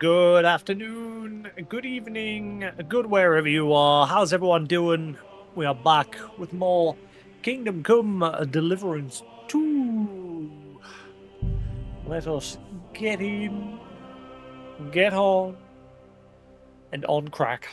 Good afternoon, good evening, good wherever you are. How's everyone doing? We are back with more Kingdom Come Deliverance 2. Let us get in, get on, and on crack.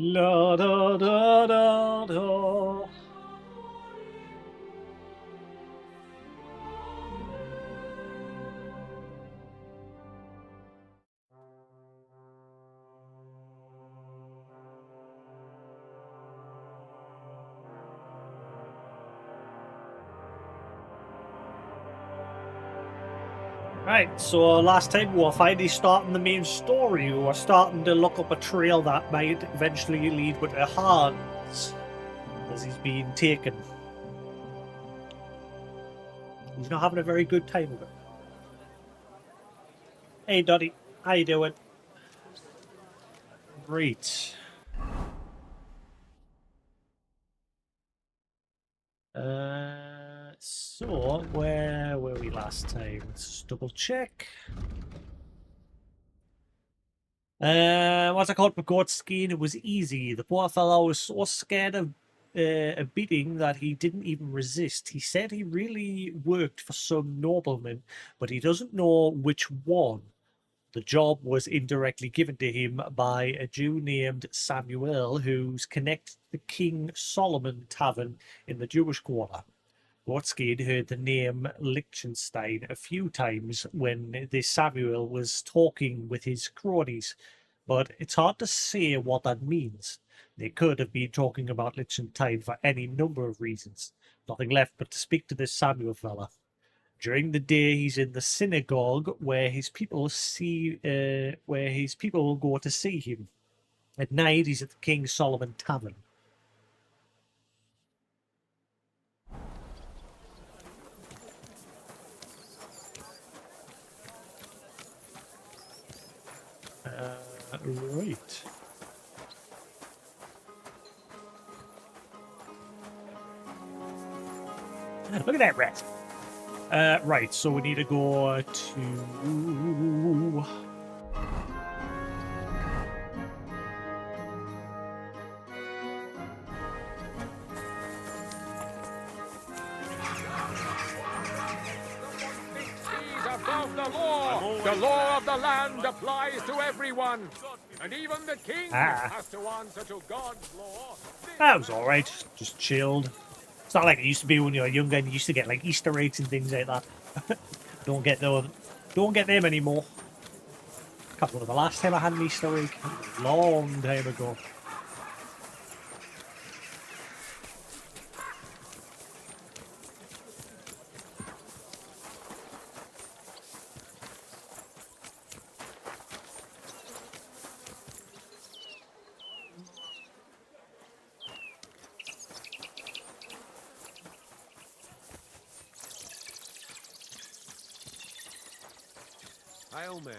La da da da da. Right, so last time we were finally starting the main story. We were starting to look up a trail that might eventually lead with Hans, as he's being taken. He's not having a very good time of it. Hey, Dottie, how you doing? Great. So where were we last time? Let's just double check. What's I called for goat skin? It was easy. The poor fellow was so scared of a beating that he didn't even resist. He said he really worked for some nobleman, but he doesn't know which one. The job was indirectly given to him by a Jew named Samuel, who's connected to the King Solomon Tavern in the Jewish quarter. Watsky heard the name Liechtenstein a few times when this Samuel was talking with his cronies, but it's hard to say what that means. They could have been talking about Liechtenstein for any number of reasons. Nothing left but to speak to this Samuel fella. During the day, he's in the synagogue where his people will go to see him. At night, he's at the King Solomon Tavern. Right. Look at that rat. Right, so we need to go to... Above the law. The law of the land applies to everyone. And even the king has to answer to God's law. That was alright, just chilled. It's not like it used to be when you were younger and you used to get like Easter eggs and things like that. Don't get them anymore. I can't remember the last time I had an Easter egg. A long time ago. Hail Mary.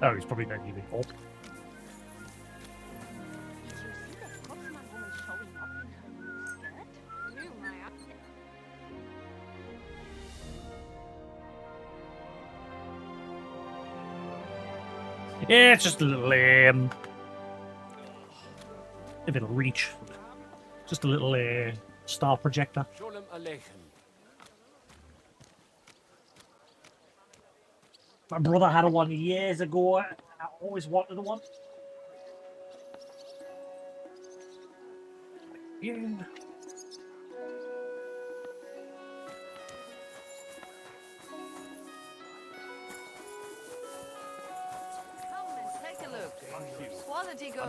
Oh, he's probably not giving up. Yeah, it's just a little, if it'll reach. Just a little, star projector. Sholem Aleichem. My brother had one years ago. I always wanted one. Yeah. Quality good.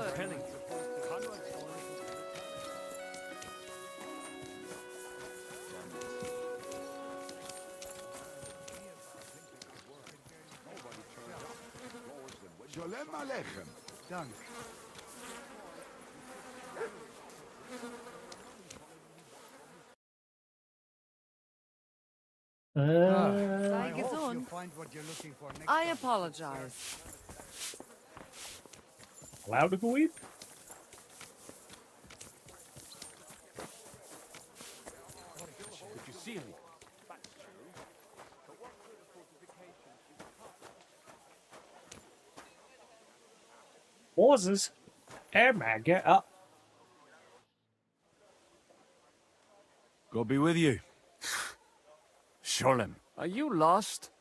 Sholem Aleichem. Dank. Sei I hope you gesund. find what you're looking for next I time. apologize. allowed to go in? Did you see any? Moses. Oh my god. Oh, God be with you. Sholem, are you lost?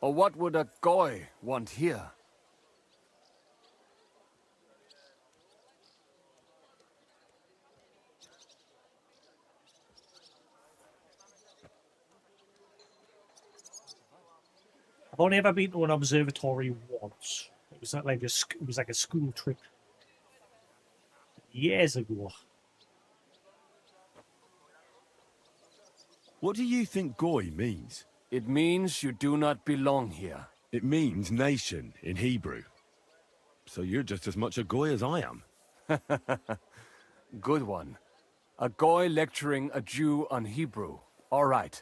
Or what would a goy want here? I've only ever been to an observatory once. It was like it was like a school trip years ago. What do you think goy means? It means you do not belong here. It means nation in Hebrew. So you're just as much a goy as I am. Good one. A goy lecturing a Jew on Hebrew. All right.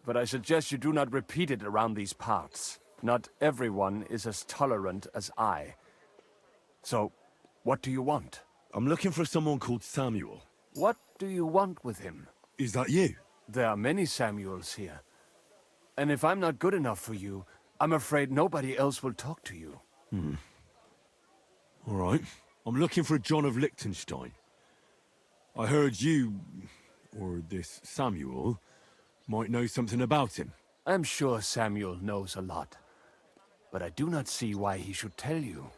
But I suggest you do not repeat it around these parts. Not everyone is as tolerant as I. So, what do you want? I'm looking for someone called Samuel. What do you want with him? Is that you? There are many Samuels here. And if I'm not good enough for you, I'm afraid nobody else will talk to you. All right. I'm looking for John of Liechtenstein. I heard you, or this Samuel, might know something about him. I'm sure Samuel knows a lot. But I do not see why he should tell you.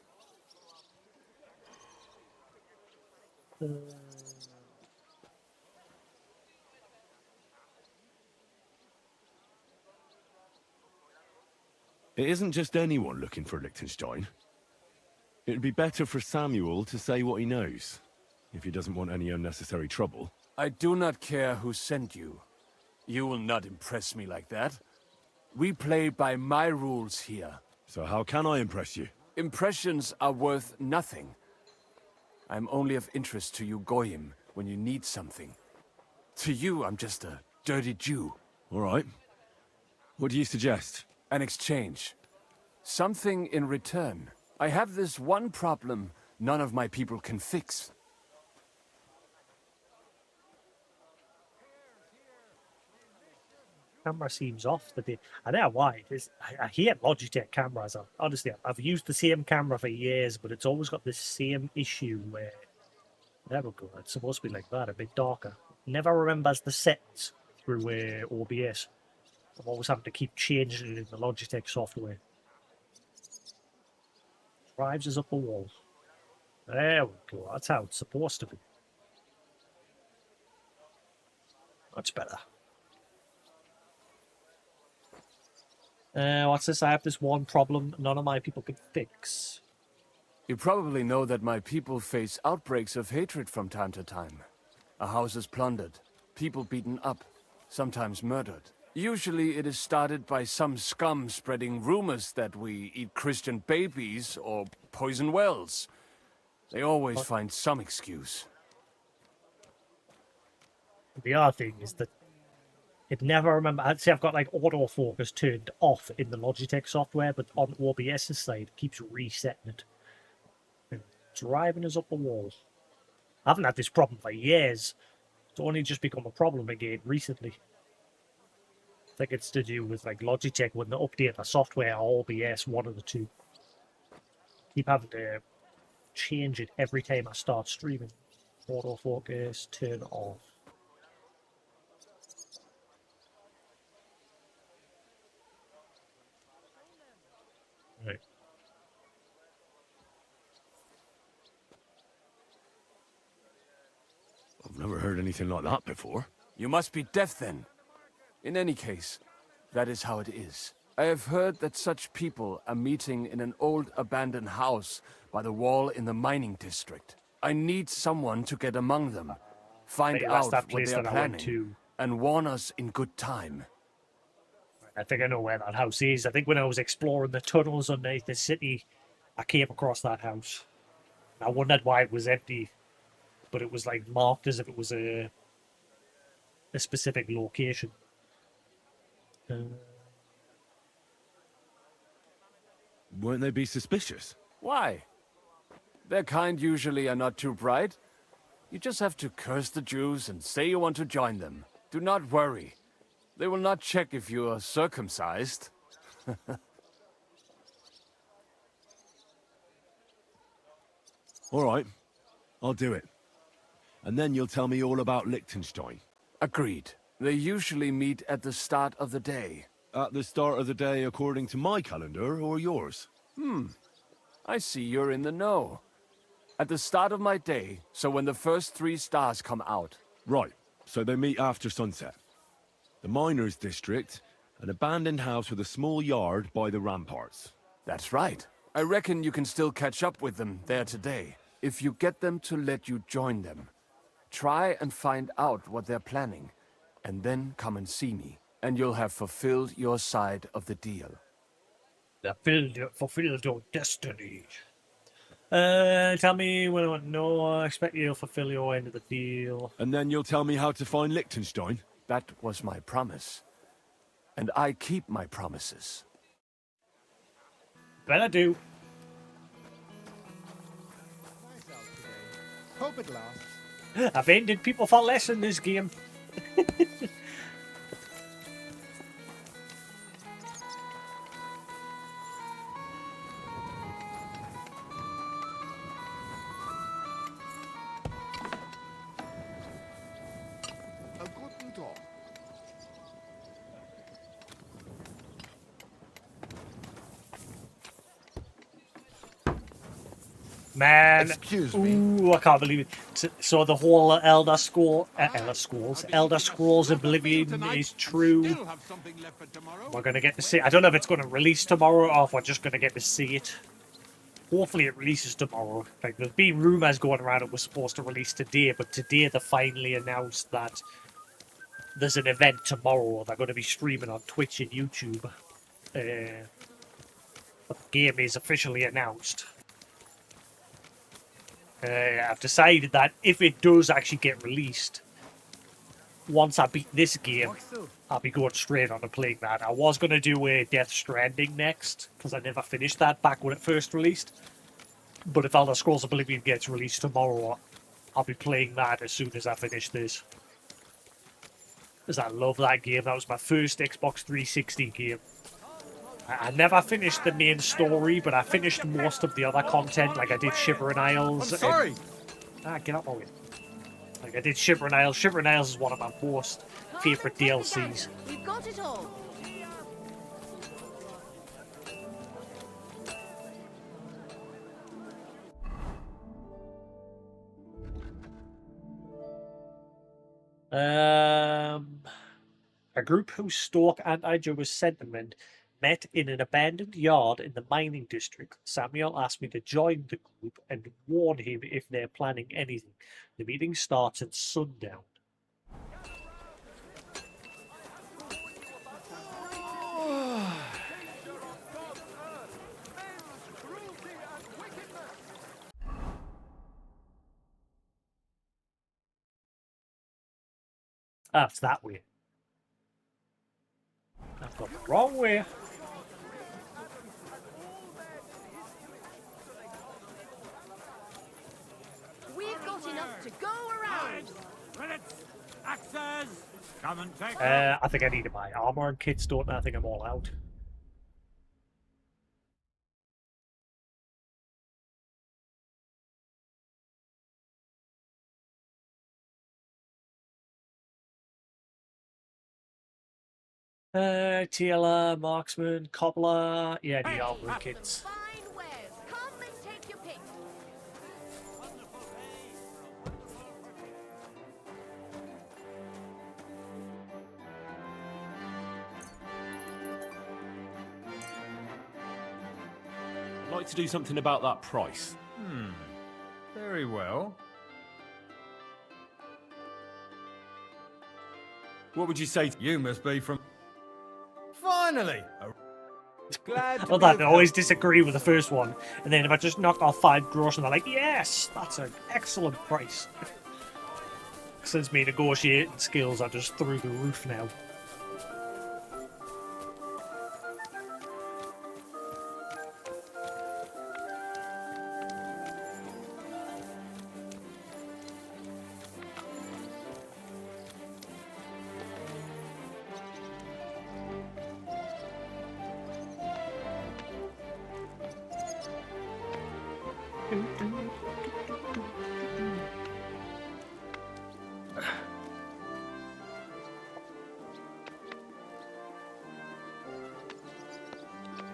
It isn't just anyone looking for Liechtenstein. It'd be better for Samuel to say what he knows, if he doesn't want any unnecessary trouble. I do not care who sent you. You will not impress me like that. We play by my rules here. So how can I impress you? Impressions are worth nothing. I'm only of interest to you Goyim when you need something. To you, I'm just a dirty Jew. All right. What do you suggest? An exchange. Something in return. I have this one problem none of my people can fix. Camera seems off today. I don't know why. I hate Logitech cameras. Honestly, I've used the same camera for years, but it's always got this same issue where... There we go. It's supposed to be like that, a bit darker. Never remembers the settings through OBS. I'm always having to keep changing it in the Logitech software. Drives us up the wall. There we go. That's how it's supposed to be. Much better. What's this? I have this one problem none of my people can fix. You probably know that my people face outbreaks of hatred from time to time. A house is plundered, people beaten up, sometimes murdered. Usually it is started by some scum spreading rumors that we eat Christian babies or poison wells. They always find some excuse. The other thing is that it never remember. I'd say I've got like autofocus turned off in the Logitech software, but on OBS's side, it keeps resetting it. And driving us up the wall. I haven't had this problem for years. It's only just become a problem again recently. I think it's to do with like Logitech when they update the software or OBS, one of the two. Keep having to change it every time I start streaming. Autofocus, turn off. Right. I've never heard anything like that before. You must be deaf then. In any case, that is how it is. I have heard that such people are meeting in an old abandoned house by the wall in the mining district. I need someone to get among them, find Maybe that's out that what place they are that I went planning, to. and warn us in good time. I think I know where that house is. I think when I was exploring the tunnels underneath the city, I came across that house. I wondered why it was empty, but it was like marked as if it was a specific location. Won't they be suspicious? Why? Their kind usually are not too bright. You just have to curse the Jews and say you want to join them. Do not worry. They will not check if you are circumcised. All right, I'll do it. And then you'll tell me all about Liechtenstein. Agreed. They usually meet at the start of the day. At the start of the day according to my calendar, or yours? I see you're in the know. At the start of my day, so when the first 3 stars come out. Right, so they meet after sunset. The miners' district, an abandoned house with a small yard by the ramparts. That's right. I reckon you can still catch up with them there today, if you get them to let you join them. Try and find out what they're planning, and then come and see me, and you'll have fulfilled your side of the deal. Fulfilled your destiny. Tell me when I want to know. I expect you'll fulfill your end of the deal. And then you'll tell me how to find Liechtenstein? That was my promise. And I keep my promises. Better do. Nice out today. Hope it lasts. I've ended people for less in this game. A guten Tag. Man, Excuse me. ooh, I can't believe it. So the whole Elder Scrolls Oblivion is true. We're gonna get to see. I don't know if it's gonna release tomorrow or if we're just gonna get to see it. Hopefully, it releases tomorrow. Like there's been rumors going around it was supposed to release today, but today they finally announced that there's an event tomorrow. They're going to be streaming on Twitch and YouTube. But the game is officially announced. I've decided that if it does actually get released, once I beat this game, I'll be going straight on to playing that. I was going to do a Death Stranding next, because I never finished that back when it first released. But if Elder Scrolls Oblivion gets released tomorrow, I'll be playing that as soon as I finish this. Because I love that game. That was my first Xbox 360 game. I never finished the main story, but I finished most of the other content, like I did Shivering Isles. I'm sorry. Get up my way. Like I did Shivering Isles. Shivering Isles is one of my most favourite DLCs. We've got it all. A group who stalk anti-Jewish sentiment met in an abandoned yard in the mining district. Samuel asked me to join the group and warn him if they're planning anything. The meeting starts at sundown. Ah, it's that way. I've gone the wrong way. We've got enough to go around. Credits, axes, come and take I think I need to buy armor and kits, don't I? I think I'm all out. TLR, marksman, cobbler. Yeah, I need armor and kits. Fine wares. Come and take your pick. like to do something about that price. Very well. What would you say? You must be from... Finally! Glad to Well, be that of they always disagree with the first one, and then if I just knock off 5 gross, and they're like, yes, that's an excellent price. Since my negotiating skills are just through the roof now.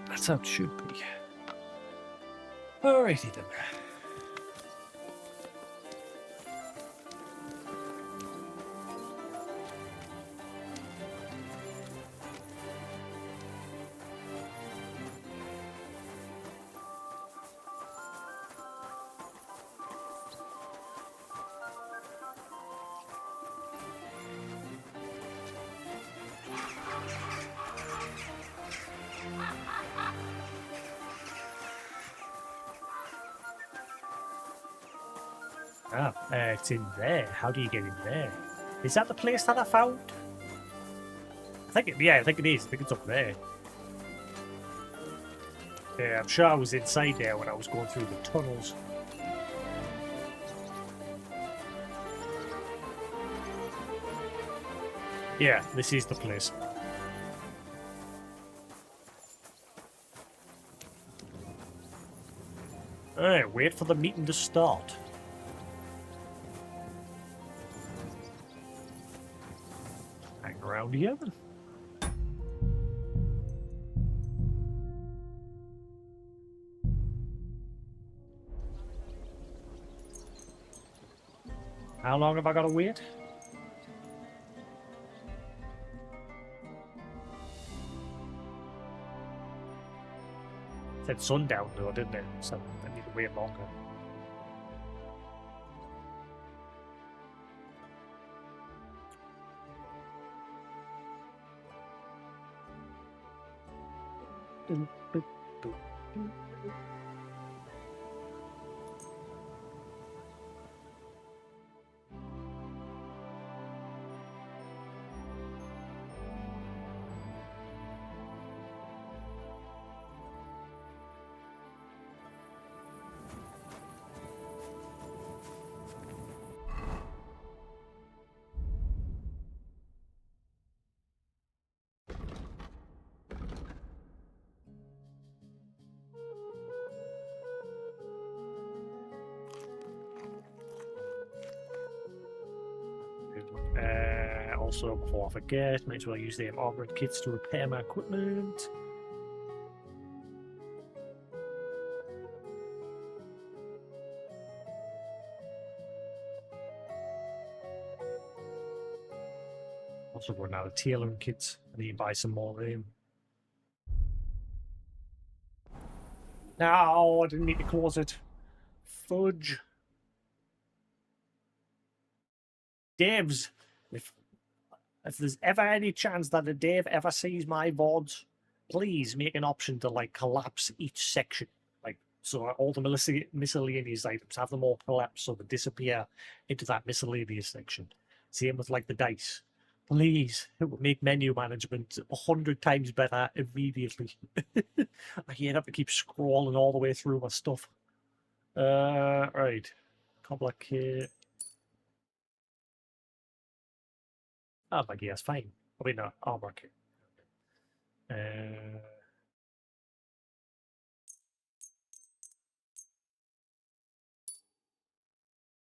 That's how it should be. Alrighty then. It's in there. How do you get in there? Is that the place that I found? I think it is. I think it's up there. Yeah, I'm sure I was inside there when I was going through the tunnels. Yeah, this is the place. Alright, wait for the meeting to start. Hang around here. How long have I got to wait? It said sundown though, didn't it? So I need to wait longer. Also, before I forget, might as well use the armored kits to repair my equipment. Also running out of tailoring kits. I need to buy some more of them. No, I didn't need to close it. Fudge. Devs, if there's ever any chance that a dev ever sees my VODs, please make an option to like collapse each section. Like, so all the miscellaneous items, have them all collapse so they disappear into that miscellaneous section. Same with like the dice. Please, it would make menu management 100 times better immediately. I can't have to keep scrolling all the way through my stuff. Right. Complicate. Oh, my gear's fine. I mean, no, armor kit.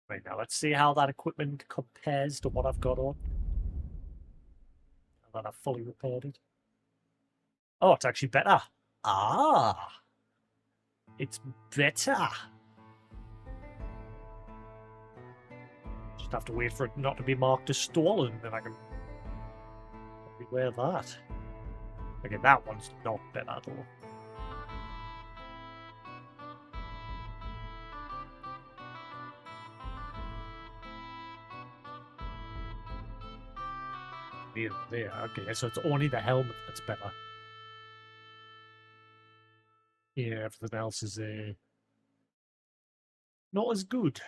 Right, now let's see how that equipment compares to what I've got on. Now that I've fully repaired it. Oh, it's actually better. Ah! It's better. Just have to wait for it not to be marked as stolen, then I can wear that. Okay, that one's not better though. near there. Okay, so it's only the helmet that's better. Yeah, everything else is not as good.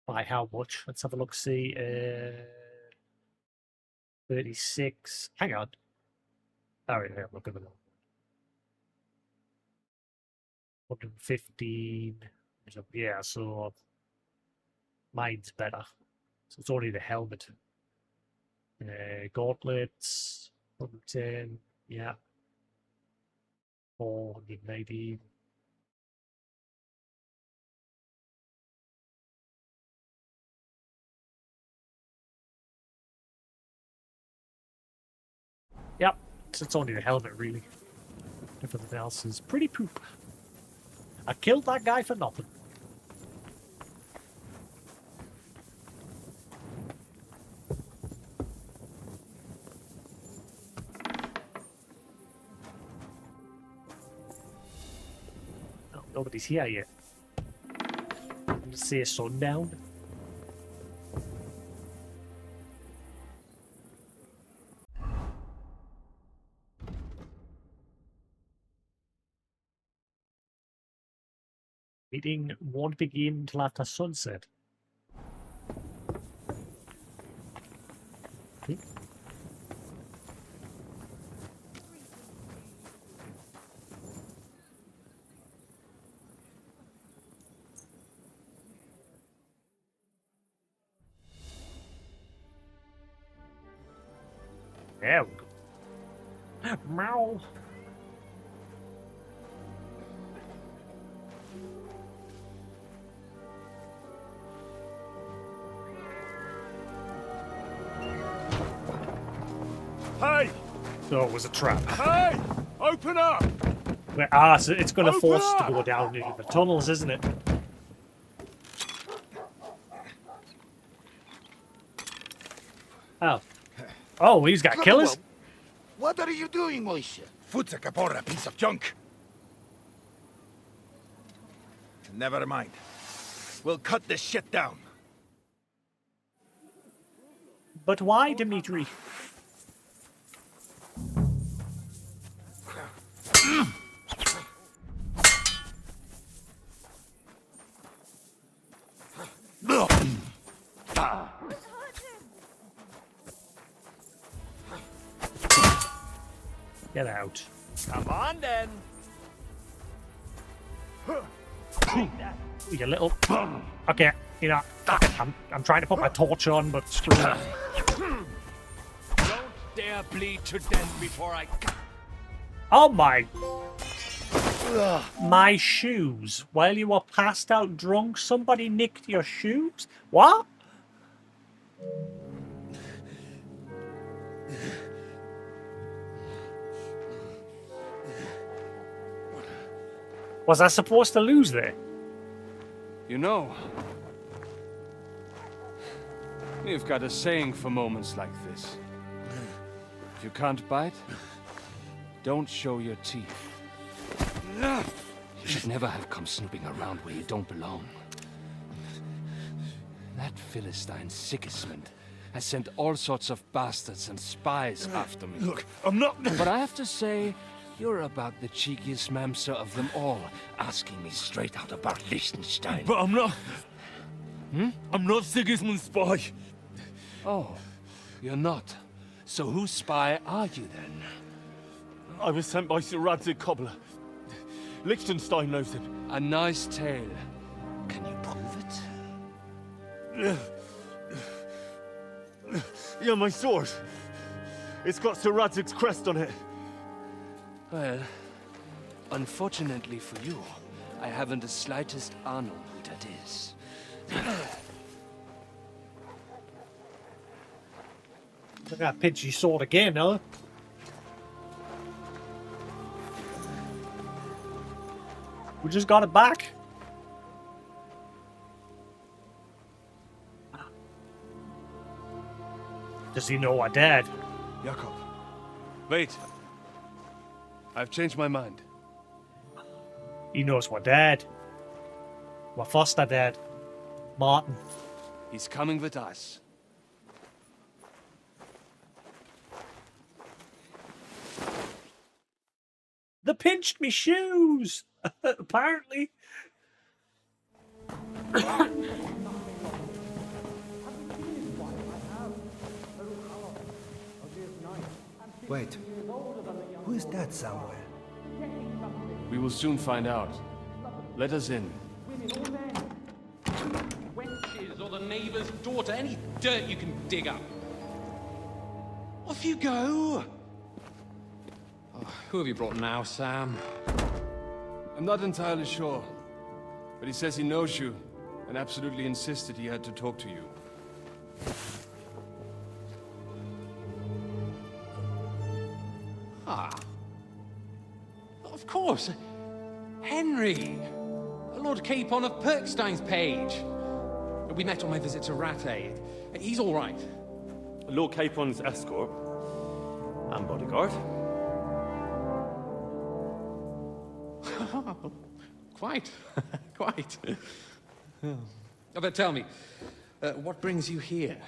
By how much? Let's have a look. See, 36. Hang on. Oh yeah, look at the 115. Yeah, so mine's better. So it's only the helmet. Gauntlets, 110. Yeah. 490. Yep, so it's only the helmet, really. Everything else is pretty poop. I killed that guy for nothing. Oh, nobody's here yet. Let's see a sundown. Meeting won't begin until after sunset. Hmm. There we go. Meow. Hey! So it was a trap. Hey! Open up! So it's going to Open force us to up! go down into the tunnels, isn't it? Oh. Oh, he's got killers? What are you doing, Moishe? Futsa Capora, piece of junk. Never mind. We'll cut this shit down. But why, Dimitri? Get out. Come on then. You little. Okay, you know, I'm trying to put my torch on, but screw it. Don't dare bleed to death before I. Oh my. My shoes. While you were passed out drunk, somebody nicked your shoes? What? Was I supposed to lose there? You know, we've got a saying for moments like this. If you can't bite, don't show your teeth. You should never have come snooping around where you don't belong. That Philistine Sigismund has sent all sorts of bastards and spies after me. Look, I'm not... But I have to say, you're about the cheekiest mamser of them all, asking me straight out about Liechtenstein. But I'm not... I'm not Sigismund's spy. Oh, you're not. So whose spy are you then? I was sent by Sir Radzig Cobbler. Liechtenstein knows him. A nice tale. Can you prove it? Yeah, my sword. It's got Sir Radzig's crest on it. Well, unfortunately for you, I haven't the slightest honor who that is. Look at that pinchy sword again, huh? We just got it back. Does he know I died? Wait. I've changed my mind. He knows we're dead. We're foster dead. Martin. He's coming with us. They pinched me shoes! Apparently. Wait. Who is that somewhere? We will soon find out. Let us in. Wenches or the neighbor's daughter, any dirt you can dig up. Off you go! Oh, who have you brought now, Sam? I'm not entirely sure, but he says he knows you, and absolutely insisted he had to talk to you. Ah. Of course. Henry. Lord Capon of Perkstein's page. We met on my visit to Rattay. He's all right. Lord Capon's escort and bodyguard. Quite. Quite. Oh, but tell me, what brings you here?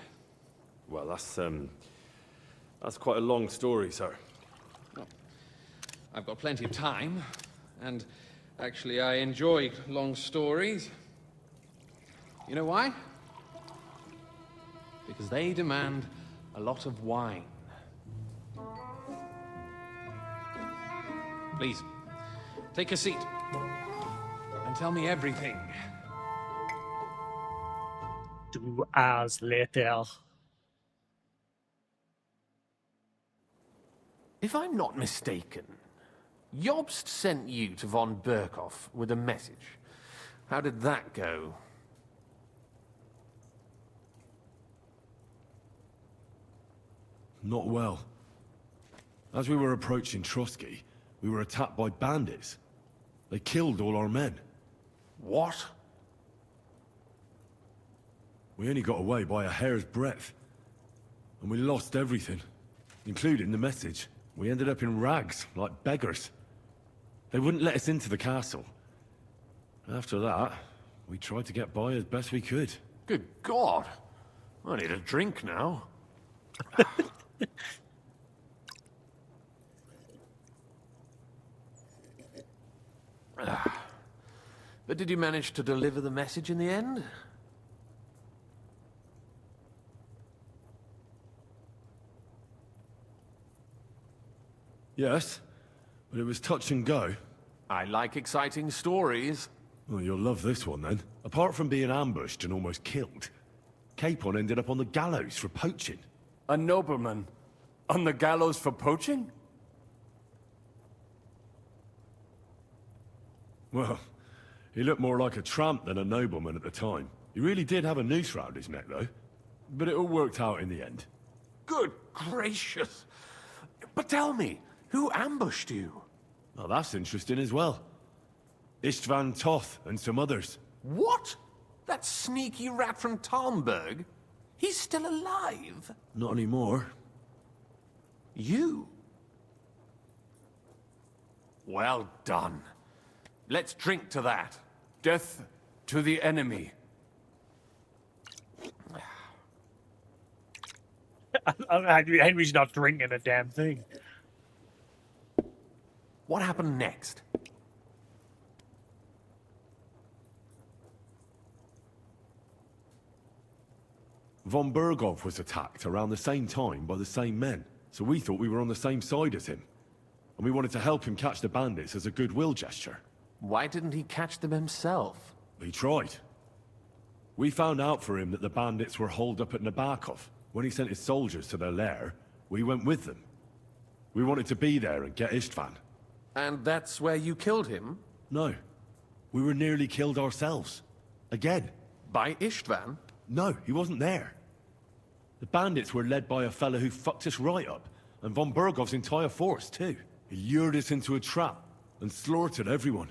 Well, that's quite a long story, sir. Well, I've got plenty of time, and actually I enjoy long stories. You know why? Because they demand a lot of wine. Please, take a seat and tell me everything. 2 hours later. If I'm not mistaken, Jobst sent you to von Berkhoff with a message. How did that go? Not well. As we were approaching Trotsky, we were attacked by bandits. They killed all our men. What? We only got away by a hair's breadth. And we lost everything, including the message. We ended up in rags, like beggars. They wouldn't let us into the castle. After that, we tried to get by as best we could. Good God! I need a drink now. But did you manage to deliver the message in the end? Yes, but it was touch and go. I like exciting stories. Well, you'll love this one then. Apart from being ambushed and almost killed, Capon ended up on the gallows for poaching. A nobleman on the gallows for poaching? Well, he looked more like a tramp than a nobleman at the time. He really did have a noose round his neck, though. But it all worked out in the end. Good gracious! But tell me, who ambushed you? Well, that's interesting as well. Istvan Toth and some others. What? That sneaky rat from Talmberg? He's still alive? Not anymore. You? Well done. Let's drink to that. Death to the enemy. Henry's not drinking a damn thing. What happened next? Von Berghoff was attacked around the same time by the same men, so we thought we were on the same side as him. And we wanted to help him catch the bandits as a goodwill gesture. Why didn't he catch them himself? He tried. We found out for him that the bandits were holed up at Nabokov. When he sent his soldiers to their lair, we went with them. We wanted to be there and get Istvan. And that's where you killed him? No. We were nearly killed ourselves. Again. By Istvan? No, he wasn't there. The bandits were led by a fella who fucked us right up, and von Bergov's entire force, too. He lured us into a trap and slaughtered everyone.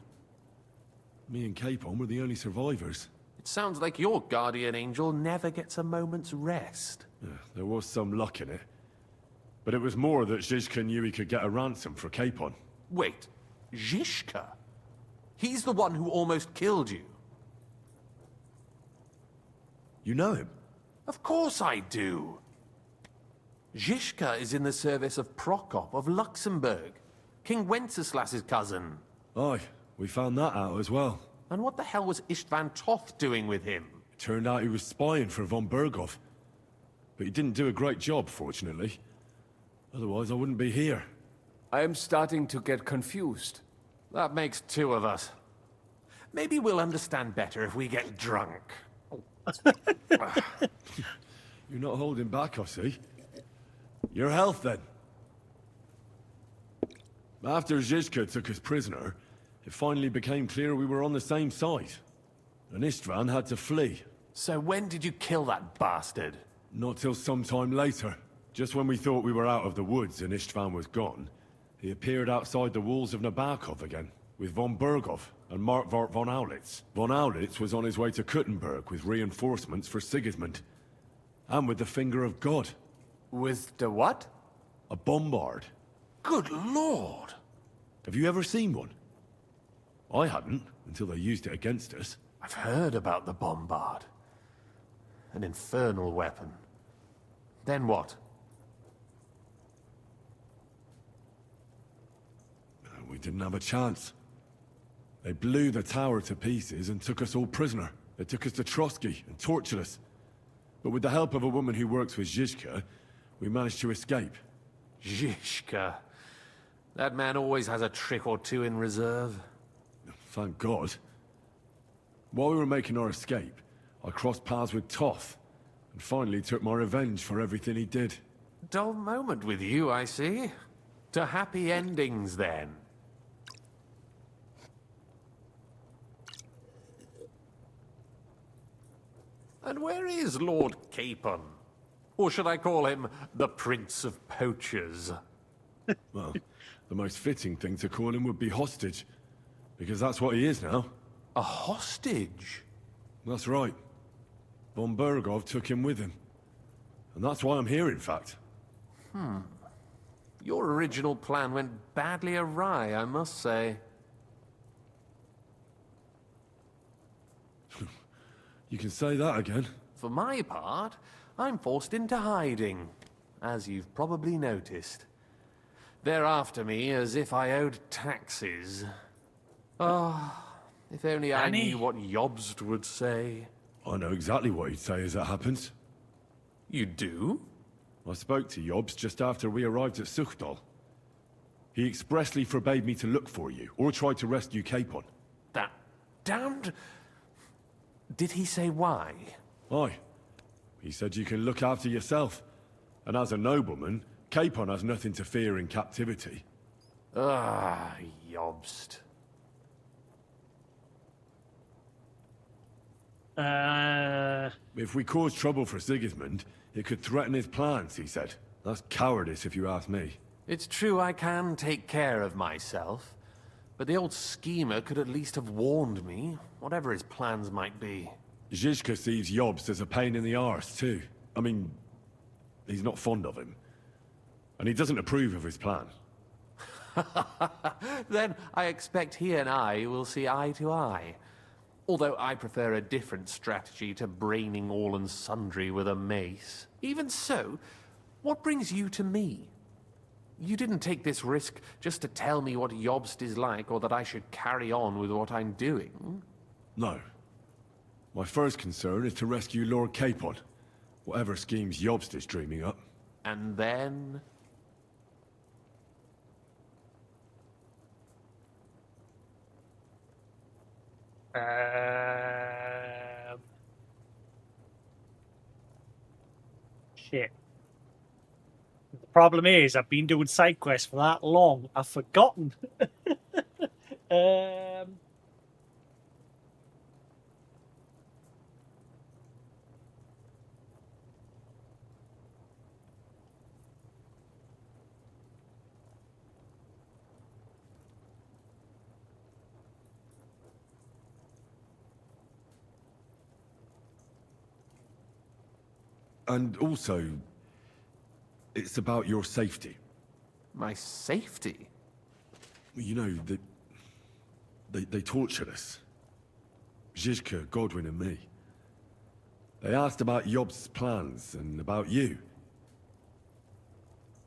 Me and Capon were the only survivors. It sounds like your guardian angel never gets a moment's rest. Yeah, there was some luck in it. But it was more that Zizka knew he could get a ransom for Capon. Wait, Zizka? He's the one who almost killed you. You know him? Of course I do. Zizka is in the service of Prokop of Luxembourg, King Wenceslas's cousin. Aye, we found that out as well. And what the hell was Istvan Toth doing with him? It turned out he was spying for von Berghoff. But he didn't do a great job, fortunately. Otherwise, I wouldn't be here. I am starting to get confused. That makes two of us. Maybe we'll understand better if we get drunk. You're not holding back, I see. Your health, then. After Zizka took us prisoner, it finally became clear we were on the same side. And Istvan had to flee. So when did you kill that bastard? Not till some time later. Just when we thought we were out of the woods and Istvan was gone, he appeared outside the walls of Nabokov again, with von Berghoff and Markvart von Aulitz. Von Aulitz was on his way to Kuttenberg with reinforcements for Sigismund. And with the finger of God. With the what? A bombard. Good lord! Have you ever seen one? I hadn't, until they used it against us. I've heard about the bombard. An infernal weapon. Then what? We didn't have a chance. They blew the tower to pieces and took us all prisoner. They took us to Trotsky and tortured us. But with the help of a woman who works with Zizka, we managed to escape. Zizka. That man always has a trick or two in reserve. Thank God. While we were making our escape, I crossed paths with Toth, and finally took my revenge for everything he did. Dull moment with you, I see. To happy endings, then. And where is Lord Capon? Or should I call him the Prince of Poachers? Well, the most fitting thing to call him would be hostage, because that's what he is now. A hostage? That's right. Von Berghoff took him with him. And that's why I'm here, in fact. Your original plan went badly awry, I must say. You can say that again. For my part, I'm forced into hiding, as you've probably noticed. They're after me as if I owed taxes. If only I knew what Jobst would say. I know exactly what he'd say as that happens. You do? I spoke to Jobst just after we arrived at Suchdal. He expressly forbade me to look for you, or try to rescue Capon. That damned... Did he say why? Aye. He said you can look after yourself. And as a nobleman, Capon has nothing to fear in captivity. Jobst. If we cause trouble for Sigismund, it could threaten his plans, he said. That's cowardice, if you ask me. It's true I can take care of myself. But the old schemer could at least have warned me, whatever his plans might be. Zizka sees Jobst as a pain in the arse, too. I mean, he's not fond of him. And he doesn't approve of his plan. Then I expect he and I will see eye to eye. Although I prefer a different strategy to braining all and sundry with a mace. Even so, what brings you to me? You didn't take this risk just to tell me what Jobst is like, or that I should carry on with what I'm doing. No. My first concern is to rescue Lord Capon, whatever schemes Jobst is dreaming up. And then... Shit. The problem is, I've been doing side quests for that long, I've forgotten. And also, it's about your safety. My safety? You know, They tortured us. Zizka, Godwin and me. They asked about Job's plans and about you.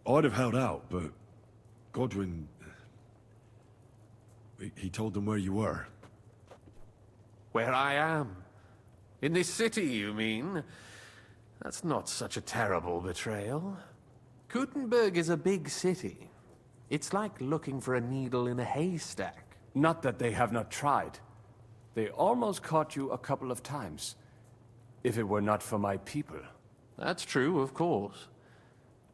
I'd have held out, but Godwin... He told them where you were. Where I am? In this city, you mean? That's not such a terrible betrayal. Gutenberg is a big city. It's like looking for a needle in a haystack. Not that they have not tried. They almost caught you a couple of times. If it were not for my people. That's true, of course.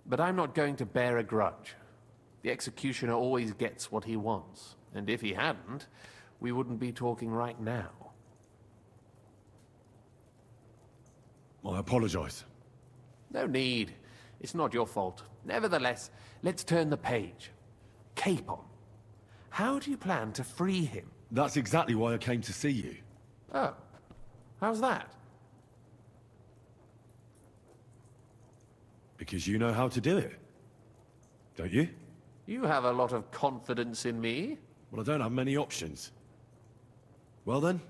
But I'm not going to bear a grudge. The executioner always gets what he wants. And if he hadn't, we wouldn't be talking right now. I apologize. No need. It's not your fault. Nevertheless, let's turn the page. Capon. How do you plan to free him? That's exactly why I came to see you. Oh. How's that? Because you know how to do it. Don't you? You have a lot of confidence in me. Well, I don't have many options. Well then,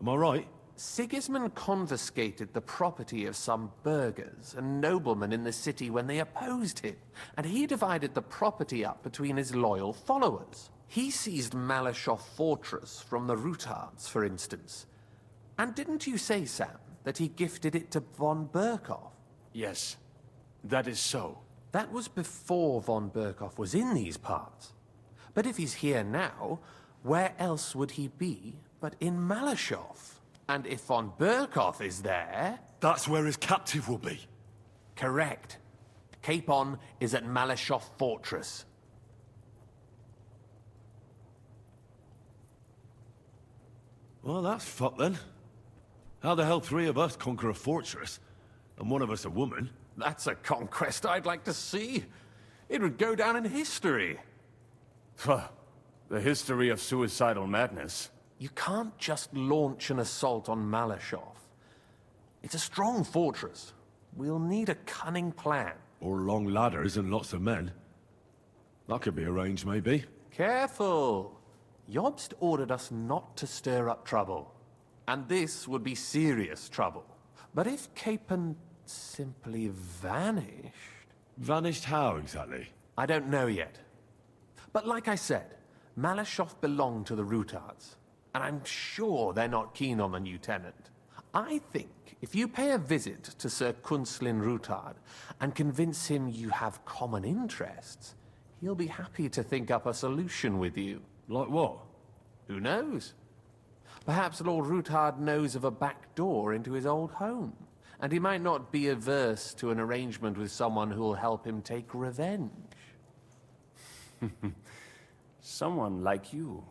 am I right? Sigismund confiscated the property of some burghers and noblemen in the city when they opposed him, and he divided the property up between his loyal followers. He seized Malashov Fortress from the Rutards, for instance. And didn't you say, Sam, that he gifted it to von Berkhoff? Yes, that is so. That was before von Berkhoff was in these parts. But if he's here now, where else would he be but in Malashov? And if von Berkhoff is there... That's where his captive will be. Correct. Capon is at Malashov Fortress. Well, that's fucked then. How the hell three of us conquer a fortress, and one of us a woman? That's a conquest I'd like to see. It would go down in history. The history of suicidal madness. You can't just launch an assault on Malashov. It's a strong fortress. We'll need a cunning plan. Or long ladders and lots of men. That could be arranged, maybe. Careful! Jobst ordered us not to stir up trouble. And this would be serious trouble. But if Capon simply vanished... Vanished how, exactly? I don't know yet. But like I said, Malashov belonged to the Rutards. And I'm sure they're not keen on the new tenant. I think if you pay a visit to Sir Kunslin Rutard and convince him you have common interests, he'll be happy to think up a solution with you. Like what? Who knows? Perhaps Lord Rutard knows of a back door into his old home, and he might not be averse to an arrangement with someone who'll help him take revenge. Someone like you.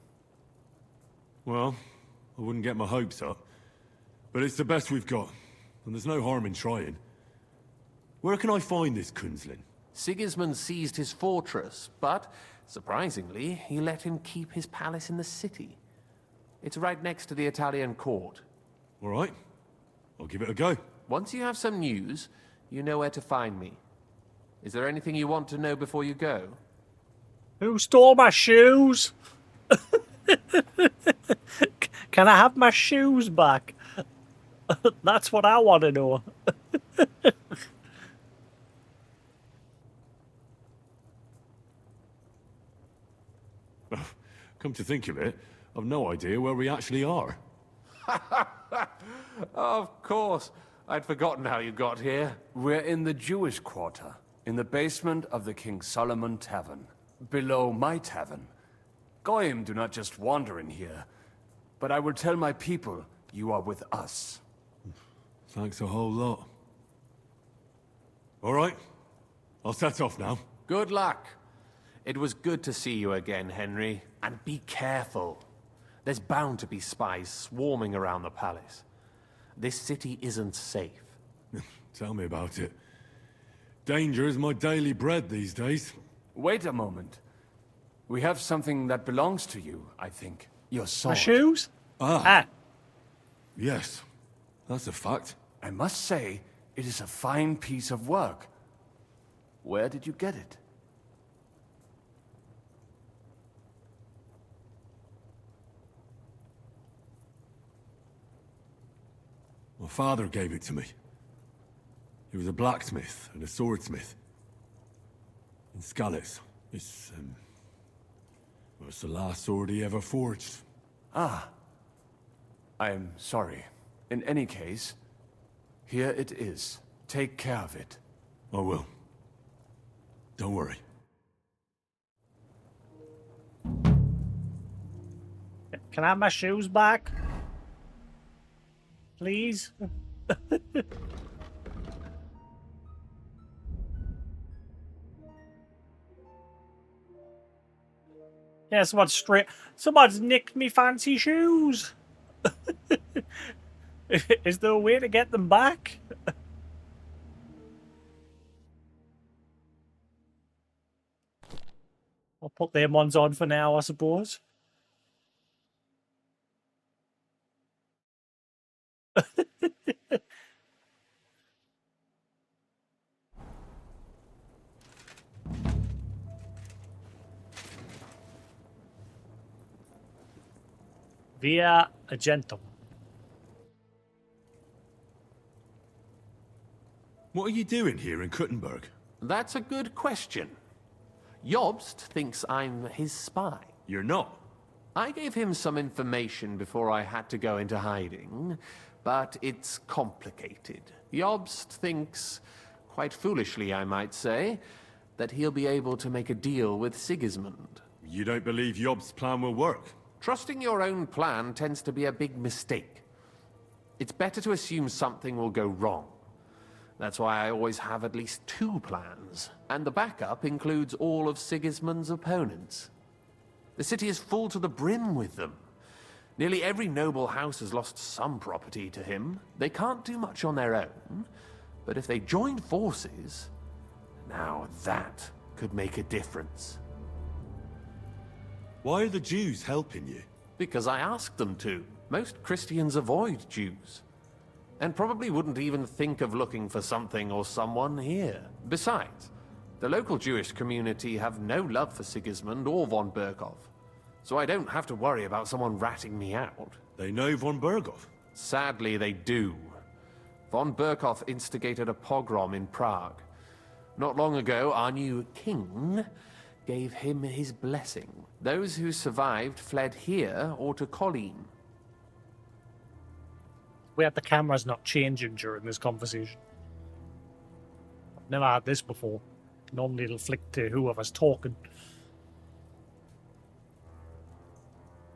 Well, I wouldn't get my hopes up. But it's the best we've got, and there's no harm in trying. Where can I find this Kunslin? Sigismund seized his fortress, but, surprisingly, he let him keep his palace in the city. It's right next to the Italian court. All right. I'll give it a go. Once you have some news, you know where to find me. Is there anything you want to know before you go? Who stole my shoes? Can I have my shoes back? That's what I want to know. Come to think of it, I've no idea where we actually are. Of course. I'd forgotten how you got here. We're in the Jewish quarter, in the basement of the King Solomon Tavern, below my tavern. Goyim do not just wander in here, but I will tell my people you are with us. Thanks a whole lot. All right, I'll set off now. Good luck. It was good to see you again, Henry. And be careful. There's bound to be spies swarming around the palace. This city isn't safe. Tell me about it. Danger is my daily bread these days. Wait a moment. We have something that belongs to you, I think. Your sword. My shoes? Ah. Yes, that's a fact. I must say, it is a fine piece of work. Where did you get it? My father gave it to me. He was a blacksmith and a swordsmith. In Scallis. Well, it's the last sword he ever forged. Ah. I am sorry. In any case, here it is. Take care of it. I will. Don't worry. Can I have my shoes back? Please? Yeah, someone's nicked me fancy shoes. Is there a way to get them back? I'll put them ones on for now, I suppose. Via Argentum. What are you doing here in Kuttenberg? That's a good question. Jobst thinks I'm his spy. You're not. I gave him some information before I had to go into hiding, but it's complicated. Jobst thinks, quite foolishly I might say, that he'll be able to make a deal with Sigismund. You don't believe Jobst's plan will work? Trusting your own plan tends to be a big mistake. It's better to assume something will go wrong. That's why I always have at least 2 plans, and the backup includes all of Sigismund's opponents. The city is full to the brim with them. Nearly every noble house has lost some property to him. They can't do much on their own, but if they join forces, now that could make a difference. Why are the Jews helping you? Because I asked them to. Most Christians avoid Jews, and probably wouldn't even think of looking for something or someone here. Besides, the local Jewish community have no love for Sigismund or von Berkov, so I don't have to worry about someone ratting me out. They know von Berkov? Sadly, they do. Von Berkov instigated a pogrom in Prague. Not long ago, our new king gave him his blessing. Those who survived fled here or to Colleen. Where the camera's not changing during this conversation. I've never had this before. Normally it'll flick to whoever's talking.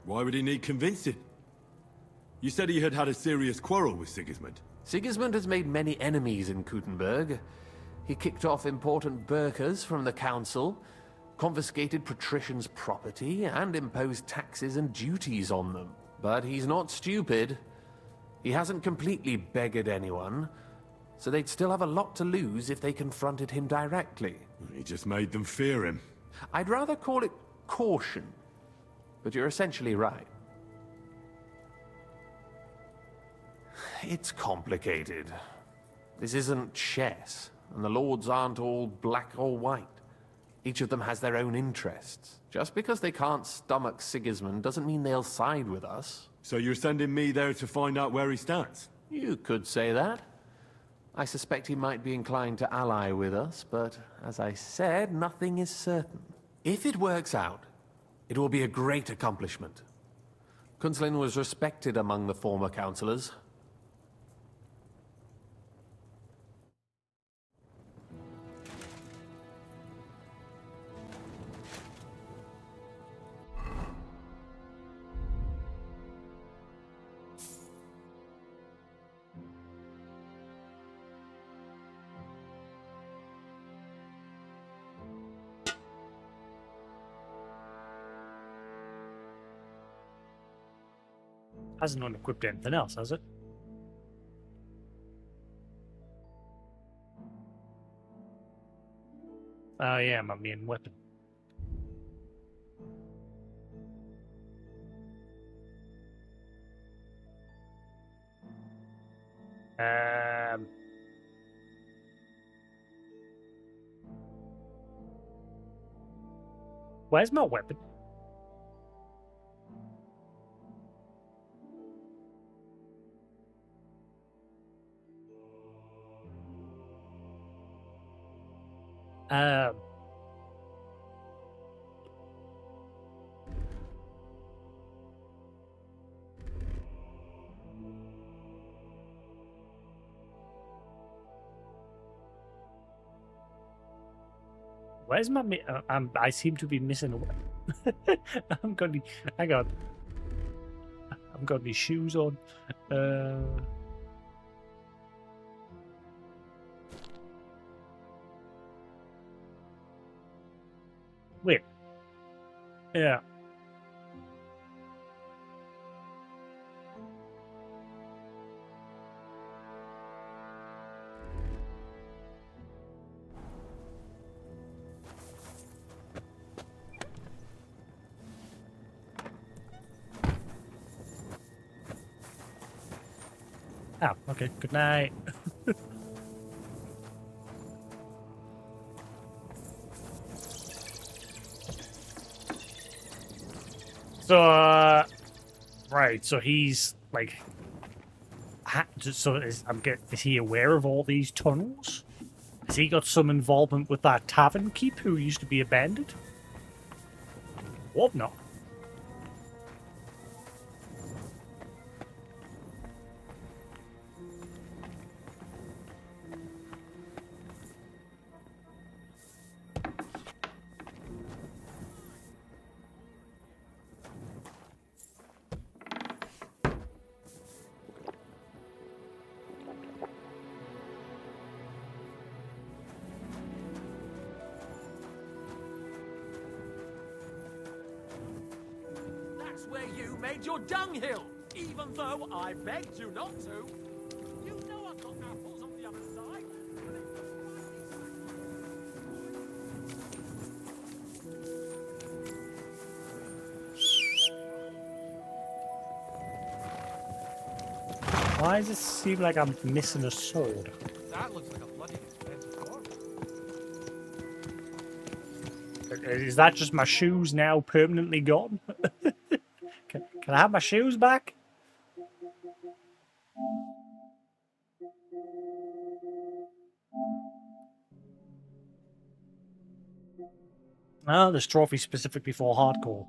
Why would he need convincing? You said he had had a serious quarrel with Sigismund. Sigismund has made many enemies in Kuttenberg. He kicked off important burghers from the council, confiscated patricians' property, and imposed taxes and duties on them. But he's not stupid. He hasn't completely beggared anyone, so they'd still have a lot to lose if they confronted him directly. He just made them fear him. I'd rather call it caution, but you're essentially right. It's complicated. This isn't chess, and the lords aren't all black or white. Each of them has their own interests. Just because they can't stomach Sigismund doesn't mean they'll side with us. So you're sending me there to find out where he stands? You could say that. I suspect he might be inclined to ally with us, but as I said, nothing is certain. If it works out, it will be a great accomplishment. Kunzlin was respected among the former councillors. Hasn't unequipped anything else, has it? Oh yeah, my main weapon. Where's my weapon? Where's my... I seem to be missing a... I'm gonna... Hang on. I've got these shoes on. Wait. Yeah. Oh, okay. Good night. So, right. So he's like, is he aware of all these tunnels? Has he got some involvement with that tavern keep who used to be abandoned? Hope not. Where you made your dunghill, even though I begged you not to. You know I've got apples on the other side. Why does it seem like I'm missing a sword? That looks like a bloody expensive sword. Is that just my shoes now permanently gone? Can I have my shoes back? Oh, this trophy specifically for hardcore.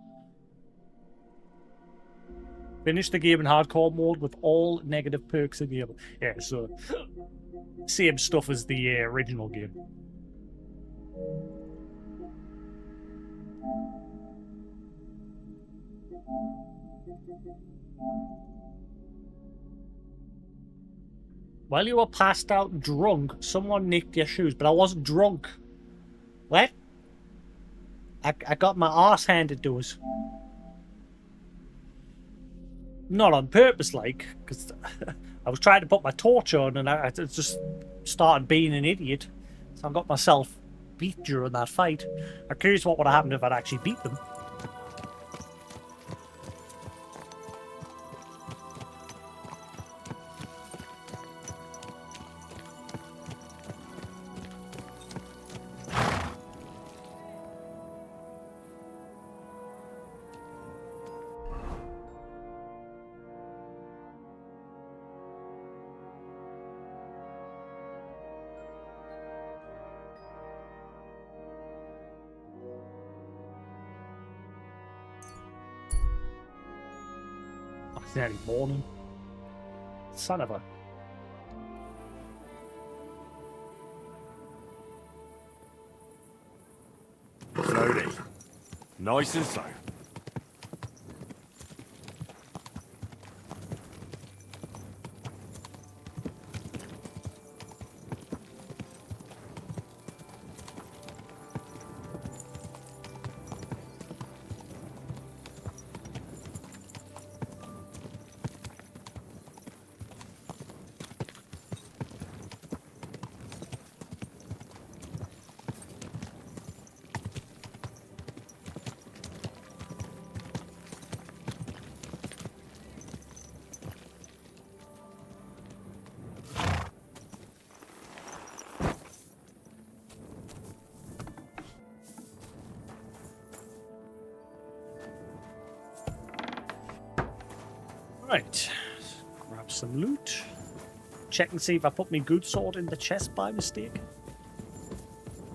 Finish the game in hardcore mode with all negative perks enabled. Yeah, so same stuff as the original game. While you were passed out drunk, someone nicked your shoes, but I wasn't drunk. What? I got my arse handed to us. Not on purpose, like, because I was trying to put my torch on and I just started being an idiot. So I got myself beat during that fight. I'm curious what would have happened if I'd actually beat them. It's nearly morning. Son of a... Slowly. Nice and slow. Right, grab some loot. Check and see if I put my good sword in the chest by mistake.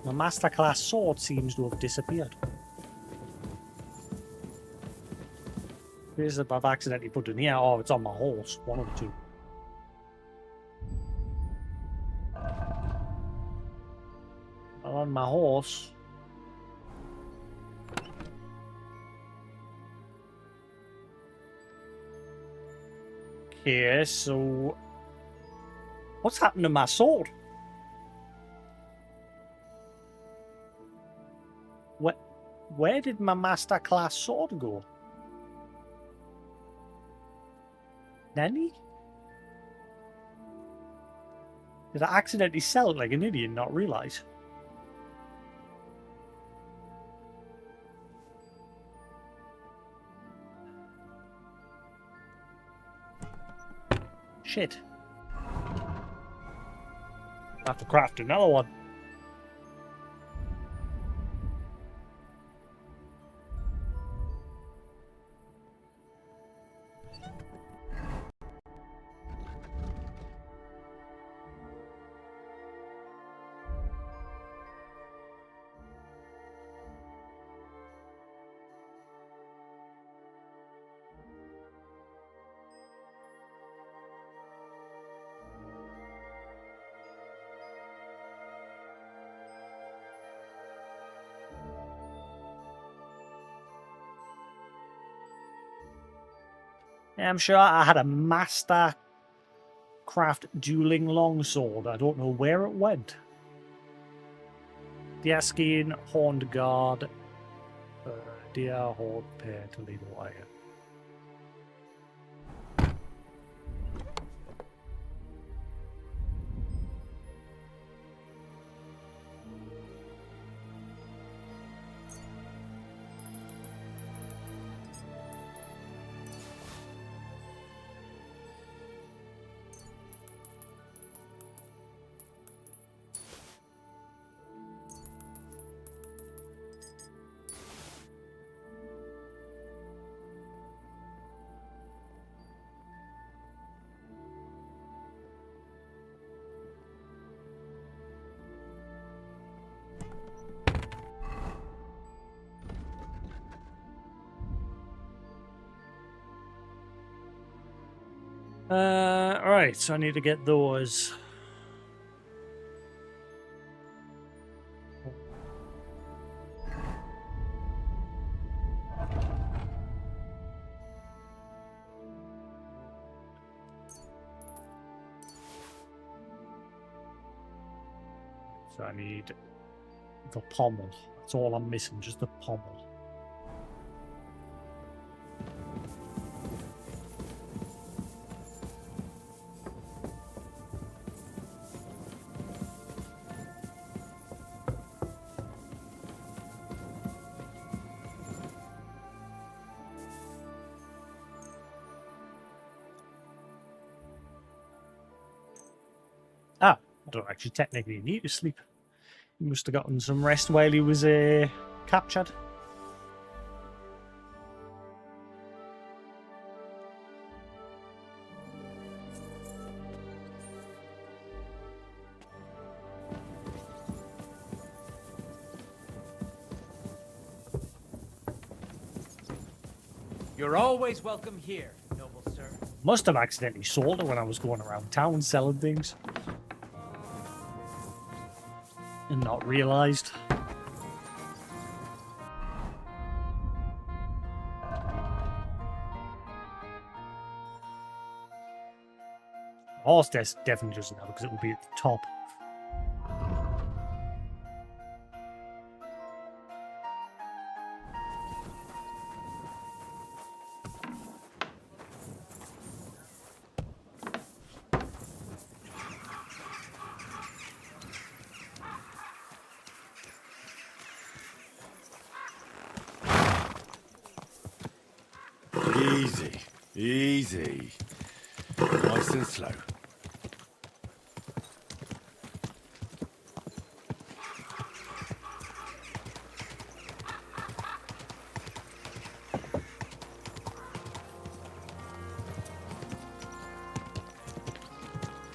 My masterclass sword seems to have disappeared. Here's if I've accidentally put it in here. Oh, it's on my horse. One of the two. On my horse. Okay, so what's happened to my sword? Where did my masterclass sword go? Nanny? Did I accidentally sell it like an idiot and not realise? Shit. I have to craft another one. Yeah, I'm sure I had a master craft dueling longsword. I don't know where it went. Deer skin, horned guard, deer, horde, pair, Toledo iron. Alright, so I need to get those. So I need the pommel. That's all I'm missing, just the pommel. Ah, I don't actually technically need to sleep. He must have gotten some rest while he was captured. You're always welcome here, noble sir. Must have accidentally sold it when I was going around town selling things. And not realised. Horse desk definitely doesn't have it because it will be at the top. Easy, easy. Nice and slow.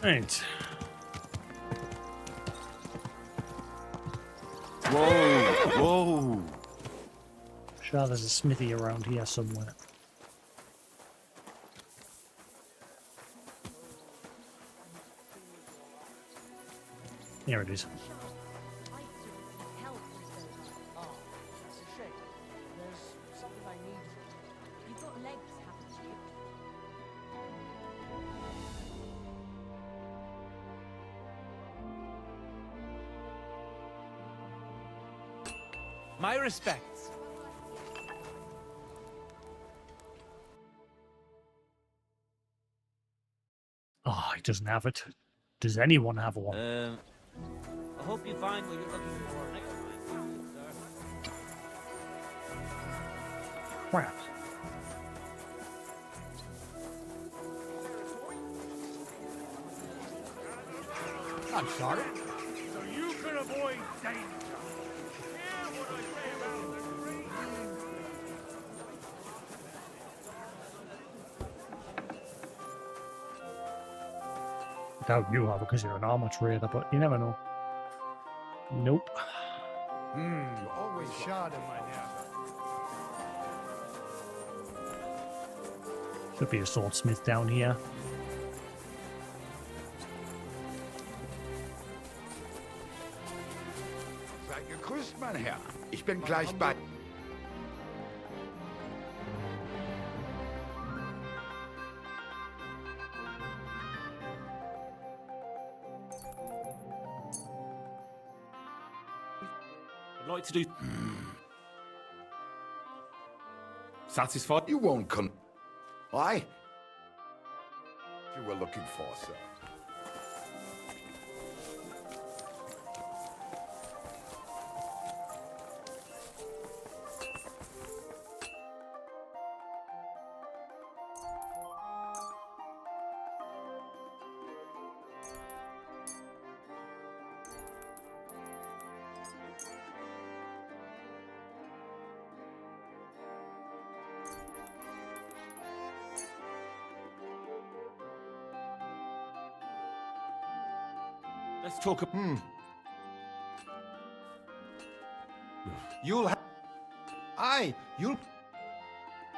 Right. Whoa! Whoa! Sure, there's a smithy around here somewhere. Here it is. You've got legs, haven't you? My respects. Oh, he doesn't have it. Does anyone have one? I hope you find what you're looking for next time, sir. Crap. I'm sorry. So you can avoid danger. Hear what I say about the green. I doubt you have because you're an armor trader, but you never know. Nope. You always shot him, my man. Should be a swordsmith down here. Sei gegrüßt, mein Herr. Ich bin gleich bei... I'd like to do... Satisfied? You won't con... Why? You were looking for, sir. Let's talk... You'll you'll...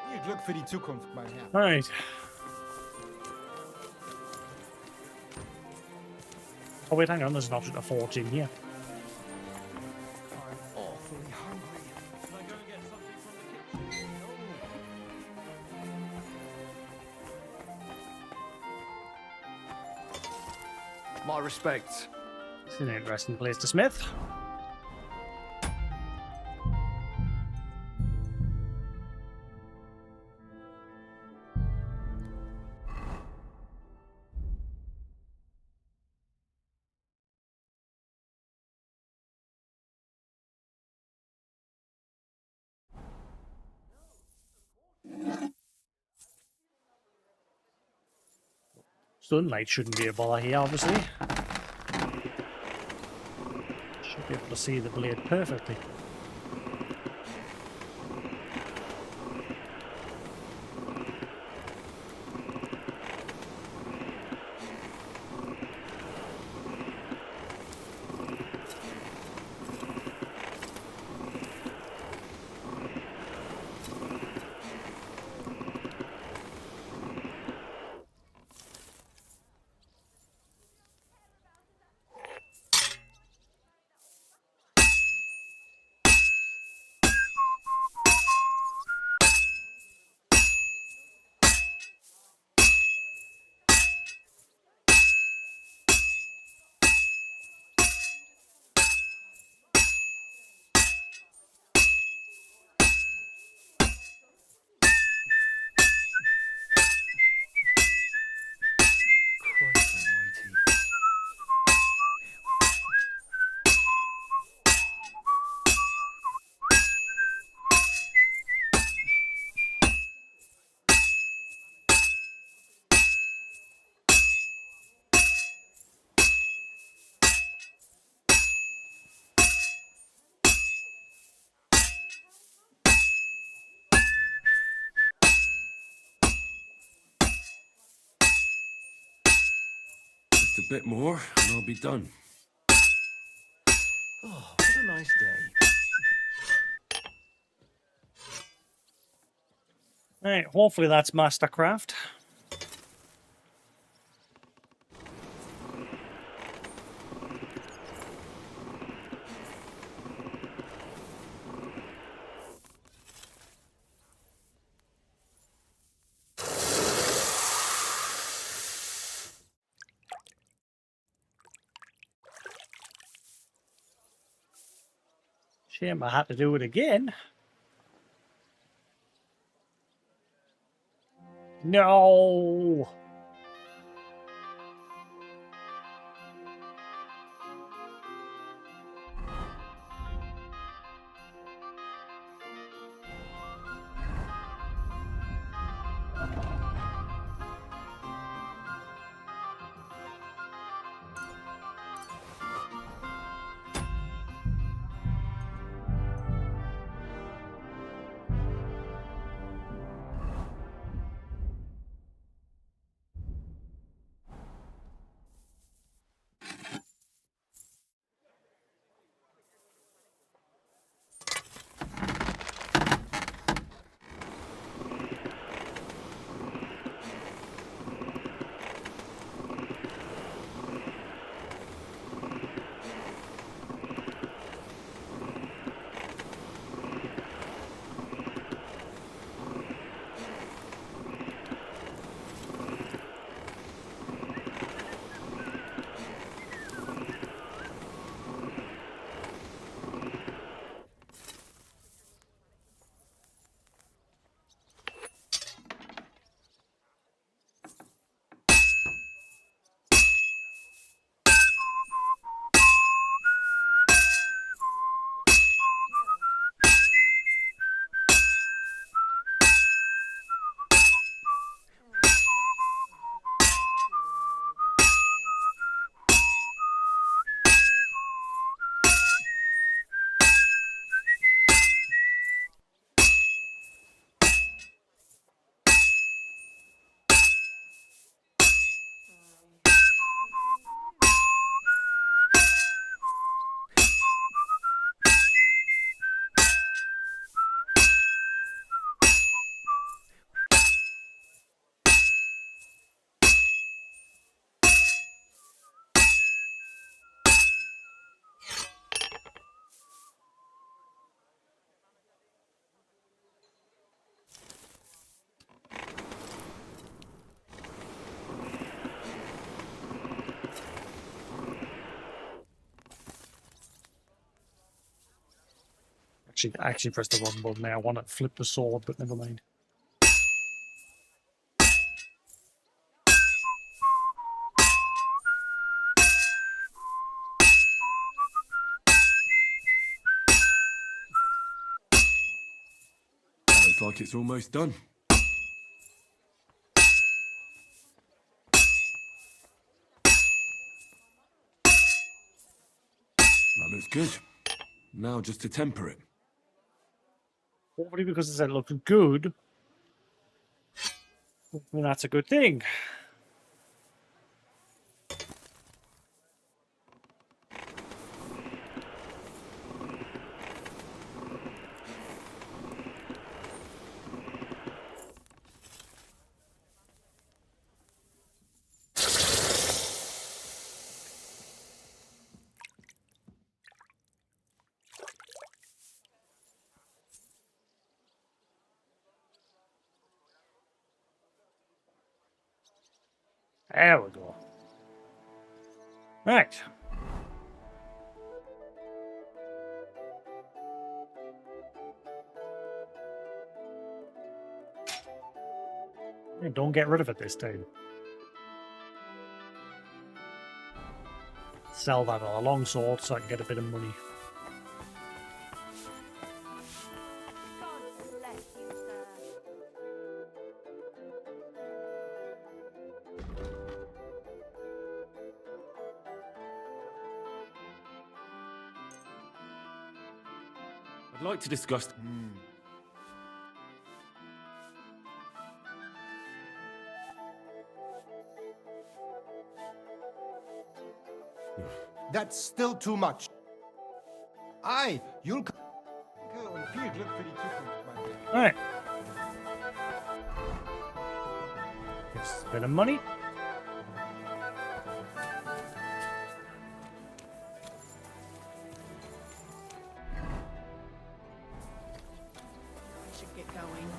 Viel Glück für die Zukunft, mein Herr. Alright. Oh wait, hang on, there's an option of forge in here. Awfully hungry. Can I go and get something from the kitchen? My respects. It's an interesting place to smith. Sunlight shouldn't be a bother here, obviously. Should be able to see the blade perfectly. Just a bit more, and I'll be done. Oh, what a nice day. Right, hopefully that's Mastercraft. Shame I had to do it again. No! I actually pressed the wrong button there. I want to flip the sword, but never mind. Looks like it's almost done. That looks good. Now just to temper it. Hopefully because it said it looks good, then that's a good thing. There we go. Right. Yeah, don't get rid of it this time. Sell that on a long sword so I can get a bit of money. I'd like to discuss... That's still too much. Aye, jullie en veel geluk voor die toekomst, mijn vriend. Alright. Just a bit of money. Should get going.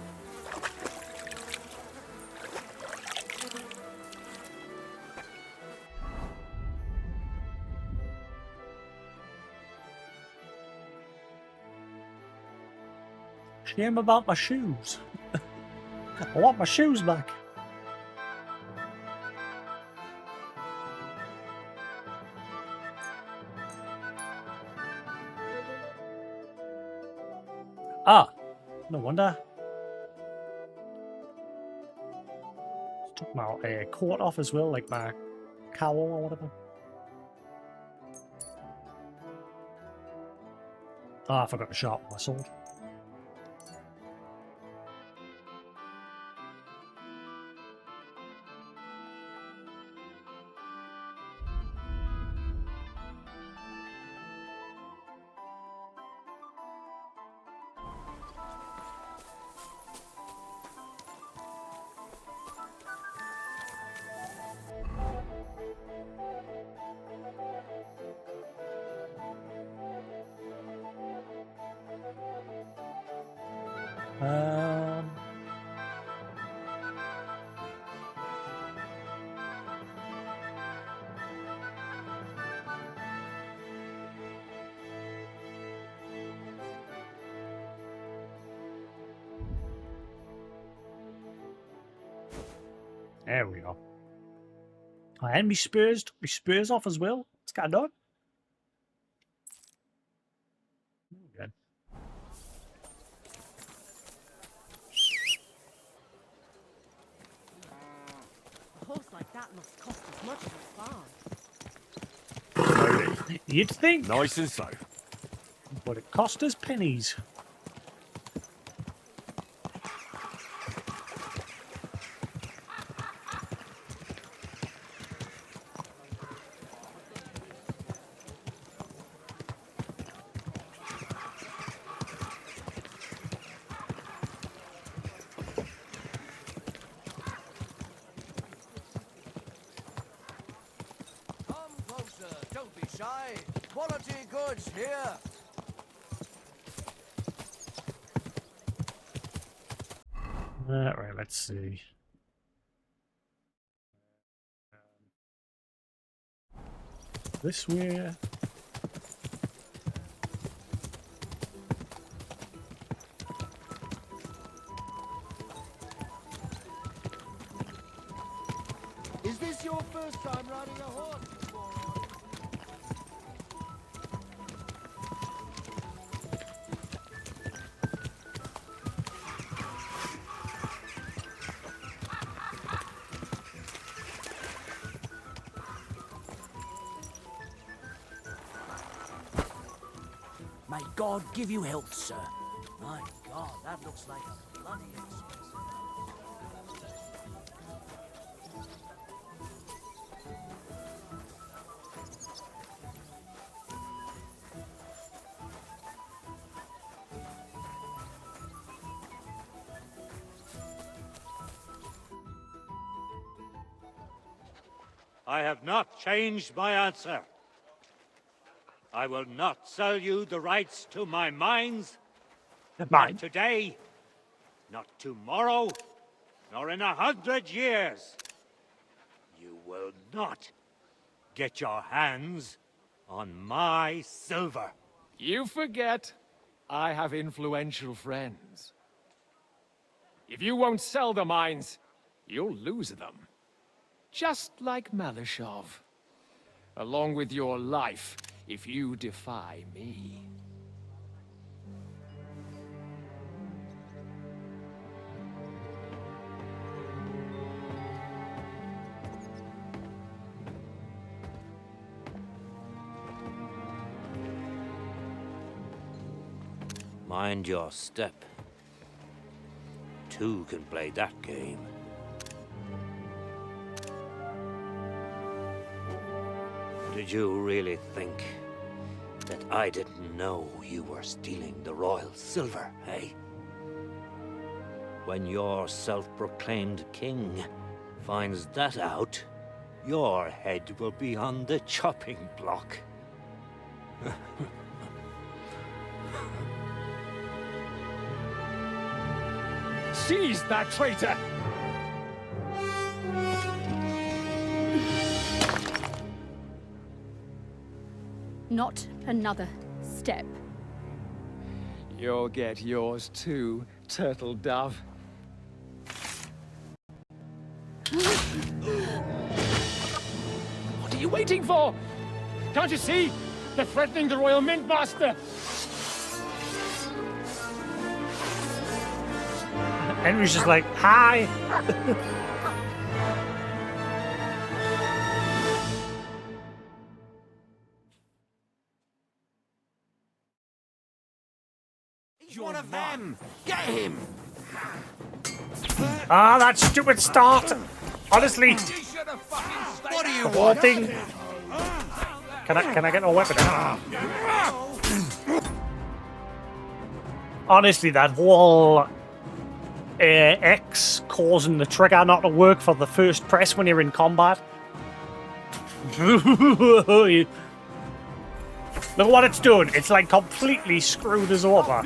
Shame about my shoes. I want my shoes back. Ah, no wonder. Took my coat off as well, like my cowl or whatever. Ah, I forgot to sharpen my sword. Um, there we go. And me spurs off as well. It's got done. Good. A horse like that must cost as much as a farm. You'd think. Nice and slow. But it cost us pennies. Don't be shy. Quality goods here. Right, let's see. This way. Is this your first time riding a horse? May God give you health, sir. My God, that looks like a bloody expensive. I have not changed my answer. I will not sell you the rights to my mines. Not today, not tomorrow, nor in 100 years. You will not get your hands on my silver. You forget, I have influential friends. If you won't sell the mines, you'll lose them. Just like Malashov. Along with your life, if you defy me. Mind your step. Two can play that game. Did you really think that I didn't know you were stealing the royal silver, eh? When your self-proclaimed king finds that out, your head will be on the chopping block. Seize that traitor! Not another step. You'll get yours too, turtle dove. What are you waiting for? Can't you see? They're threatening the Royal Mint Master! Henry's just like, hi! He's one of them! Get him! Ah, that stupid start! Honestly, What are you the whole thing. Can I get a weapon? Honestly, that whole X causing the trigger not to work for the first press when you're in combat. Look at what it's doing. It's like completely screwed us over.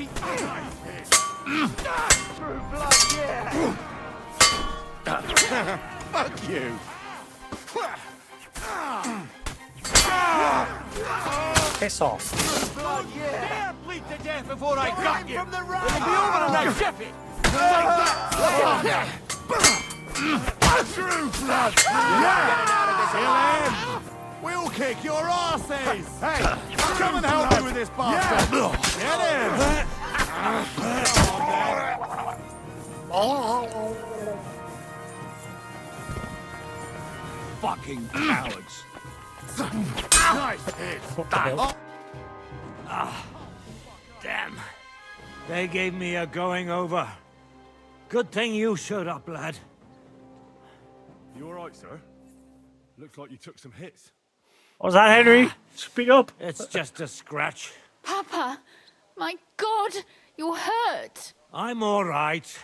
Fuck you! Piss off. Dare bleed to death before I got you! From the right. It'll be over tonight, Jeffy! True blood! Yeah! We'll kick your asses! Hey, come and help me with this bastard! Get him! Fucking cowards! Nice hit! Damn. They gave me a going over. Good thing you showed up, lad. You alright, sir? Looks like you took some hits. What was that, Henry? Speak up. It's just a scratch. Papa, my God, you're hurt. I'm all right.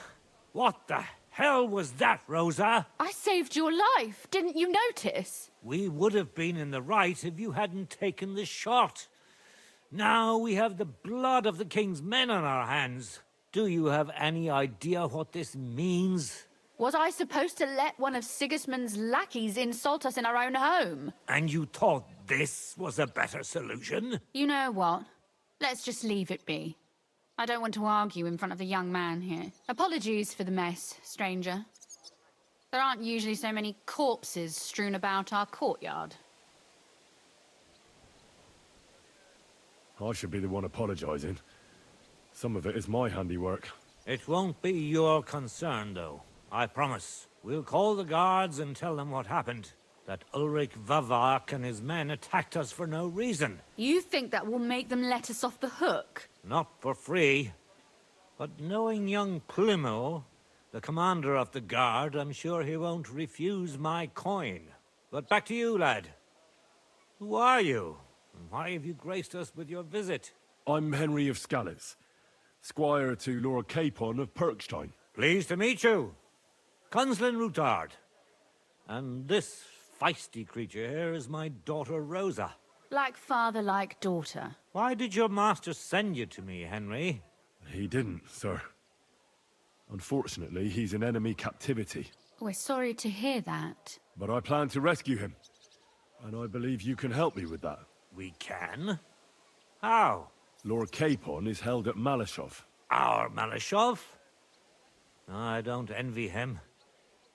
What the hell was that, Rosa? I saved your life. Didn't you notice? We would have been in the right if you hadn't taken the shot. Now we have the blood of the king's men on our hands. Do you have any idea what this means? Was I supposed to let one of Sigismund's lackeys insult us in our own home? And you thought this was a better solution? You know what? Let's just leave it be. I don't want to argue in front of the young man here. Apologies for the mess, stranger. There aren't usually so many corpses strewn about our courtyard. I should be the one apologising. Some of it is my handiwork. It won't be your concern, though. I promise. We'll call the guards and tell them what happened. That Ulrich Vavak and his men attacked us for no reason. You think that will make them let us off the hook? Not for free. But knowing young Plimo, the commander of the guard, I'm sure he won't refuse my coin. But back to you, lad. Who are you? And why have you graced us with your visit? I'm Henry of Scalitz, squire to Lord Capon of Perkstein. Pleased to meet you. Conslin Routard. And this feisty creature here is my daughter Rosa. Like father, like daughter. Why did your master send you to me, Henry? He didn't, sir. Unfortunately, he's in enemy captivity. We're sorry to hear that. But I plan to rescue him. And I believe you can help me with that. We can? How? Lord Capon is held at Malashov. Our Malashov? I don't envy him.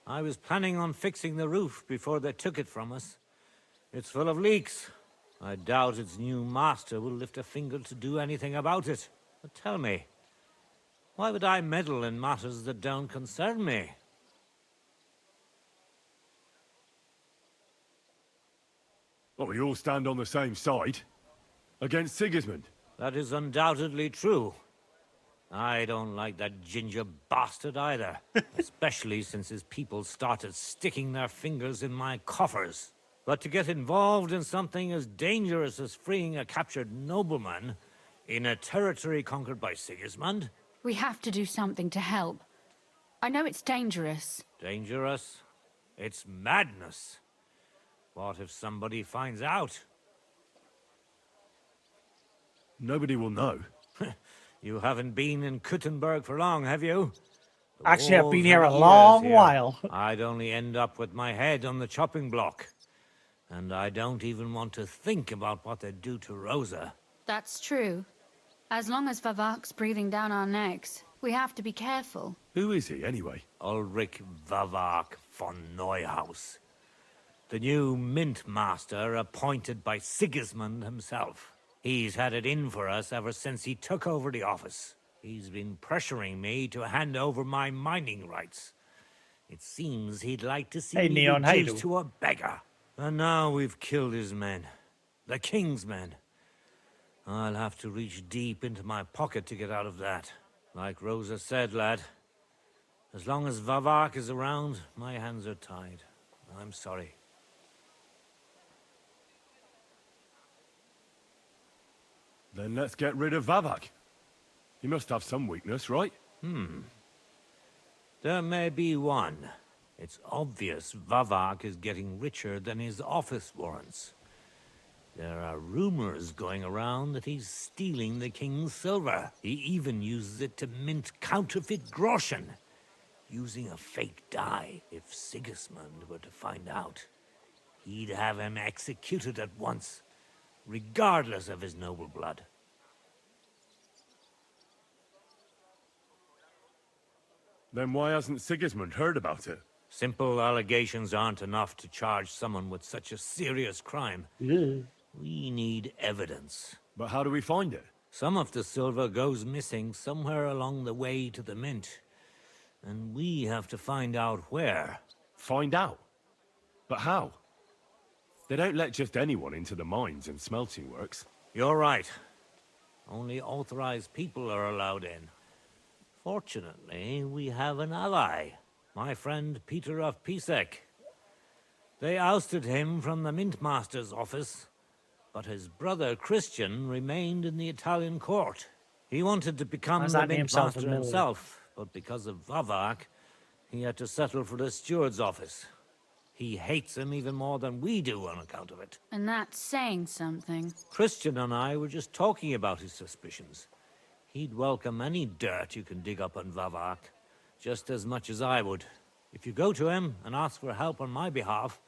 I was planning on fixing the roof before they took it from us. It's full of leaks. I doubt its new master will lift a finger to do anything about it. But tell me, why would I meddle in matters that don't concern me? Well, we all stand on the same side. Against Sigismund. That is undoubtedly true. I don't like that ginger bastard either. Especially since his people started sticking their fingers in my coffers. But to get involved in something as dangerous as freeing a captured nobleman in a territory conquered by Sigismund? We have to do something to help. I know it's dangerous. Dangerous? It's madness. What if somebody finds out? Nobody will know. You haven't been in Kuttenberg for long, have you? The Actually, I've walls been here have a ears long here. while. I'd only end up with my head on the chopping block. And I don't even want to think about what they'd do to Rosa. That's true. As long as Vavak's breathing down our necks, we have to be careful. Who is he, anyway? Ulrich Vavak von Neuhaus. The new mint master appointed by Sigismund himself. He's had it in for us ever since he took over the office. He's been pressuring me to hand over my mining rights. It seems he'd like to see Hey, me Neon, how you reduced doing? to a beggar. And now we've killed his men. The king's men. I'll have to reach deep into my pocket to get out of that. Like Rosa said, lad. As long as Vavak is around, my hands are tied. I'm sorry. Then let's get rid of Vavak. He must have some weakness, right? There may be one. It's obvious Vavak is getting richer than his office warrants. There are rumors going around that he's stealing the king's silver. He even uses it to mint counterfeit groschen, using a fake die. If Sigismund were to find out, he'd have him executed at once, regardless of his noble blood. Then why hasn't Sigismund heard about it? Simple allegations aren't enough to charge someone with such a serious crime. We need evidence. But how do we find it? Some of the silver goes missing somewhere along the way to the mint. And we have to find out where. Find out? But how? They don't let just anyone into the mines and smelting works. You're right. Only authorized people are allowed in. Fortunately, we have an ally. My friend Peter of Pisek. They ousted him from the Mint Master's office, but his brother Christian remained in the Italian court. He wanted to become Why's the that name Mint sound Master familiar? himself, but because of Vavak, he had to settle for the steward's office. He hates him even more than we do on account of it. And that's saying something. Christian and I were just talking about his suspicions. He'd welcome any dirt you can dig up on Vavak, just as much as I would. If you go to him and ask for help on my behalf,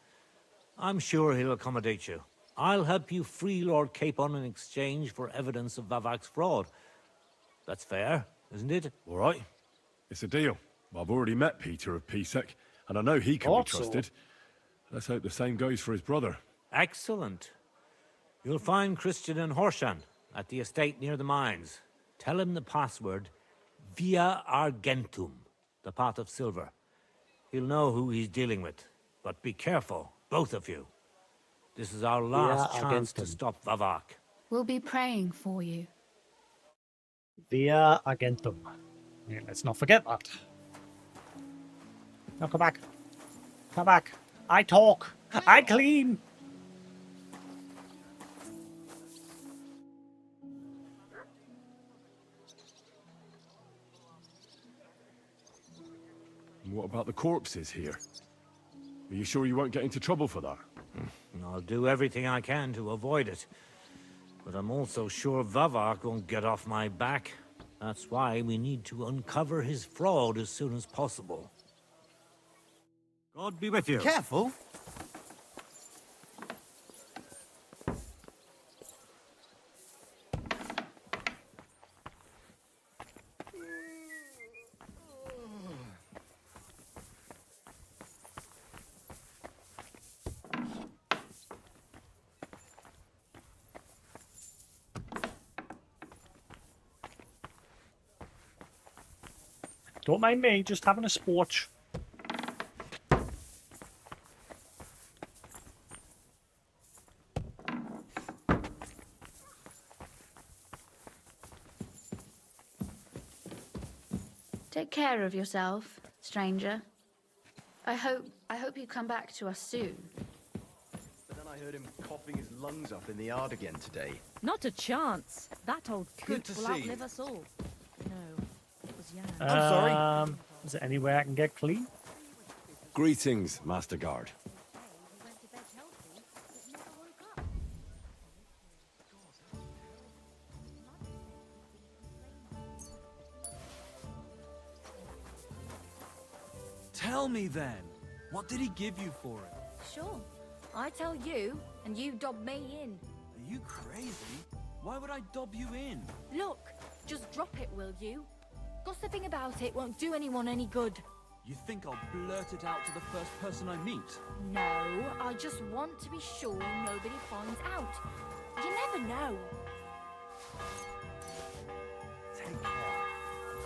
I'm sure he'll accommodate you. I'll help you free Lord Capon in exchange for evidence of Vavak's fraud. That's fair, isn't it? All right. It's a deal. I've already met Peter of Pisek, and I know he can be trusted. Let's hope the same goes for his brother. Excellent. You'll find Christian and Horshan at the estate near the mines. Tell him the password, Via Argentum, the pot of silver. He'll know who he's dealing with. But be careful, both of you. This is our last chance to stop Vavak. We'll be praying for you. Via Argentum. Yeah, let's not forget that. Now come back. Come back. I talk. I clean. And what about the corpses here? Are you sure you won't get into trouble for that? I'll do everything I can to avoid it. But I'm also sure Vavak won't get off my back. That's why we need to uncover his fraud as soon as possible. God be with you. Careful. Don't mind me, just having a sport. Take care of yourself, stranger. I hope you come back to us soon. heard him coughing his lungs up in the yard again today. Not a chance. That old Good coot to will see outlive you. us all. No, it was Jan. I'm sorry. Is there anywhere I can get clean? Greetings, Master Guard. Tell me then, what did he give you for it? Sure. I tell you, and you dob me in. Are you crazy? Why would I dob you in? Look, just drop it, will you? Gossiping about it won't do anyone any good. You think I'll blurt it out to the first person I meet? No, I just want to be sure nobody finds out. You never know. Take care.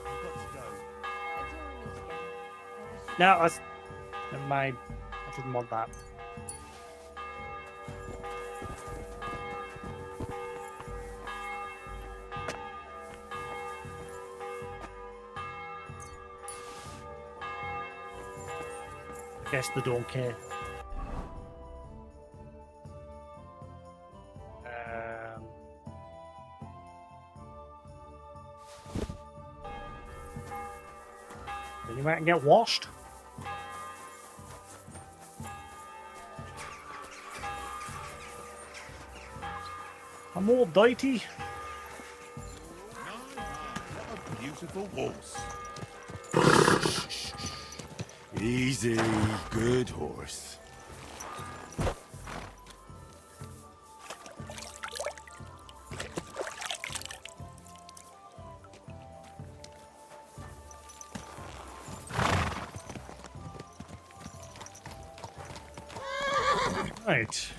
I've got to go. No, that's... Never mind. I didn't want that. I guess they don't care. Then you might get washed. I'm all dirty. A beautiful waltz. Easy, good horse. Right.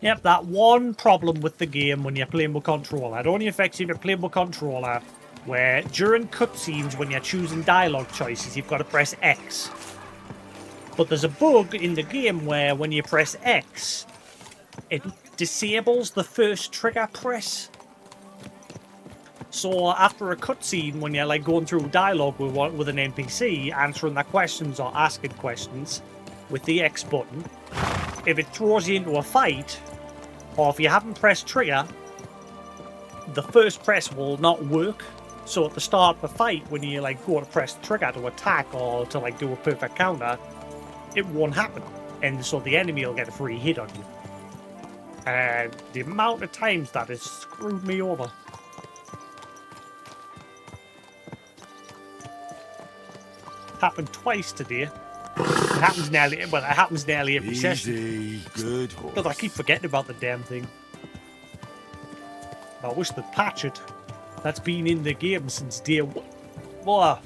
Yep, that one problem with the game when you're playing with controller. It only affects you if you're playing with controller, where during cutscenes when you're choosing dialogue choices, you've got to press X. But there's a bug in the game where when you press X, it disables the first trigger press. So after a cutscene, when you're like going through dialogue with an NPC, answering their questions or asking questions with the X button, if it throws you into a fight, or if you haven't pressed trigger, the first press will not work. So at the start of the fight, when you like go to press trigger to attack or to like do a perfect counter, it won't happen. And so the enemy will get a free hit on you. And the amount of times that has screwed me over. Happened twice today. It happens nearly every session. Easy, good horse. Because I keep forgetting about the damn thing. I wish they'd patch it. That's been in the game since day one. Whoa.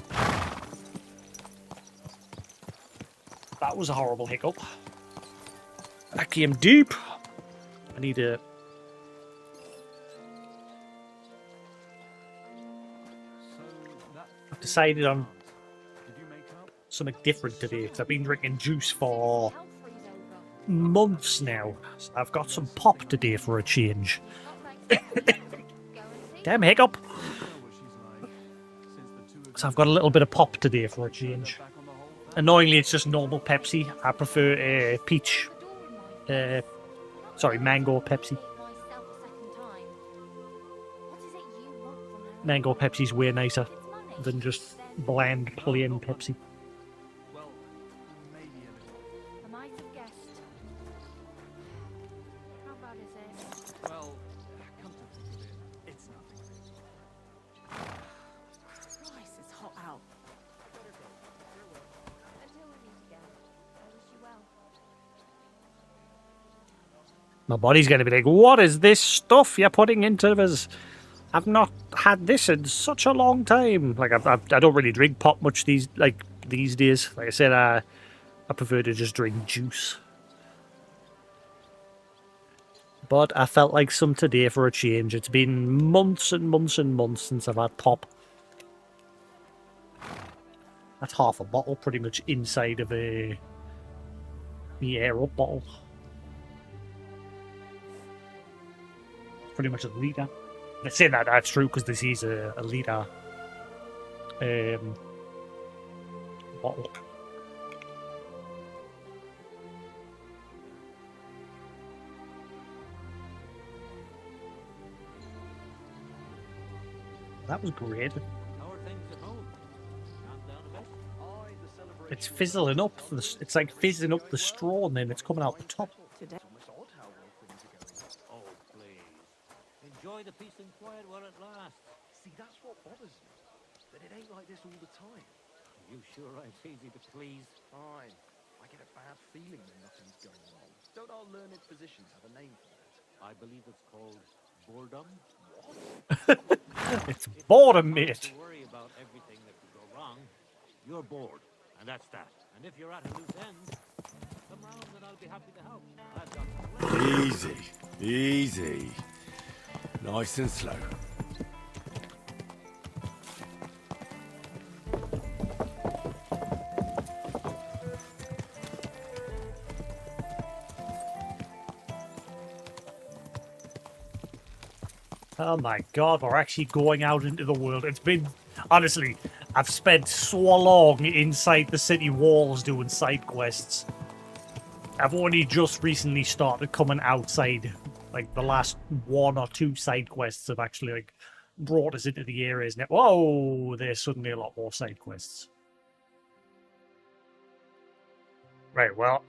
That was a horrible hiccup. That came deep. I need to... I've decided on something different today because I've been drinking juice for months now. So I've got some pop today for a change. Damn hiccup. So I've got a little bit of pop today for a change. Annoyingly, it's just normal Pepsi. I prefer peach. Sorry, mango Pepsi. Mango Pepsi's way nicer than just bland, plain Pepsi. My body's going to be like, what is this stuff you're putting into us? I've not had this in such a long time. Like, I don't really drink pop much these days. Like I said, I prefer to just drink juice. But I felt like some today for a change. It's been months and months and months since I've had pop. That's half a bottle, pretty much inside of the air up bottle. Pretty much a litre. Let's say that that's true because this is a litre bottle. That was great. It's fizzling up. It's like fizzing up the straw and then it's coming out the top. Oh, please. Enjoy the peace and quiet while it lasts. See, that's what bothers me. That it ain't like this all the time. You sure ain't easy to please? Fine. I get a bad feeling when nothing's going wrong. Don't our learned physicians have a name for that? I believe it's called boredom. It's boredom, mate. To worry about everything that could go wrong. You're bored, and that's that. And if you're at a loose end, come round and I'll be happy to help. I've got Easy, easy. Nice and slow. Oh my god, we're actually going out into the world. It's been, honestly, I've spent so long inside the city walls doing side quests. I've only just recently started coming outside. Like, the last 1 or 2 side quests have actually, like, brought us into the areas now. Whoa, there's suddenly a lot more side quests. Right, well,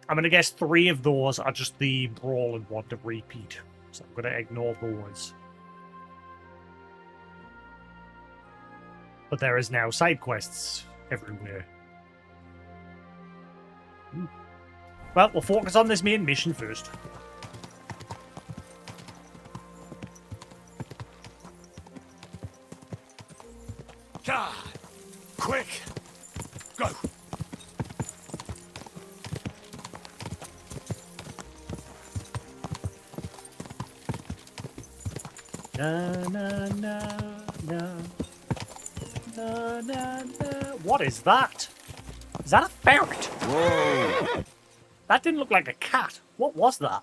I'm going to guess 3 of those are just the brawling one to repeat. So I'm going to ignore those. But there is now side quests everywhere. Well, we'll focus on this main mission first. God! Quick! Go! Na na na na. Na, na, na. What is that? Is that a ferret? Whoa! That didn't look like a cat. What was that?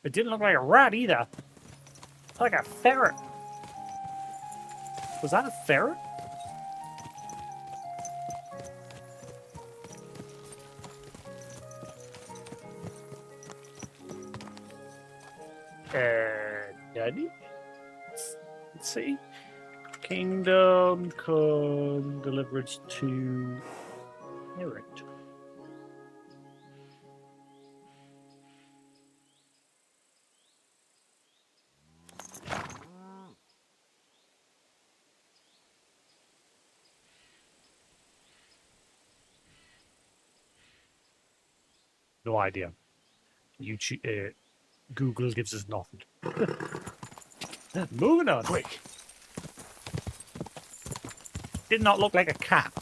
It didn't look like a rat either. Like a ferret. Was that a ferret? Daddy? Let's see. Kingdom come, deliverance to Herod. No idea. YouTube, Google gives us nothing. Moving on. Quick. Did not look like a cat.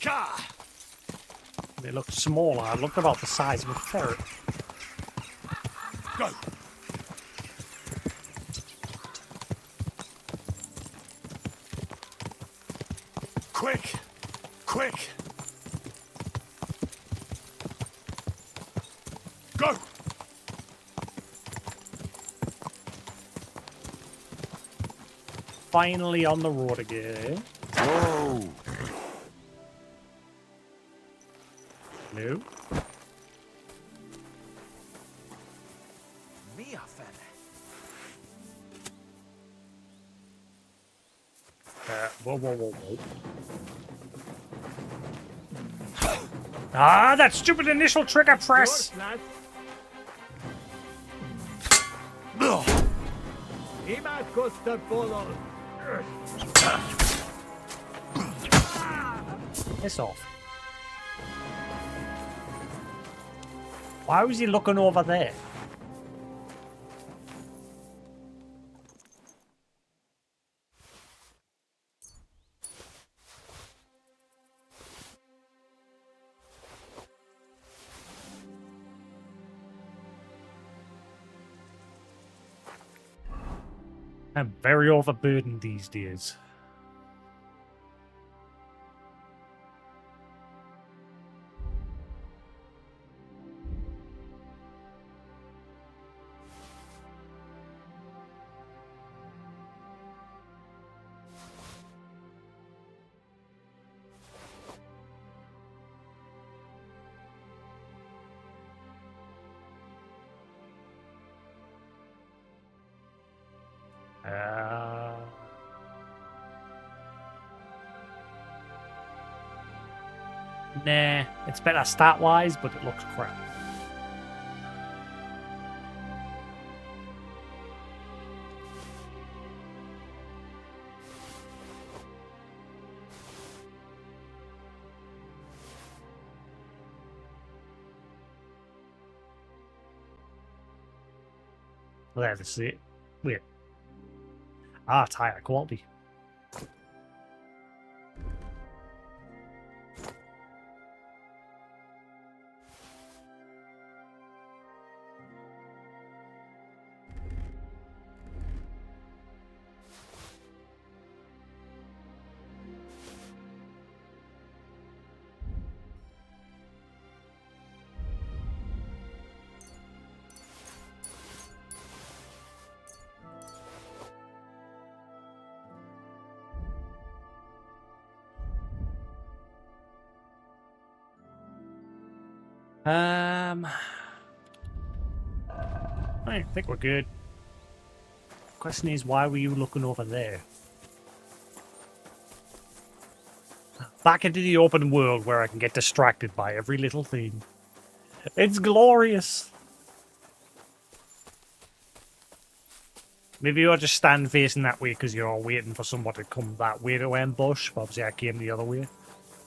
Car. They looked smaller. It looked about the size of a ferret. Go. Quick. Quick. Go. Finally on the road again. Whoa! No. Mia fella. Whoa, whoa, whoa, whoa. Ah, that stupid initial trigger press! Piss off. Why was he looking over there? I'm very overburdened these days. Nah, it's better stat-wise, but it looks crap. There, this is it. Wait. Ah, it's higher quality. I think we're good. Question is, why were you looking over there? Back into the open world where I can get distracted by every little thing. It's glorious. Maybe you'll just stand facing that way because you're all waiting for someone to come that way to ambush. But obviously I came the other way.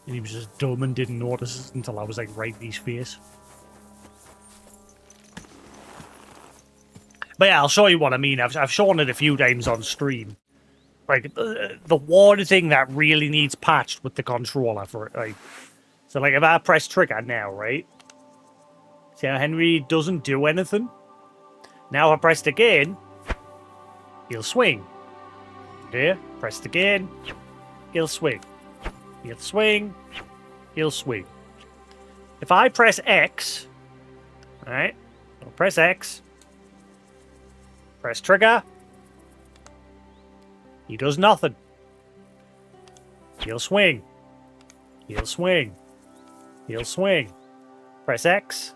And he was just dumb and didn't notice it until I was like right in his face. But yeah, I'll show you what I mean. I've shown it a few times on stream. Like, the one thing that really needs patched with the controller for it, like... So, like, if I press trigger now, right? See how Henry doesn't do anything? Now I pressed again, he'll swing. Okay? Pressed again, he'll swing. He'll swing, he'll swing. If I press X, alright? I'll press X. Press trigger. He does nothing. He'll swing. He'll swing. He'll swing. Press X.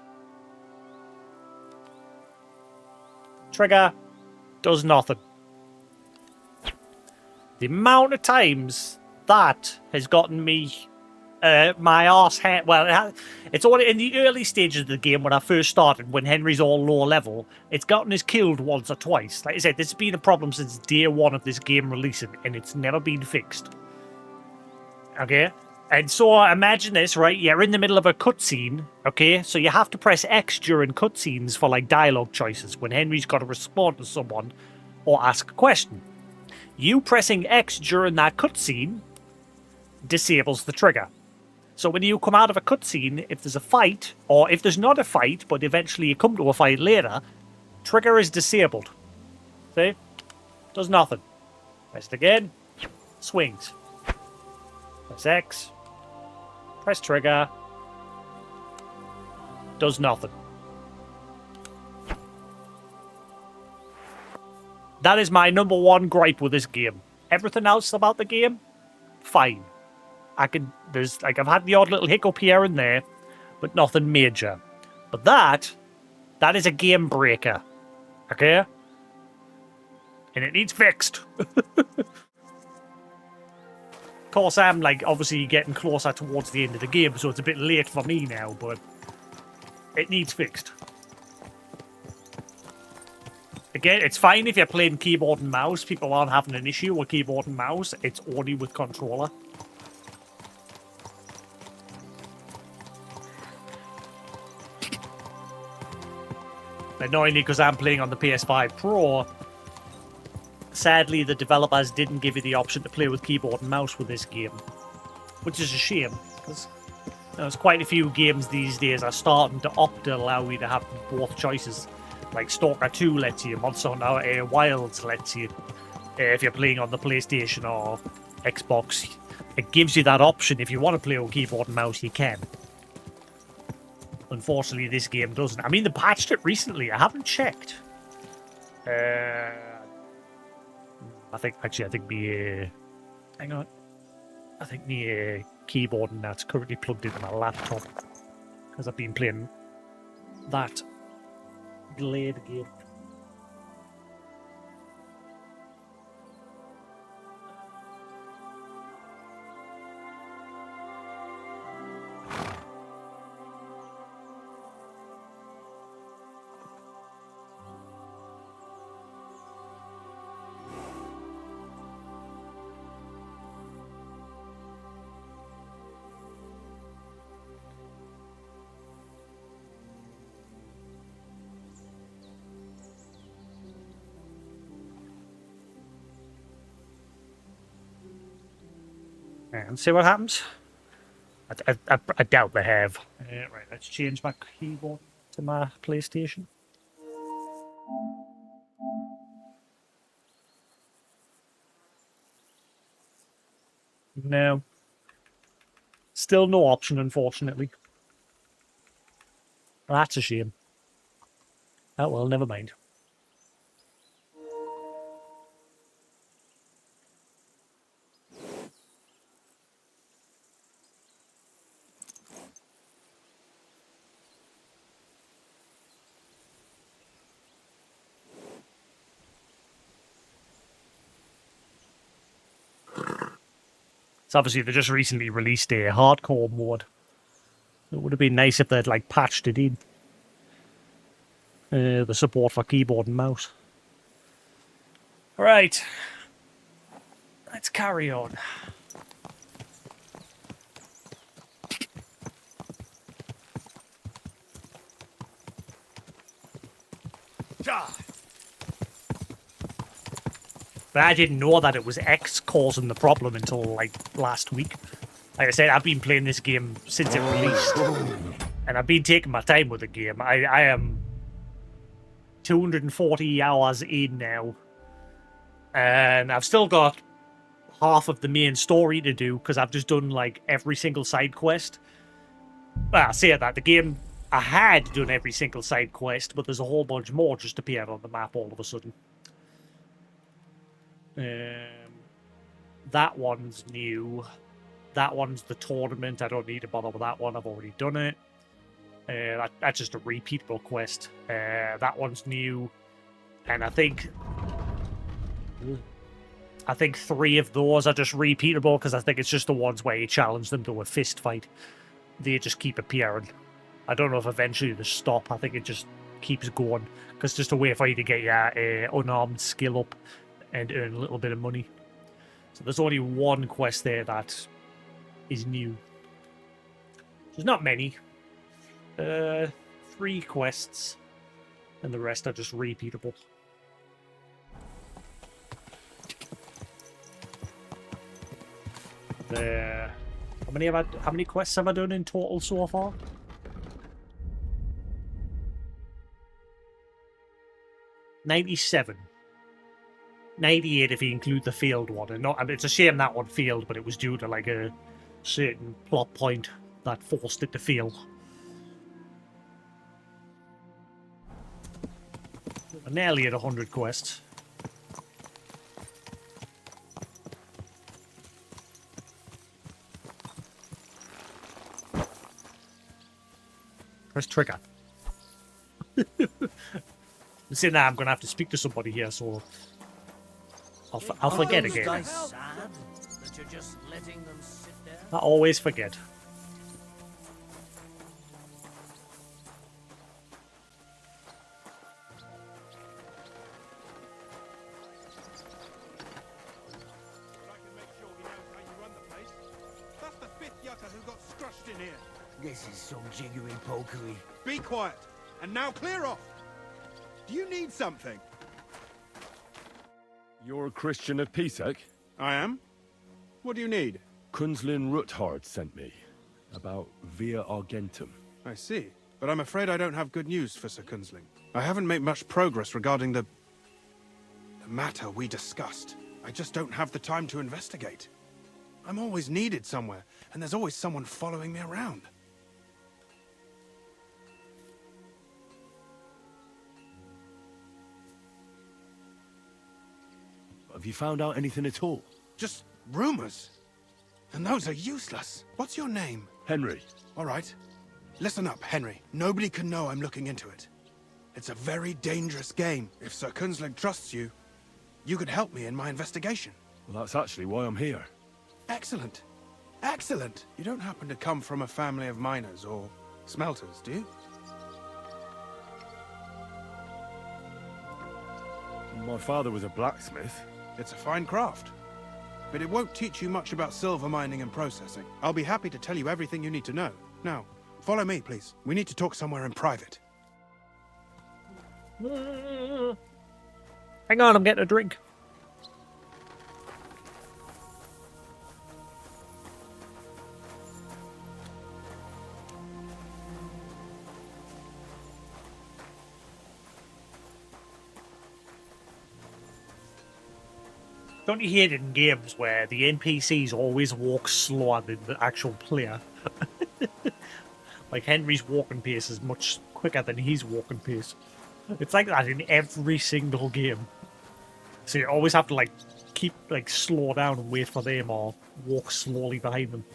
Trigger. Does nothing. The amount of times that has gotten me my arse hand. Well, it's only in the early stages of the game when I first started, when Henry's all low level. It's gotten us killed once or twice. Like I said, this has been a problem since day one of this game releasing, and it's never been fixed. Okay? And so imagine this, right? You're in the middle of a cutscene, okay? So you have to press X during cutscenes for like dialogue choices when Henry's got to respond to someone or ask a question. You pressing X during that cutscene disables the trigger. So when you come out of a cutscene, if there's a fight, or if there's not a fight, but eventually you come to a fight later, trigger is disabled. See? Does nothing. Press it again. Swings. Press X. Press trigger. Does nothing. That is my number one gripe with this game. Everything else about the game, fine. I've had the odd little hiccup here and there, but nothing major. But that is a game breaker. Okay? And it needs fixed. Of course, I'm like obviously getting closer towards the end of the game, so it's a bit late for me now, but it needs fixed. Again, it's fine if you're playing keyboard and mouse. People aren't having an issue with keyboard and mouse. It's only with controller. Annoyingly, because I'm playing on the PS5 Pro, sadly the developers didn't give you the option to play with keyboard and mouse with this game. Which is a shame, because there's quite a few games these days are starting to opt to allow you to have both choices. Like Stalker 2 lets you, Monster Hunter Wilds lets you, if you're playing on the PlayStation or Xbox. It gives you that option. If you want to play with keyboard and mouse, you can. Unfortunately, this game doesn't. I mean, they patched it recently. I haven't checked. I think me... hang on. I think me keyboard and that's currently plugged into my laptop. Because I've been playing that Blade game. And see what happens. I doubt they have. Right, let's change my keyboard to my PlayStation. No. Still no option, unfortunately. That's a shame. Oh well, never mind. So obviously they just recently released a hardcore mode. It would have been nice if they'd like patched it in. The support for keyboard and mouse. Right. Let's carry on. But I didn't know that it was X causing the problem until like last week. Like I said, I've been playing this game since it released. And I've been taking my time with the game. I am 240 hours in now. And I've still got half of the main story to do because I've just done like every single side quest. Well, I say that the game, I had done every single side quest, but there's a whole bunch more just appeared on the map all of a sudden. That one's new. That one's the tournament. I don't need to bother with that one. I've already done it. That's just a repeatable quest. That one's new, and I think 3 of those are just repeatable because I think it's just the ones where you challenge them to a fist fight. They just keep appearing. I don't know if eventually they stop. I think it just keeps going because it's just a way for you to get your unarmed skill up and earn a little bit of money. So there's only one quest there that is new. There's not many. 3 quests, and the rest are just repeatable. How many quests have I done in total so far? $97. 98 if you include the failed one. And not, I mean, it's a shame that one failed, but it was due to like a certain plot point that forced it to fail. We're nearly at 100 quests. Press trigger. See, now I'm going to have to speak to somebody here, so I'll forget again. Guys sad that you're just letting them sit there? I always forget. That's the 5th yucca who got scrushed in here. This is some jiggery-pokery. Be quiet. And now clear off. Do you need something? You're a Christian of Pisek? I am. What do you need? Kunzlin Ruthard sent me. About Via Argentum. I see. But I'm afraid I don't have good news for Sir Kunzling. I haven't made much progress regarding the matter we discussed. I just don't have the time to investigate. I'm always needed somewhere, and there's always someone following me around. Have you found out anything at all? Just rumors. And those are useless. What's your name? Henry. All right. Listen up, Henry. Nobody can know I'm looking into it. It's a very dangerous game. If Sir Kunzling trusts you, you could help me in my investigation. Well, that's actually why I'm here. Excellent. Excellent. You don't happen to come from a family of miners or smelters, do you? My father was a blacksmith. It's a fine craft. But it won't teach you much about silver mining and processing. I'll be happy to tell you everything you need to know. Now, follow me, please. We need to talk somewhere in private. Hang on, I'm getting a drink. Don't you hate it in games where the NPCs always walk slower than the actual player? Like Henry's walking pace is much quicker than his walking pace. It's like that in every single game. So you always have to like keep like slow down and wait for them or walk slowly behind them.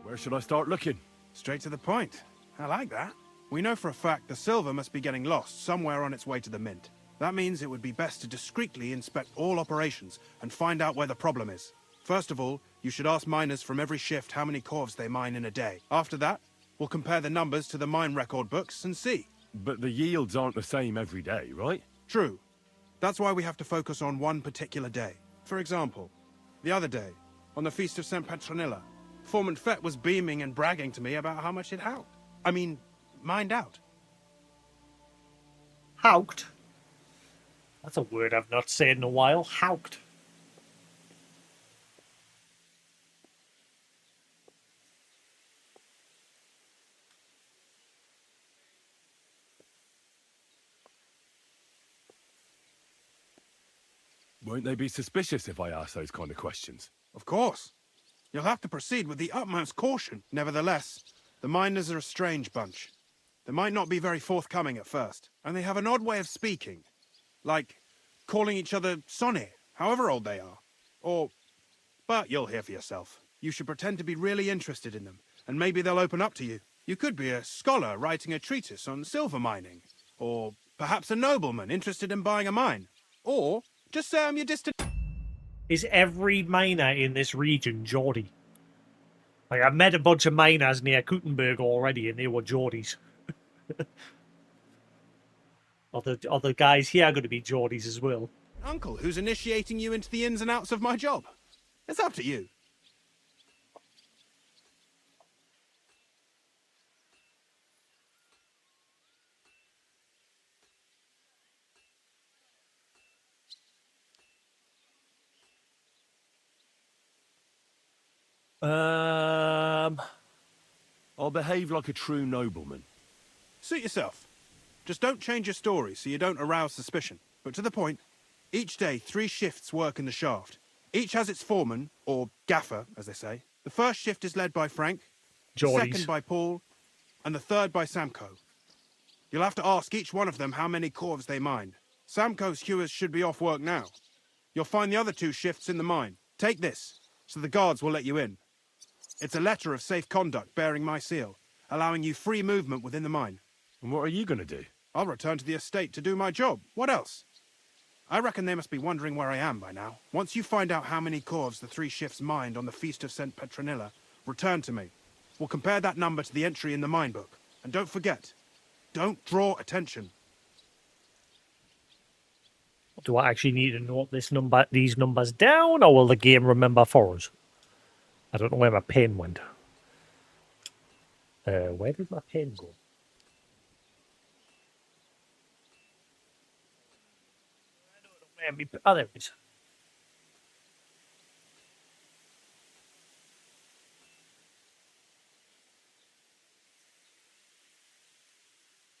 Where should I start looking? Straight to the point. I like that. We know for a fact the silver must be getting lost somewhere on its way to the mint. That means it would be best to discreetly inspect all operations and find out where the problem is. First of all, you should ask miners from every shift how many corves they mine in a day. After that, we'll compare the numbers to the mine record books and see. But the yields aren't the same every day, right? True. That's why we have to focus on one particular day. For example, the other day, on the Feast of St. Petronilla, Foreman Fett was beaming and bragging to me about how much it mined out. Haukt? That's a word I've not said in a while. Haukt. Won't they be suspicious if I ask those kind of questions? Of course. You'll have to proceed with the utmost caution. Nevertheless, the miners are a strange bunch. They might not be very forthcoming at first, and they have an odd way of speaking. Like calling each other Sonny, however old they are. But you'll hear for yourself. You should pretend to be really interested in them, and maybe they'll open up to you. You could be a scholar writing a treatise on silver mining, or perhaps a nobleman interested in buying a mine, or just say I'm your distant... Is every miner in this region Geordie? Like, I've met a bunch of miners near Gutenberg already, and they were Geordies. Are the guys here going to be Geordies as well? uncle who's initiating you into the ins and outs of my job. It's up to you. I'll behave like a true nobleman. Suit yourself. Just don't change your story so you don't arouse suspicion. But to the point, each day 3 shifts work in the shaft. Each has its foreman, or gaffer, as they say. The first shift is led by Frank, the second by Paul, and the third by Samko. You'll have to ask each one of them how many corves they mine. Samko's hewers should be off work now. You'll find the other 2 shifts in the mine. Take this, so the guards will let you in. It's a letter of safe conduct bearing my seal, allowing you free movement within the mine. And what are you going to do? I'll return to the estate to do my job. What else? I reckon they must be wondering where I am by now. Once you find out how many corves the 3 shifts mined on the Feast of St. Petronilla, return to me. We'll compare that number to the entry in the mine book. And don't forget, don't draw attention. Do I actually need to note these numbers down, or will the game remember for us? I don't know where my pen went. Where did my pen go? Oh, there it is.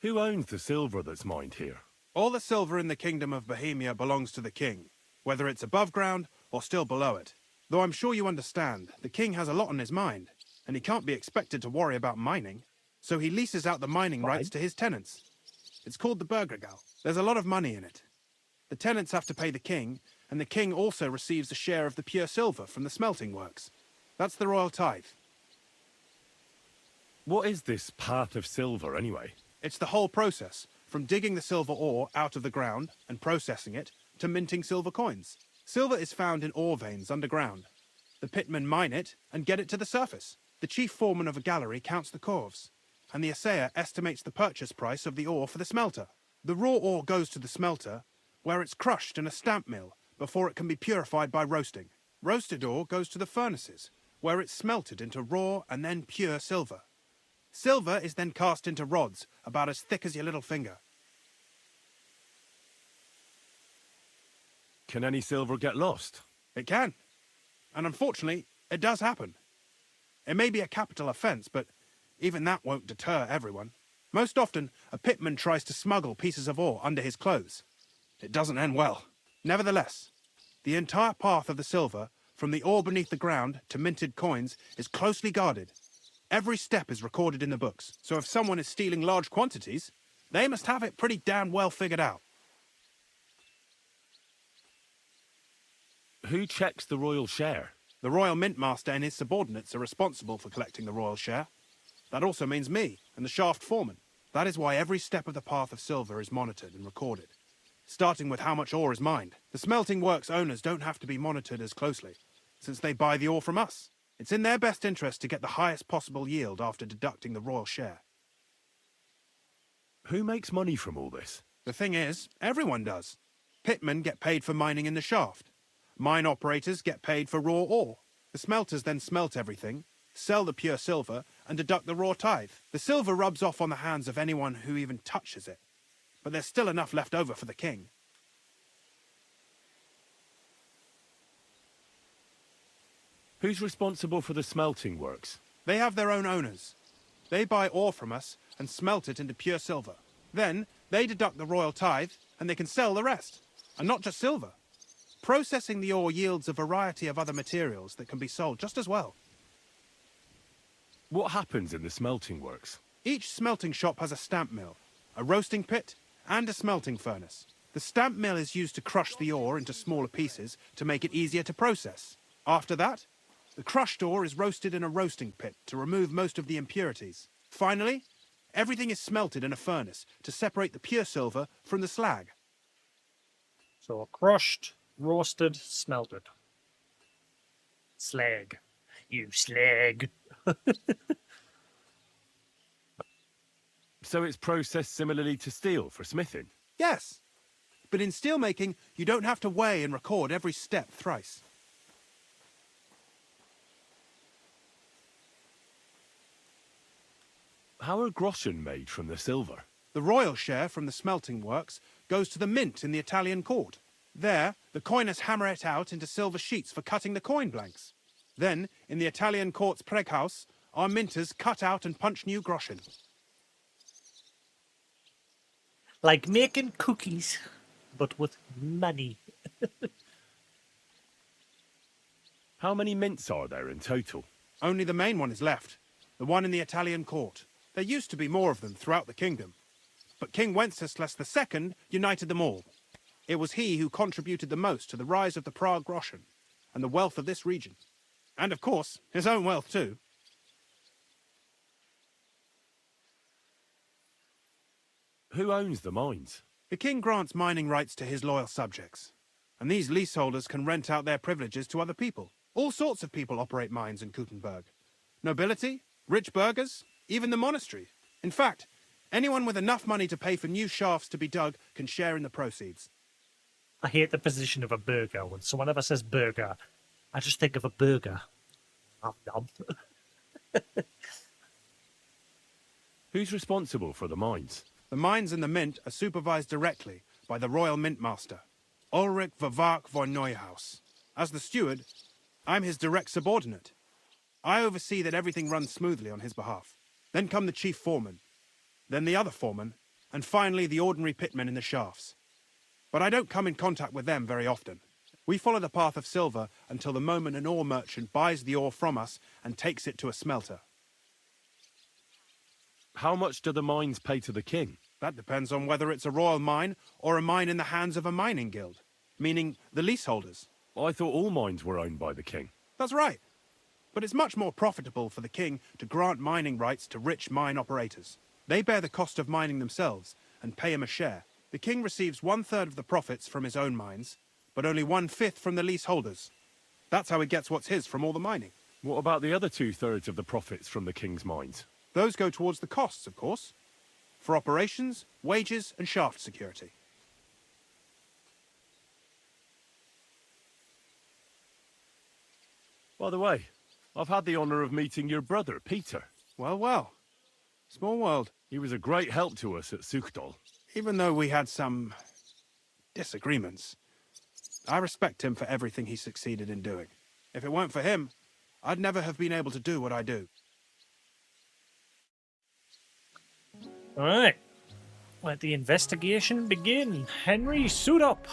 Who owns the silver that's mined here? All the silver in the Kingdom of Bohemia belongs to the king, whether it's above ground or still below it. Though I'm sure you understand, the king has a lot on his mind, and he can't be expected to worry about mining. So he leases out the mining rights to his tenants. It's called the Burgergal. There's a lot of money in it. The tenants have to pay the king, and the king also receives a share of the pure silver from the smelting works. That's the royal tithe. What is this path of silver, anyway? It's the whole process, from digging the silver ore out of the ground and processing it, to minting silver coins. Silver is found in ore veins underground. The pitmen mine it and get it to the surface. The chief foreman of a gallery counts the corves, and the assayer estimates the purchase price of the ore for the smelter. The raw ore goes to the smelter, where it's crushed in a stamp mill before it can be purified by roasting. Roasted ore goes to the furnaces, where it's smelted into raw and then pure silver. Silver is then cast into rods about as thick as your little finger. Can any silver get lost? It can. And unfortunately, it does happen. It may be a capital offence, but even that won't deter everyone. Most often, a pitman tries to smuggle pieces of ore under his clothes. It doesn't end well. Nevertheless, the entire path of the silver, from the ore beneath the ground to minted coins, is closely guarded. Every step is recorded in the books, so if someone is stealing large quantities, they must have it pretty damn well figured out. Who checks the royal share? The Royal Mint Master and his subordinates are responsible for collecting the royal share. That also means me and the shaft foreman. That is why every step of the path of silver is monitored and recorded, starting with how much ore is mined. The smelting works owners don't have to be monitored as closely, since they buy the ore from us. It's in their best interest to get the highest possible yield after deducting the royal share. Who makes money from all this? The thing is, everyone does. Pitmen get paid for mining in the shaft. Mine operators get paid for raw ore. The smelters then smelt everything, sell the pure silver, and deduct the raw tithe. The silver rubs off on the hands of anyone who even touches it. But there's still enough left over for the king. Who's responsible for the smelting works? They have their own owners. They buy ore from us and smelt it into pure silver. Then, they deduct the royal tithe, and they can sell the rest. And not just silver. Processing the ore yields a variety of other materials that can be sold just as well. What happens in the smelting works? Each smelting shop has a stamp mill, a roasting pit, and a smelting furnace. The stamp mill is used to crush the ore into smaller pieces to make it easier to process. After that, the crushed ore is roasted in a roasting pit to remove most of the impurities. Finally, everything is smelted in a furnace to separate the pure silver from the slag. So crushed, roasted, smelted. Slag. You slag. So it's processed similarly to steel for smithing? Yes, but in steelmaking, you don't have to weigh and record every step thrice. How are groschen made from the silver? The royal share from the smelting works goes to the mint in the Italian court. There, the coiners hammer it out into silver sheets for cutting the coin blanks. Then, in the Italian court's preghouse, our minters cut out and punch new groschen. Like making cookies, but with money. How many mints are there in total? Only the main one is left, the one in the Italian court. There used to be more of them throughout the kingdom, but King Wenceslas II united them all. It was he who contributed the most to the rise of the Prague groschen and the wealth of this region. And of course, his own wealth too. Who owns the mines? The king grants mining rights to his loyal subjects, and these leaseholders can rent out their privileges to other people. All sorts of people operate mines in Kuttenberg. Nobility, rich burghers, even the monastery. In fact, anyone with enough money to pay for new shafts to be dug can share in the proceeds. I hate the position of a burger. When someone ever says burger, I just think of a burger. Nom, nom. Who's responsible for the mines? The mines and the mint are supervised directly by the Royal Mint Master, Ulrich Vervark von Neuhaus. As the steward, I'm his direct subordinate. I oversee that everything runs smoothly on his behalf. Then come the chief foreman, then the other foreman, and finally the ordinary pitmen in the shafts. But I don't come in contact with them very often. We follow the path of silver until the moment an ore merchant buys the ore from us and takes it to a smelter. How much do the mines pay to the king? That depends on whether it's a royal mine or a mine in the hands of a mining guild, meaning the leaseholders. I thought all mines were owned by the king. That's right. But it's much more profitable for the king to grant mining rights to rich mine operators. They bear the cost of mining themselves and pay him a share. The king receives 1/3 of the profits from his own mines, but only 1/5 from the leaseholders. That's how he gets what's his from all the mining. What about the other 2/3 of the profits from the king's mines? Those go towards the costs, of course, for operations, wages, and shaft security. By the way, I've had the honour of meeting your brother, Peter. Well, well. Small world. He was a great help to us at Suchdol. Even though we had some disagreements, I respect him for everything he succeeded in doing. If it weren't for him, I'd never have been able to do what I do. All right. Let the investigation begin. Henry, suit up.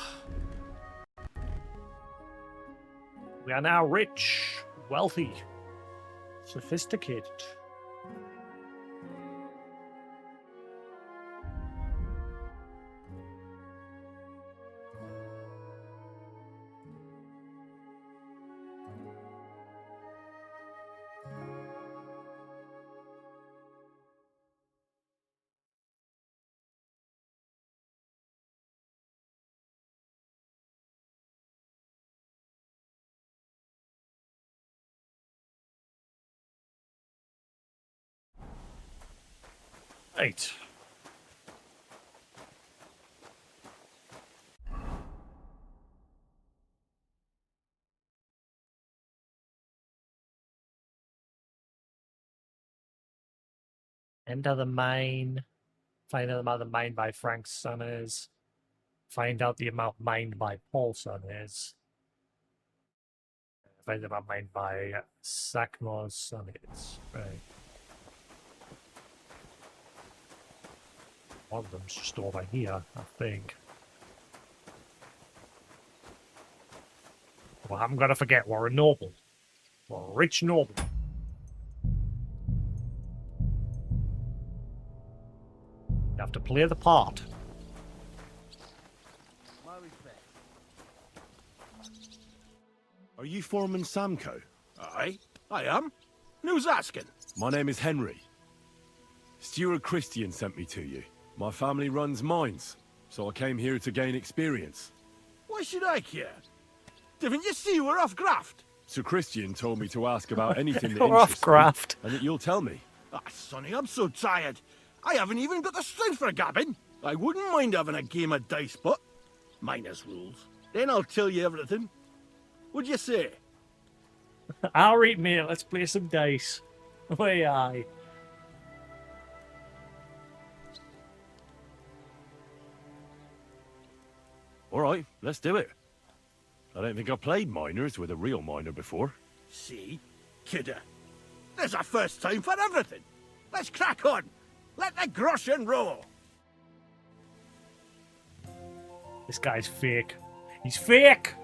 We are now rich, wealthy, sophisticated. Right. Enter the mine. Find out the amount of mine by Frank's son is. Find out the amount mined by Paul's son is. Find out the amount mined by Sackmore's son is. Right. One of them's just over here, I think. Well, I'm gonna forget, we're a noble. We're a rich noble. You have to play the part. Are you Foreman Samco? Aye, I am. Who's asking? My name is Henry. Stuart Christian sent me to you. My family runs mines, so I came here to gain experience. Why should I care? Didn't you see we're off graft? Sir Christian told me to ask about anything that We're off interests graft. me, and that you'll tell me. Ah, Sonny, I'm so tired. I haven't even got the strength for gabbing. I wouldn't mind having a game of dice, but minus rules. Then I'll tell you everything. What'd you say? All right, mate, let's play some dice. Way aye. All right, let's do it. I don't think I've played miners with a real miner before. See? Kidder. There's a first time for everything. Let's crack on. Let the groschen roll. This guy's fake. He's fake!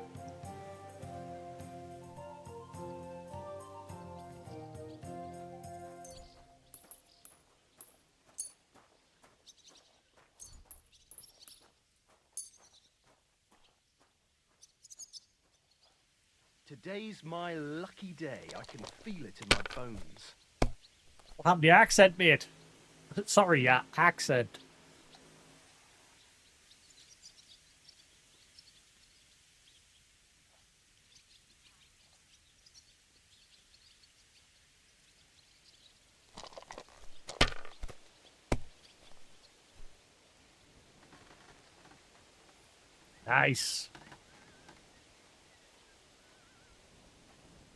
Today's my lucky day. I can feel it in my bones. What happened to your accent, mate? Sorry, your accent. Nice.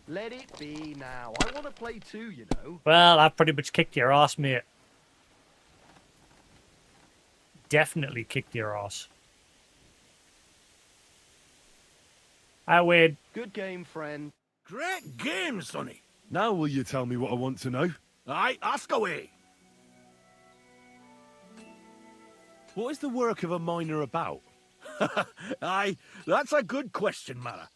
Let it be now. I want to play too, you know. Well, I've pretty much kicked your ass, mate. Definitely kicked your ass. I win. Good game, friend. Great game, Sonny. Now will you tell me what I want to know? Aye, ask away. What is the work of a miner about? Aye, that's a good question, Mara.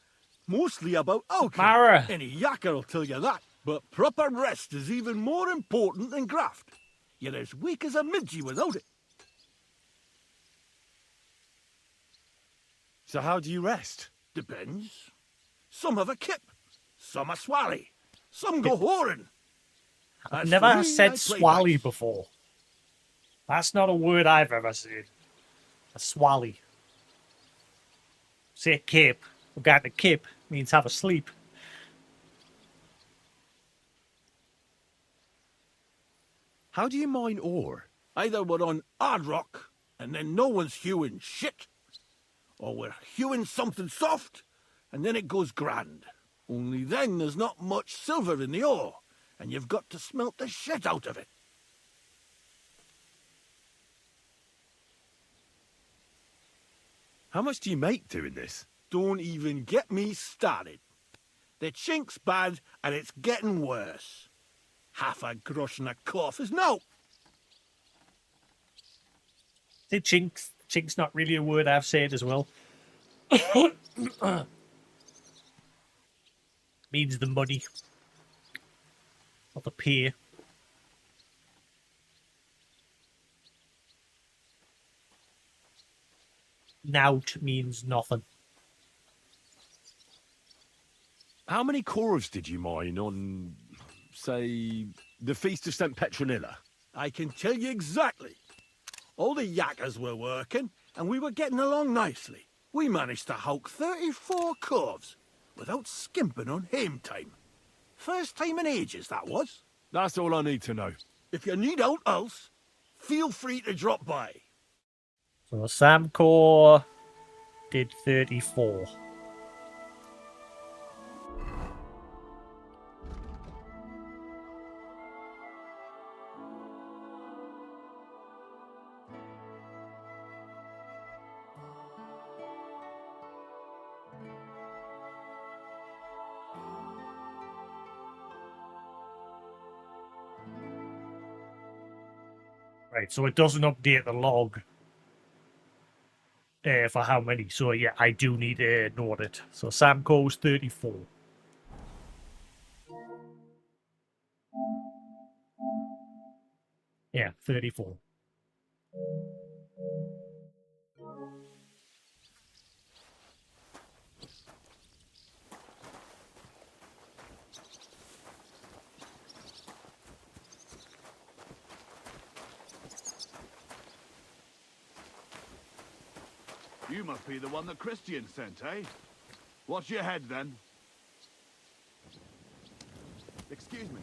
Mostly about alchemy. Mara. Any yakker will tell you that. But proper rest is even more important than graft. You're as weak as a midgie without it. So how do you rest? Depends. Some have a kip. Some a swally. Some go whoring. I've never said swally before. That's not a word I've ever said. A swally. Say kip. We got the kip. Means have a sleep. How do you mine ore? Either we're on hard rock, and then no one's hewing shit. Or we're hewing something soft, and then it goes grand. Only then there's not much silver in the ore, and you've got to smelt the shit out of it. How much do you make doing this? Don't even get me started. The chink's bad, and it's getting worse. Half a groschen a cough is no. The chinks. Chink's not really a word I've said as well. Means the money. Or the pay. Nout means nothing. How many corves did you mine on, say, the Feast of St. Petronilla? I can tell you exactly. All the yakkers were working, and we were getting along nicely. We managed to hawk 34 corves without skimping on hame time. First time in ages, that was. That's all I need to know. If you need out else, feel free to drop by. So Samcor did 34. Right, so it doesn't update the log for how many. So yeah, I do need to note it. So Samco's 34. Yeah, 34. You must be the one that Christian sent, eh? What's your head, then? Excuse me.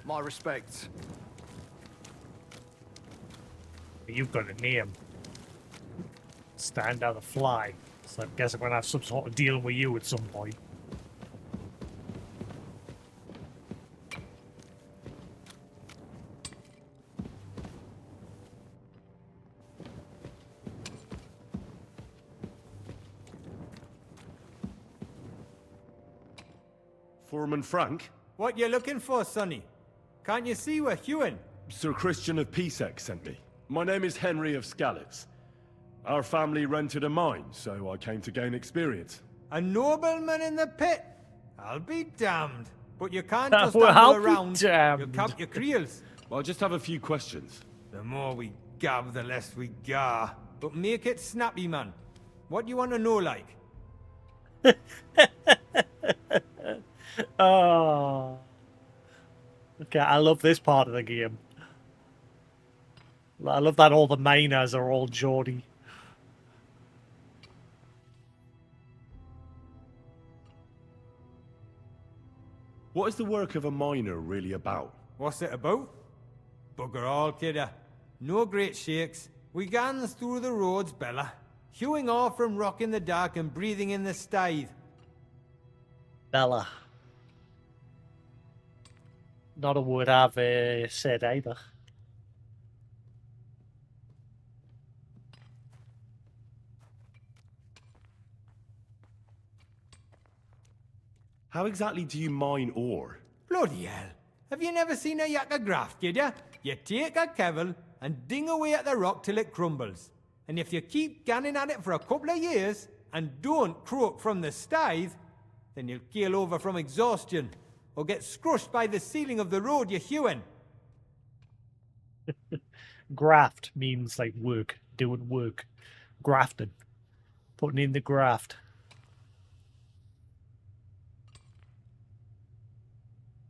My respects. You've got a name. Stand out a fly. So I guess I'm going to have some sort of deal with you at some point. Foreman Frank? What you looking for, Sonny? Can't you see we're hewing? Sir Christian of Pisek sent me. My name is Henry of Skalitz. Our family rented a mine, so I came to gain experience. A nobleman in the pit? I'll be damned. But you can't Well, just stumble I'll be around. damned. You'll count your creels. Well, I just have a few questions. The more we gab, the less we gar. But make it snappy, man. What do you want to know, like? Oh. Okay, I love this part of the game. I love that all the miners are all Geordie. What is the work of a miner really about? What's it about? Bugger all, kidder. No great shakes. We gans through the roads, Bella. Hewing off from rock in the dark and breathing in the stithe. Bella. Not a word I've said either. How exactly do you mine ore? Bloody hell. Have you never seen a yakka graft, kid ya? You take a kevel and ding away at the rock till it crumbles. And if you keep ganning at it for a couple of years and don't croak from the stithe, then you'll keel over from exhaustion or get scrushed by the ceiling of the road you're hewing. Graft means like work, doing work. Grafting. Putting in the graft.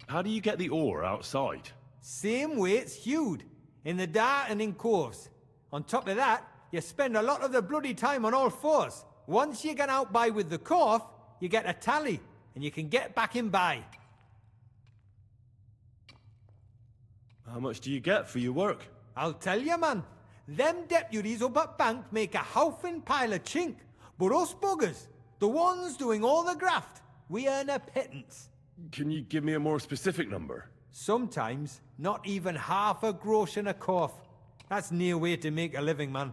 How do you get the ore outside? Same way it's hewed, in the dark and in coves. On top of that, you spend a lot of the bloody time on all fours. Once you get out by with the corf, you get a tally, and you can get back in by. How much do you get for your work? I'll tell you, man. Them deputies up at bank make a howfing pile of chink. But us buggers, the ones doing all the graft, we earn a pittance. Can you give me a more specific number? Sometimes, not even half a grosh and a cough. That's near way to make a living, man.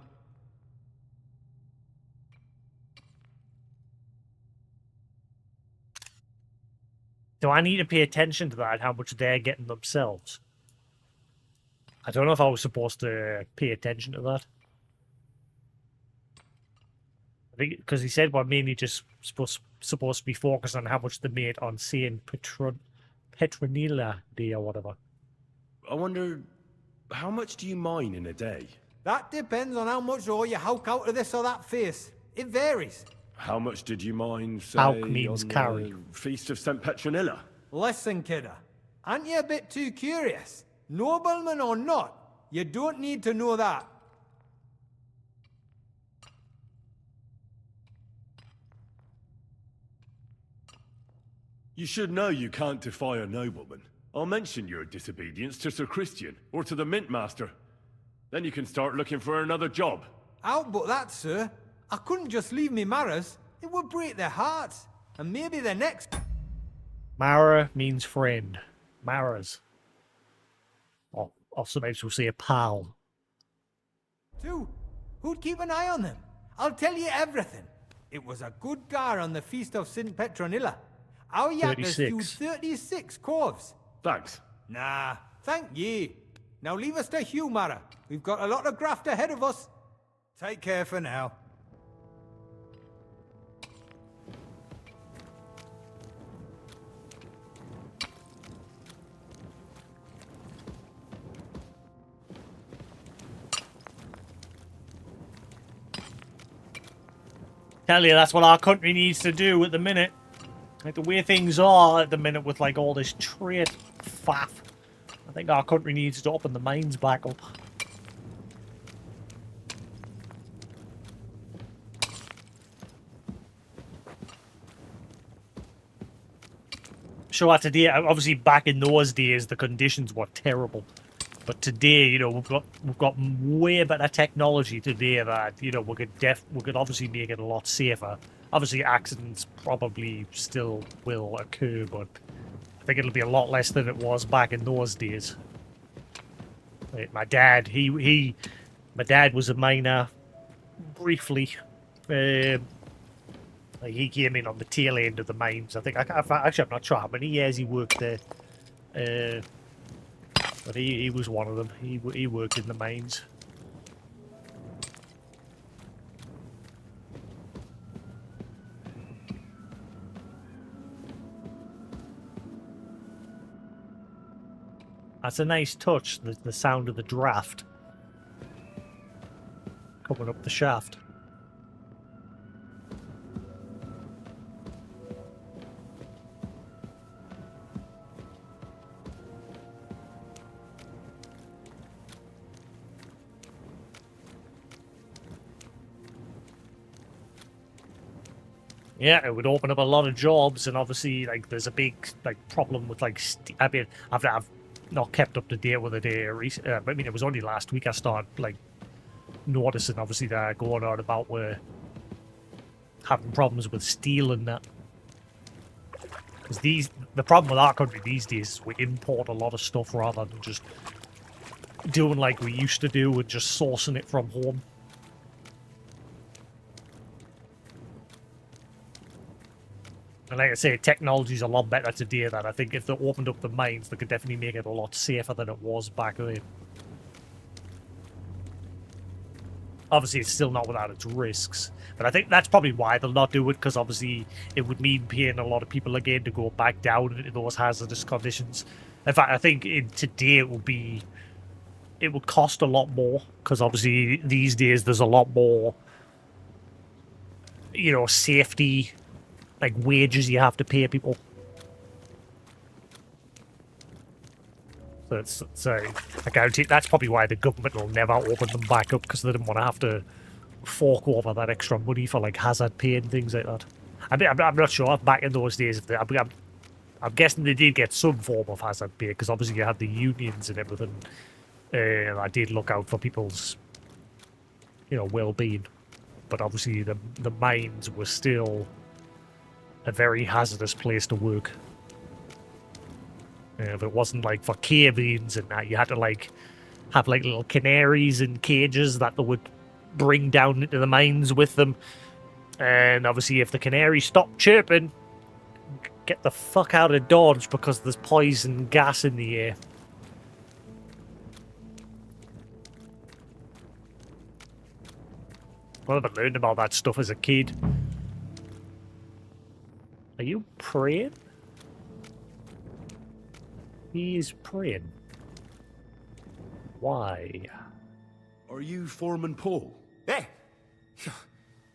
Do I need to pay attention to that, how much they're getting themselves? I don't know if I was supposed to pay attention to that. I think because he said we're mainly just supposed to be focused on how much they made on Saint Petronilla Day or whatever. I wonder, how much do you mine in a day? That depends on how much ore you howk out of this or that face. It varies. How much did you mine, say, Howk means on carry. the Feast of St. Petronilla? Listen, kidder. Aren't you a bit too curious? Nobleman or not, you don't need to know that. You should know you can't defy a nobleman. I'll mention your disobedience to Sir Christian, or to the Mint Master. Then you can start looking for another job. Out but that, sir. I couldn't just leave me Maras. It would break their hearts. And maybe their necks. Mara means friend. Maras. Or sometimes we'll say a pal. Too. Who'd keep an eye on them? I'll tell you everything. It was a good gar on the Feast of St. Petronilla. Our yakkers 36. stewed 36 corves. Thanks. Nah, thank ye. Now leave us to Hugh, Mara. We've got a lot of graft ahead of us. Take care for now. Tell you, that's what our country needs to do at the minute. Like the way things are at the minute with like all this trade faff. I think our country needs to open the mines back up. So today, obviously back in those days, the conditions were terrible. But today, you know, we've got way better technology today that, you know, we could obviously make it a lot safer. Obviously, accidents probably still will occur, but I think it'll be a lot less than it was back in those days. Like my dad, my dad was a miner briefly. Like he came in on the tail end of the mines. I think actually I'm not sure how many years he worked there. But he was one of them. He worked in the mines. That's a nice touch, the sound of the draft coming up the shaft. Yeah, it would open up a lot of jobs, and obviously, like, there's a big problem with I mean, I've not kept up to date with it I mean, it was only last week I started noticing. Obviously, they're going on about we're having problems with steel and that. Because the problem with our country these days is we import a lot of stuff rather than just doing like we used to do and just sourcing it from home. And like I say, technology's a lot better today. That I think if they opened up the mines, they could definitely make it a lot safer than it was back then. Obviously, it's still not without its risks. But I think that's probably why they'll not do it, because obviously it would mean paying a lot of people again to go back down into those hazardous conditions. In fact, I think today it would cost a lot more, because obviously these days there's a lot more, you know, safety, like wages you have to pay people. So I guarantee that's probably why the government will never open them back up, because they didn't want to have to fork over that extra money for like hazard pay and things like that. I mean, I'm not sure back in those days. I'm guessing they did get some form of hazard pay, because obviously you had the unions and everything that did look out for people's, well-being. But obviously the mines were still a very hazardous place to work. If it wasn't like for cave-ins and that, you had to have little canaries and cages that they would bring down into the mines with them. And obviously if the canary stopped chirping, get the fuck out of Dodge, because there's poison gas in the air. Well, I've learned about that stuff as a kid. Are you praying? He's praying. Why? Are you Foreman Paul? Hey!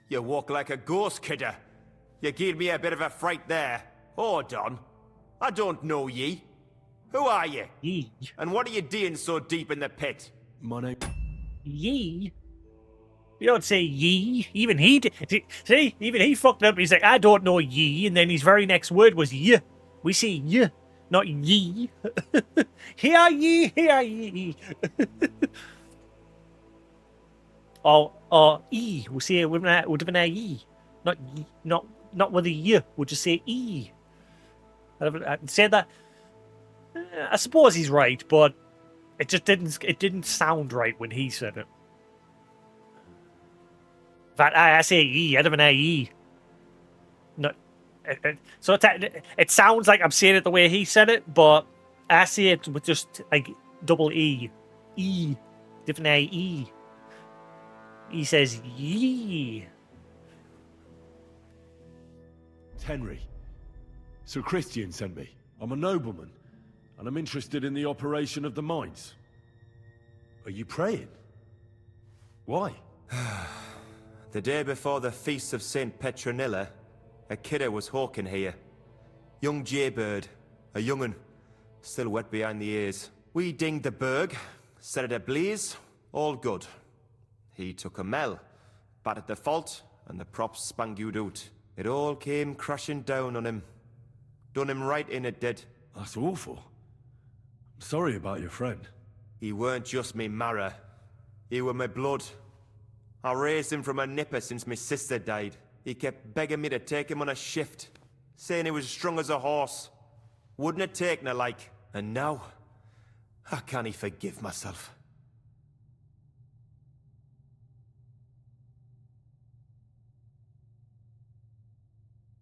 You walk like a ghost, kidder. You gave me a bit of a fright there. Hold on. I don't know ye. Who are you? Ye. And what are you doing so deep in the pit? My name... Ye? You don't say ye. Even he... See? Even he fucked up. He's like, I don't know ye. And then his very next word was ye. We say ye, not ye. Hear ye, hear ye. or e. We say it with an e. Not ye, not with a y. We'll just say e. I said that. I suppose he's right, but it just didn't sound right when he said it. In fact, I say e. I don't an e. No, so it sounds like I'm saying it the way he said it, but I say it with just like double e, different e. He says ye. Henry. Sir Christian sent me. I'm a nobleman, and I'm interested in the operation of the mines. Are you praying? Why? The day before the feast of St. Petronilla, a kidder was hawking here. Young jaybird, a young'un, still wet behind the ears. We dinged the berg, set it ablaze, all good. He took a mell, battered the fault, and the props spangued out. It all came crashing down on him. Done him right in, it did. That's awful. I'm sorry about your friend. He weren't just me marrow. He were my blood. I raised him from a nipper since my sister died. He kept begging me to take him on a shift, saying he was strong as a horse. Wouldn't it take no like. And now, I can't forgive myself.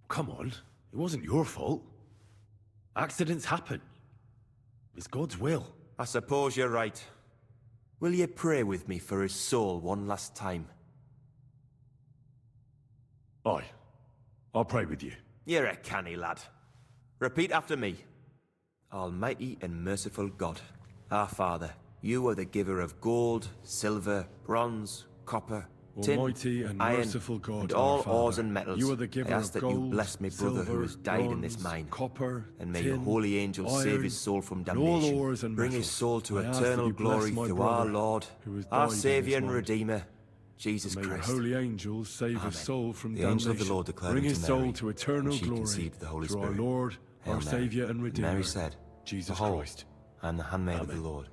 Come on, it wasn't your fault. Accidents happen. It's God's will. I suppose you're right. Will you pray with me for his soul one last time? Aye. I'll pray with you. You're a canny lad. Repeat after me. Almighty and merciful God, our Father, you are the giver of gold, silver, bronze, copper, tin, Almighty and iron, merciful God, and our all Father, ores and metals. you are the giver I ask of that you gold, bless my brother who has died in this bronze, mine. copper, and may tin, your holy angels save iron, his soul from and all damnation. ores and Bring his metals. soul to I ask that eternal you bless glory my through brother our Lord, who has our died in Saviour this and mine. Redeemer, Jesus May your Christ. holy angels save his soul from The damnation. angel of the Lord declared Bring unto his soul Mary, to eternal and she glory conceived the Holy through Spirit. our Lord, Hail our Mary. Saviour and And Redeemer, Mary said, Jesus Behold, Christ. I am the handmaid of Amen. the Lord.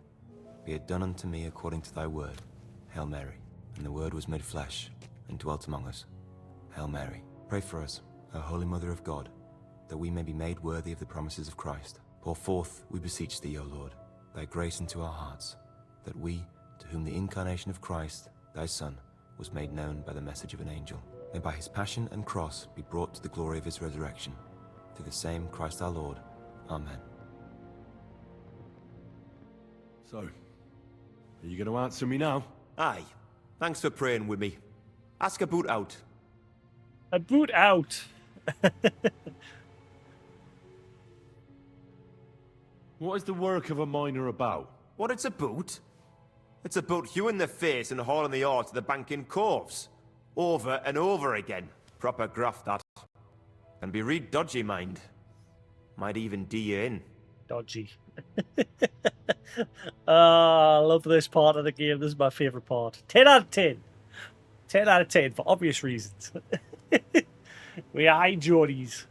Be it done unto me according to thy word. Hail Mary. And the Word was made flesh, and dwelt among us. Hail Mary. Pray for us, O Holy Mother of God, that we may be made worthy of the promises of Christ. Pour forth, we beseech thee, O Lord, thy grace into our hearts, that we, to whom the incarnation of Christ, thy Son, was made known by the message of an angel, may by his passion and cross be brought to the glory of his resurrection. Through the same Christ our Lord. Amen. So, are you going to answer me now? Aye. Thanks for praying with me. Ask a boot out. A boot out. What is the work of a miner about? What it's about? It's about you in the face and hauling the ore to the bank in coves. Over and over again. Proper graft that. And be real dodgy, mind. Might even do you in. Dodgy. I love this part of the game. This is my favourite part. 10 out of 10. 10 out of 10 for obvious reasons. We are Geordies.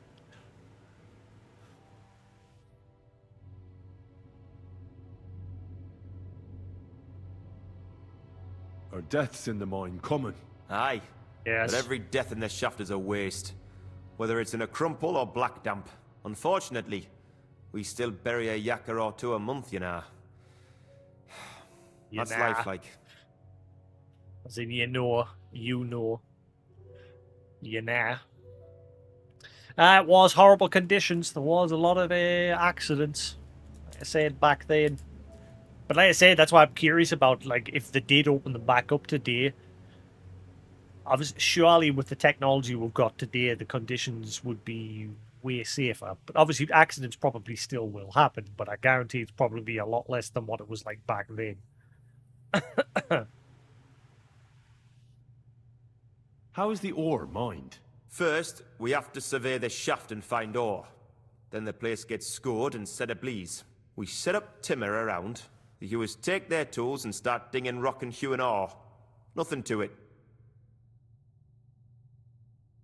Are deaths in the mine common? Aye. Yes. But every death in this shaft is a waste. Whether it's in a crumple or black damp. Unfortunately, we still bury a yakka or two a month, you know. That's life like. As in, you know. You know. You know. It was horrible conditions. There was a lot of accidents. Like I said back then. But like I said, that's why I'm curious about, like, if they did open them back up today. Obviously, surely with the technology we've got today, the conditions would be way safer. But obviously, accidents probably still will happen. But I guarantee it's probably be a lot less than what it was like back then. How is the ore mined? First, we have to survey the shaft and find ore. Then the place gets scored and set ablaze. We set up timber around. The hewers take their tools and start dinging rock and hewing ore. Nothing to it.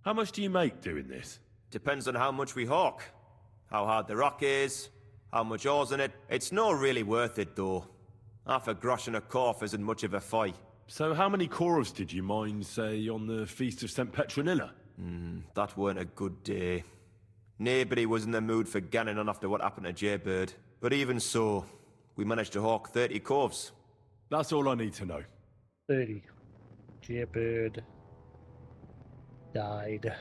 How much do you make doing this? Depends on how much we hawk. How hard the rock is, how much ore's in it. It's not really worth it, though. Half a grosh and a corf isn't much of a fight. So how many corves did you mine, say, on the Feast of St. Petronilla? That weren't a good day. Nobody was in the mood for ganning on after what happened to Jaybird. But even so, we managed to hawk 30 corves. That's all I need to know. 30. Jaybird died.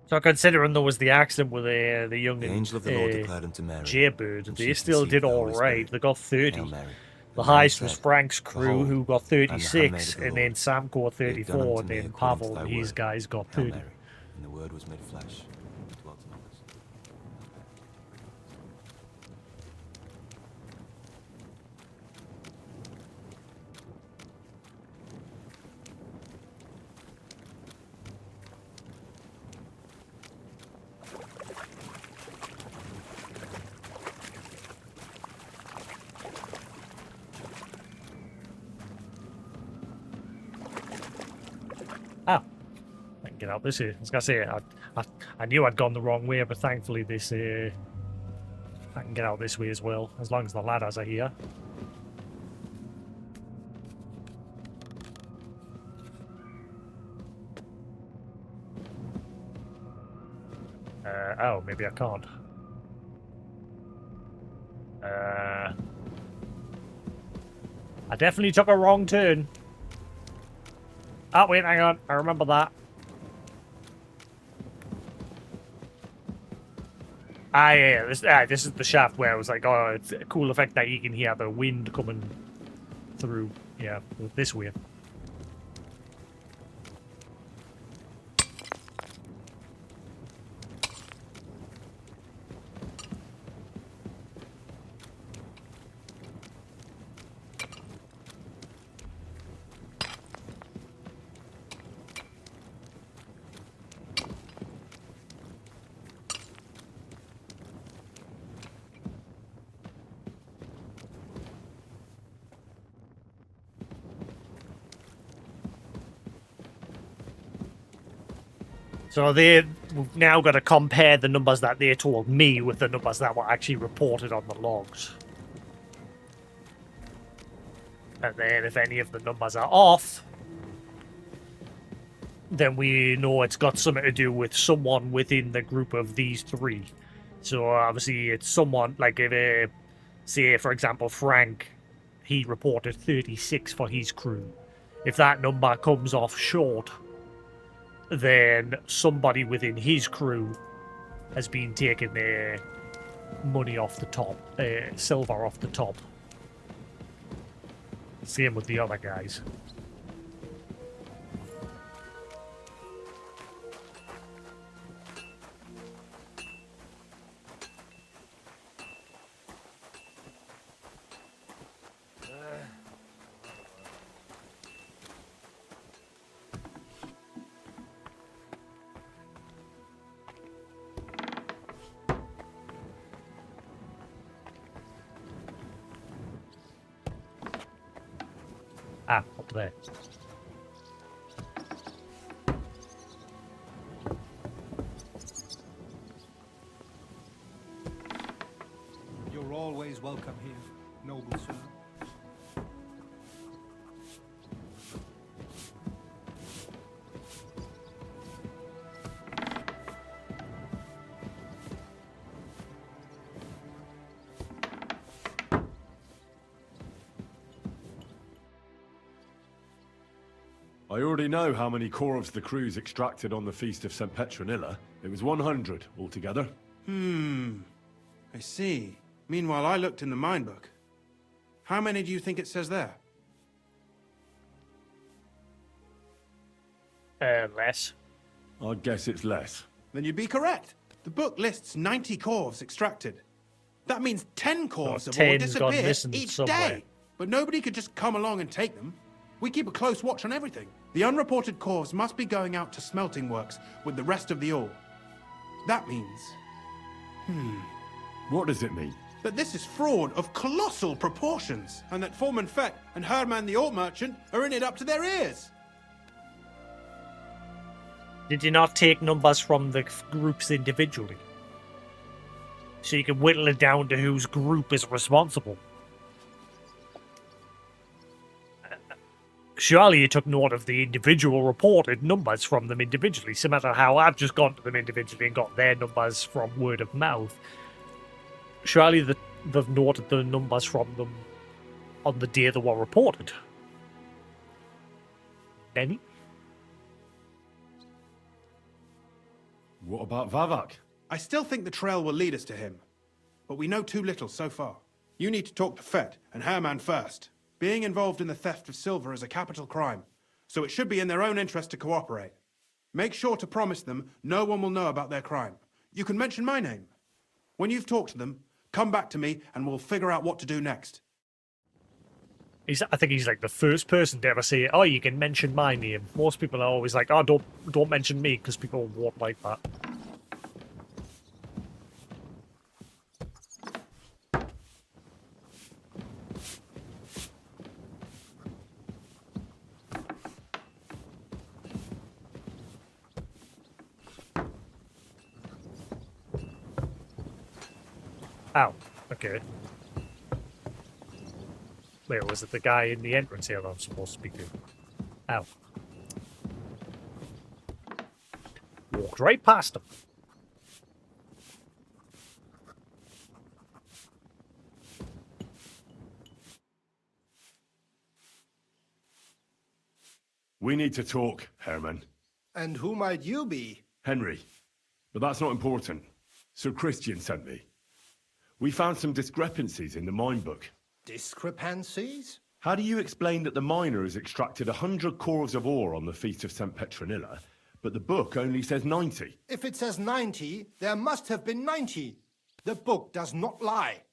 So considering there was the accident with the young The angel of the Lord declared unto Mary, Jaybird, and they she still conceived did the all Holy right. Spirit. They got 30. Hail Mary. The And Mary highest was said, Frank's crew, Behold, who got I am the handmaid 36, of the and then Lord. Sam got Be it done 34, unto and me then according to Pavel thy and his word. guys got Hail 30. Mary. And the word was made flesh, and dwelt among us. Ah, I can get out this way. I was gonna say I knew I'd gone the wrong way, but thankfully this I can get out this way as well, as long as the ladders are here. Oh, maybe I can't. I definitely took a wrong turn. Oh, wait, hang on. I remember that. Yeah, this is the shaft where it was like, oh, it's a cool effect that you can hear the wind coming through. Yeah, this way. So we've now got to compare the numbers that they told me with the numbers that were actually reported on the logs. And then if any of the numbers are off, then we know it's got something to do with someone within the group of these three. So obviously it's someone, like if, say for example, Frank, he reported 36 for his crew. If that number comes off short, then somebody within his crew has been taking their money off the top, silver off the top. Same with the other guys. Ah, up there. always welcome here, noble sir. I already know how many corvs the crews extracted on the Feast of St. Petronilla. It was 100 altogether. I see. Meanwhile, I looked in the mine book. How many do you think it says there? Less. I guess it's less. Then you'd be correct. The book lists 90 corvs extracted. That means 10 corvs of ore 10's gone disappear missing each somewhere. day. But nobody could just come along and take them. We keep a close watch on everything. The unreported corvs must be going out to smelting works with the rest of the ore. That means... What does it mean? that this is fraud of colossal proportions, and that Foreman Fett and Herman the ore merchant are in it up to their ears. Did you not take numbers from the groups individually? So you can whittle it down to whose group is responsible. Surely you took note of the individual reported numbers from them individually, so no matter how I've just gone to them individually and got their numbers from word of mouth. Surely they've noted the numbers from them on the day they were reported. Any? What about Vavak? I still think the trail will lead us to him, but we know too little so far. You need to talk to Fett and Herman first. Being involved in the theft of silver is a capital crime, so it should be in their own interest to cooperate. Make sure to promise them no one will know about their crime. You can mention my name. When you've talked to them, come back to me and we'll figure out what to do next. I think he's like the first person to ever say, "Oh, you can mention my name." Most people are always like, "Oh, don't mention me," because people won't like that. Ow. Okay. Wait, was it the guy in the entrance here I'm supposed to speak to? Ow. Walked right past him. We need to talk, Herman. And who might you be? Henry. But that's not important. Sir Christian sent me. We found some discrepancies in the mine book. Discrepancies? How do you explain that the miners extracted 100 corvs of ore on the Feast of St. Petronilla, but the book only says 90? If it says 90, there must have been 90. The book does not lie.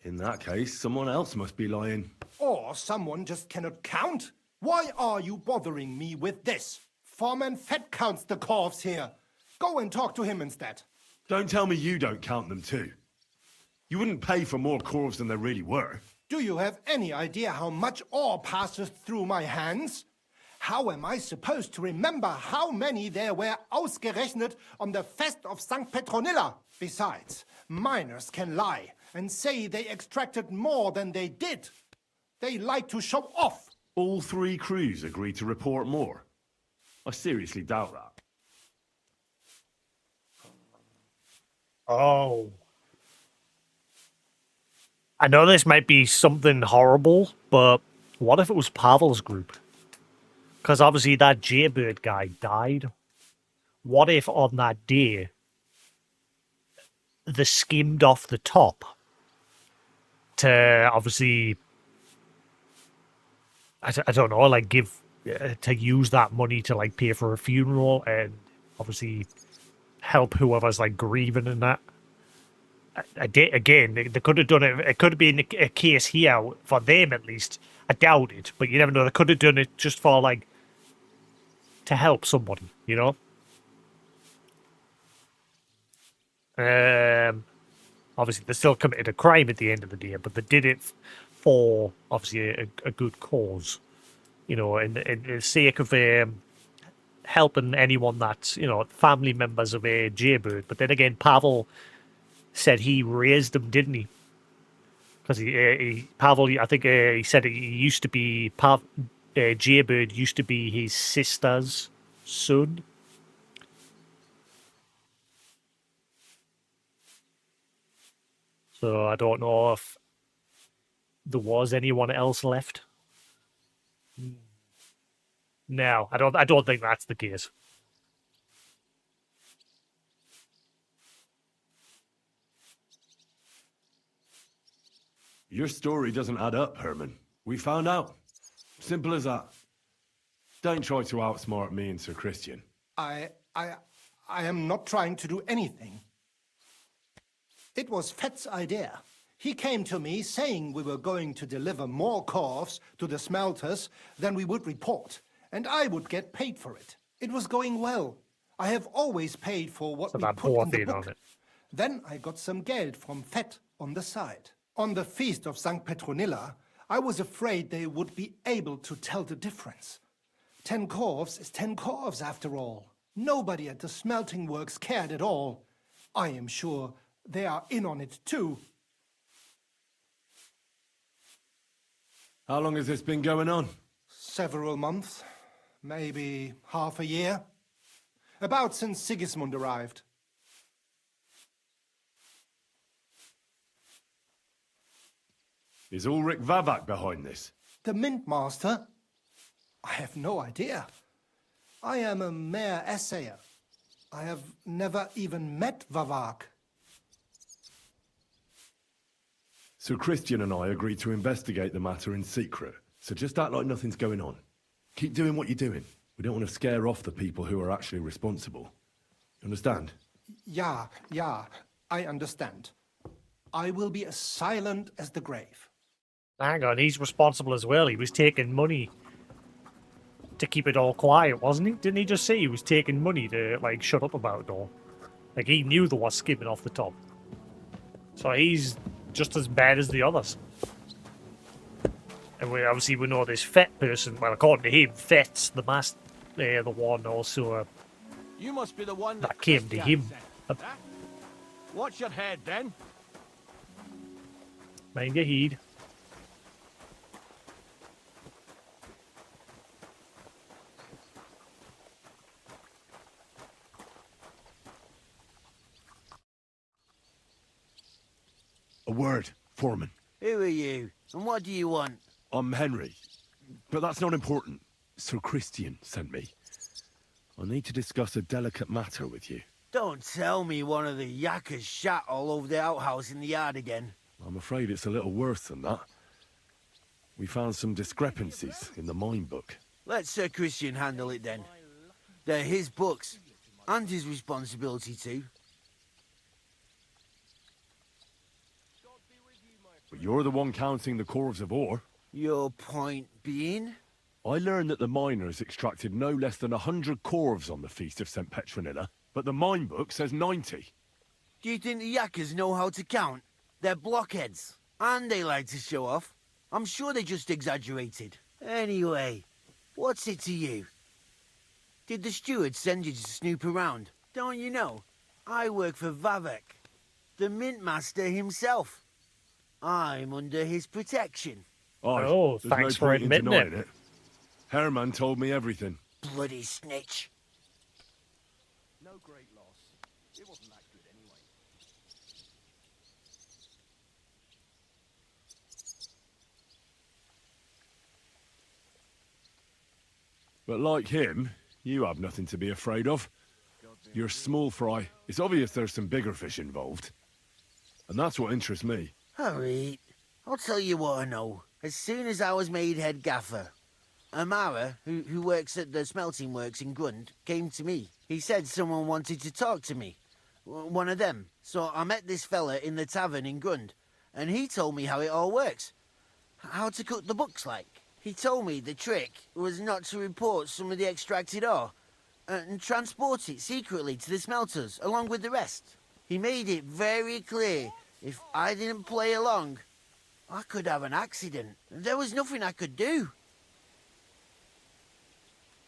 In that case, someone else must be lying. Or someone just cannot count. Why are you bothering me with this? Foreman Fett counts the corvs here. Go and talk to him instead. Don't tell me you don't count them too. You wouldn't pay for more corvs than there really were. Do you have any idea how much ore passes through my hands? How am I supposed to remember how many there were ausgerechnet on the Fest of St. Petronilla? Besides, miners can lie and say they extracted more than they did. They like to show off. All three crews agreed to report more. I seriously doubt that. Oh. I know this might be something horrible, but what if it was Pavel's group? Because obviously that Jaybird guy died. What if on that day they skimmed off the top to obviously, I don't know, like give, to use that money to like pay for a funeral and obviously help whoever's like grieving and that. Again, they could have done it. It could have been a case here for them at least. I doubt it, but you never know. They could have done it just for like to help somebody, you know. Obviously, they still committed a crime at the end of the day, but they did it for obviously a good cause, you know, and the sake of helping anyone that's, you know, family members of a Jaybird. But then again, Pavel said he raised him, didn't he? Because Pavel, I think he said he used to be Jaybird used to be his sister's son. So I don't know if there was anyone else left. No, I don't think that's the case. Your story doesn't add up, Herman. We found out. Simple as that. Don't try to outsmart me and Sir Christian. I am not trying to do anything. It was Fett's idea. He came to me saying we were going to deliver more corves to the smelters than we would report, and I would get paid for it. It was going well. I have always paid for what we put in the book. Then I got some geld from Fett on the side. On the feast of St. Petronilla, I was afraid they would be able to tell the difference. 10 corves is 10 corves after all. Nobody at the smelting works cared at all. I am sure they are in on it too. How long has this been going on? Several months, maybe half a year. About since Sigismund arrived. Is Ulrich Vavak behind this? The Mint Master? I have no idea. I am a mere assayer. I have never even met Vavak. Sir Christian and I agreed to investigate the matter in secret, so just act like nothing's going on. Keep doing what you're doing. We don't want to scare off the people who are actually responsible. Understand? Yeah, I understand. I will be as silent as the grave. Hang on, he's responsible as well. He was taking money to keep it all quiet, wasn't he? Didn't he just say he was taking money to, like, shut up about it all? Like, he knew there was skimming off the top. So he's just as bad as the others. And we know this Fett person, well, according to him, Fett's the one also You must be the one that came to him. Watch your head, then. Mind your heed. A word, Foreman. Who are you, and what do you want? I'm Henry, but that's not important. Sir Christian sent me. I need to discuss a delicate matter with you. Don't tell me one of the yakkers shat all over the outhouse in the yard again. I'm afraid it's a little worse than that. We found some discrepancies in the mine book. Let Sir Christian handle it then. They're his books, and his responsibility too. But you're the one counting the corves of ore. Your point being? I learned that the miners extracted no less than 100 corves on the Feast of St. Petronilla, but the mine book says 90. Do you think the yakkers know how to count? They're blockheads, and they like to show off. I'm sure they just exaggerated. Anyway, what's it to you? Did the steward send you to snoop around? Don't you know? I work for Vavek, the mint master himself. I'm under his protection. Oh, thanks for admitting it. Herman told me everything. Bloody snitch. No great loss. It wasn't that good anyway. But like him, you have nothing to be afraid of. You're small fry. It's obvious there's some bigger fish involved. And that's what interests me. Alright, I'll tell you what I know. As soon as I was made head gaffer, Amara, who works at the smelting works in Grund, came to me. He said someone wanted to talk to me. One of them. So I met this fella in the tavern in Grund, and he told me how it all works. How to cut the books like. He told me the trick was not to report some of the extracted ore, and transport it secretly to the smelters, along with the rest. He made it very clear, if I didn't play along, I could have an accident. There was nothing I could do.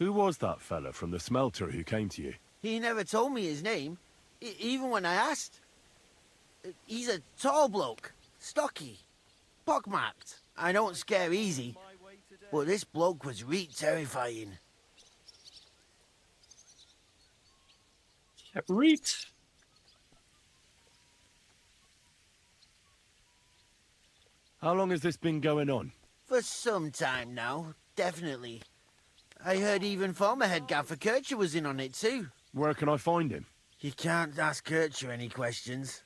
Who was that fella from the smelter who came to you? He never told me his name, even when I asked. He's a tall bloke, stocky, pockmarked. I don't scare easy, but this bloke was reet terrifying. Reet. How long has this been going on? For some time now, definitely. I heard even former head gaffer Kircher was in on it too. Where can I find him? You can't ask Kircher any questions.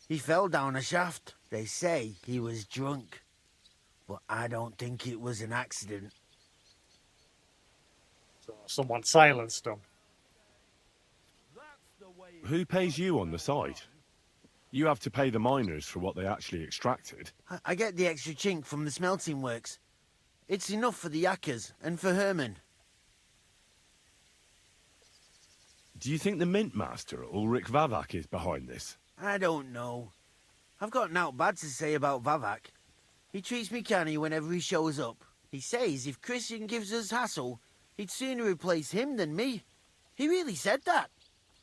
He fell down a shaft. They say he was drunk. But I don't think it was an accident. So someone silenced him. Who pays you on the side? You have to pay the miners for what they actually extracted. I get the extra chink from the smelting works. It's enough for the Yakkers and for Herman. Do you think the Mint Master, Ulrich Vavak, is behind this? I don't know. I've got naught bad to say about Vavak. He treats me canny whenever he shows up. He says if Christian gives us hassle, he'd sooner replace him than me. He really said that.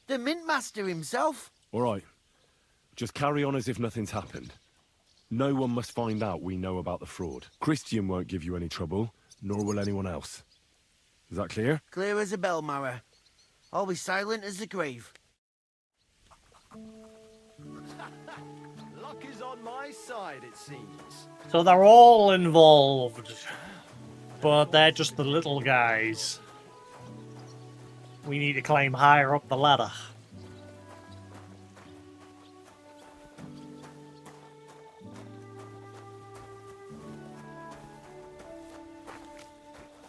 The Mint Master himself. All right. Just carry on as if nothing's happened. No one must find out we know about the fraud. Christian won't give you any trouble, nor will anyone else. Is that clear? Clear as a bell, Mara. I'll be silent as the grave. Luck is on my side, it seems. So they're all involved, but they're just the little guys. We need to climb higher up the ladder.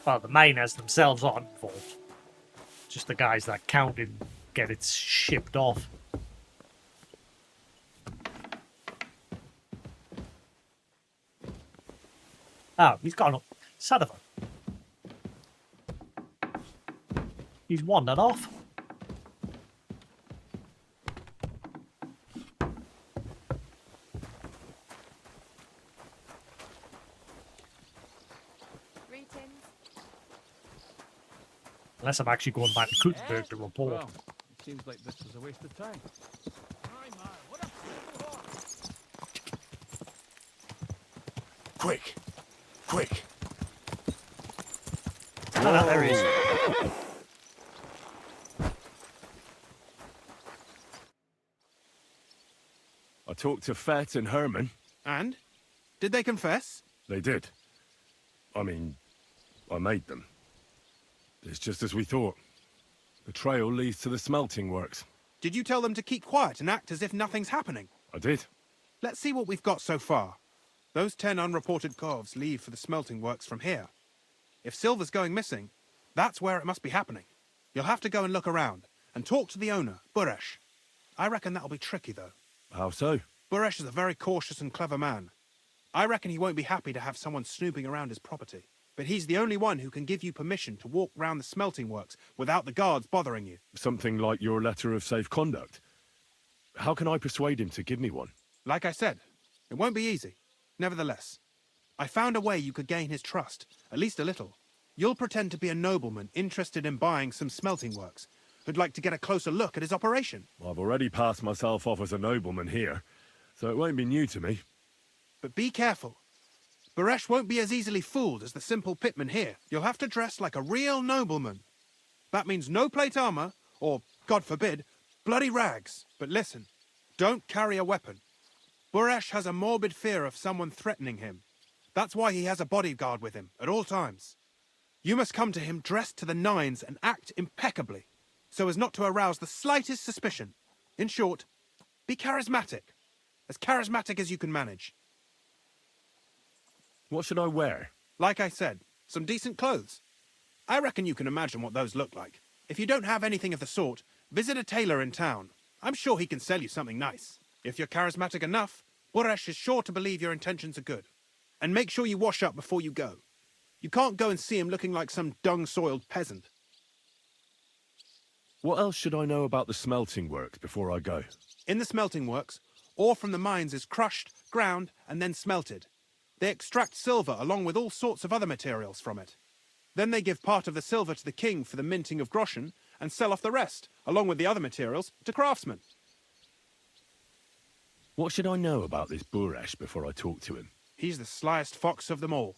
Well, the miners themselves aren't involved. Just the guys that count and get it shipped off. Oh, he's gone up. Son of a... He's wandered off. Unless I'm actually going back to Kuttenberg to report. Well, it seems like this was a waste of time. Quick! Quick! Ah, there he is. I talked to Fett and Herman. And? Did they confess? They did. I mean, I made them. It's just as we thought. The trail leads to the smelting works. Did you tell them to keep quiet and act as if nothing's happening? I did. Let's see what we've got so far. Those 10 unreported corves leave for the smelting works from here. If silver's going missing, that's where it must be happening. You'll have to go and look around, and talk to the owner, Buresh. I reckon that'll be tricky, though. How so? Buresh is a very cautious and clever man. I reckon he won't be happy to have someone snooping around his property. But he's the only one who can give you permission to walk round the smelting works without the guards bothering you. Something like your letter of safe conduct. How can I persuade him to give me one? Like I said, it won't be easy. Nevertheless, I found a way you could gain his trust, at least a little. You'll pretend to be a nobleman interested in buying some smelting works, who'd like to get a closer look at his operation. I've already passed myself off as a nobleman here, so it won't be new to me. But be careful. Buresh won't be as easily fooled as the simple pitman here. You'll have to dress like a real nobleman. That means no plate armor, or, God forbid, bloody rags. But listen, don't carry a weapon. Buresh has a morbid fear of someone threatening him. That's why he has a bodyguard with him at all times. You must come to him dressed to the nines and act impeccably, so as not to arouse the slightest suspicion. In short, be charismatic as you can manage. What should I wear? Like I said, some decent clothes. I reckon you can imagine what those look like. If you don't have anything of the sort, visit a tailor in town. I'm sure he can sell you something nice. If you're charismatic enough, Buresh is sure to believe your intentions are good. And make sure you wash up before you go. You can't go and see him looking like some dung-soiled peasant. What else should I know about the smelting works before I go? In the smelting works, ore from the mines is crushed, ground, and then smelted. They extract silver along with all sorts of other materials from it. Then they give part of the silver to the king for the minting of groschen, and sell off the rest, along with the other materials, to craftsmen. What should I know about this Buresh before I talk to him? He's the slyest fox of them all.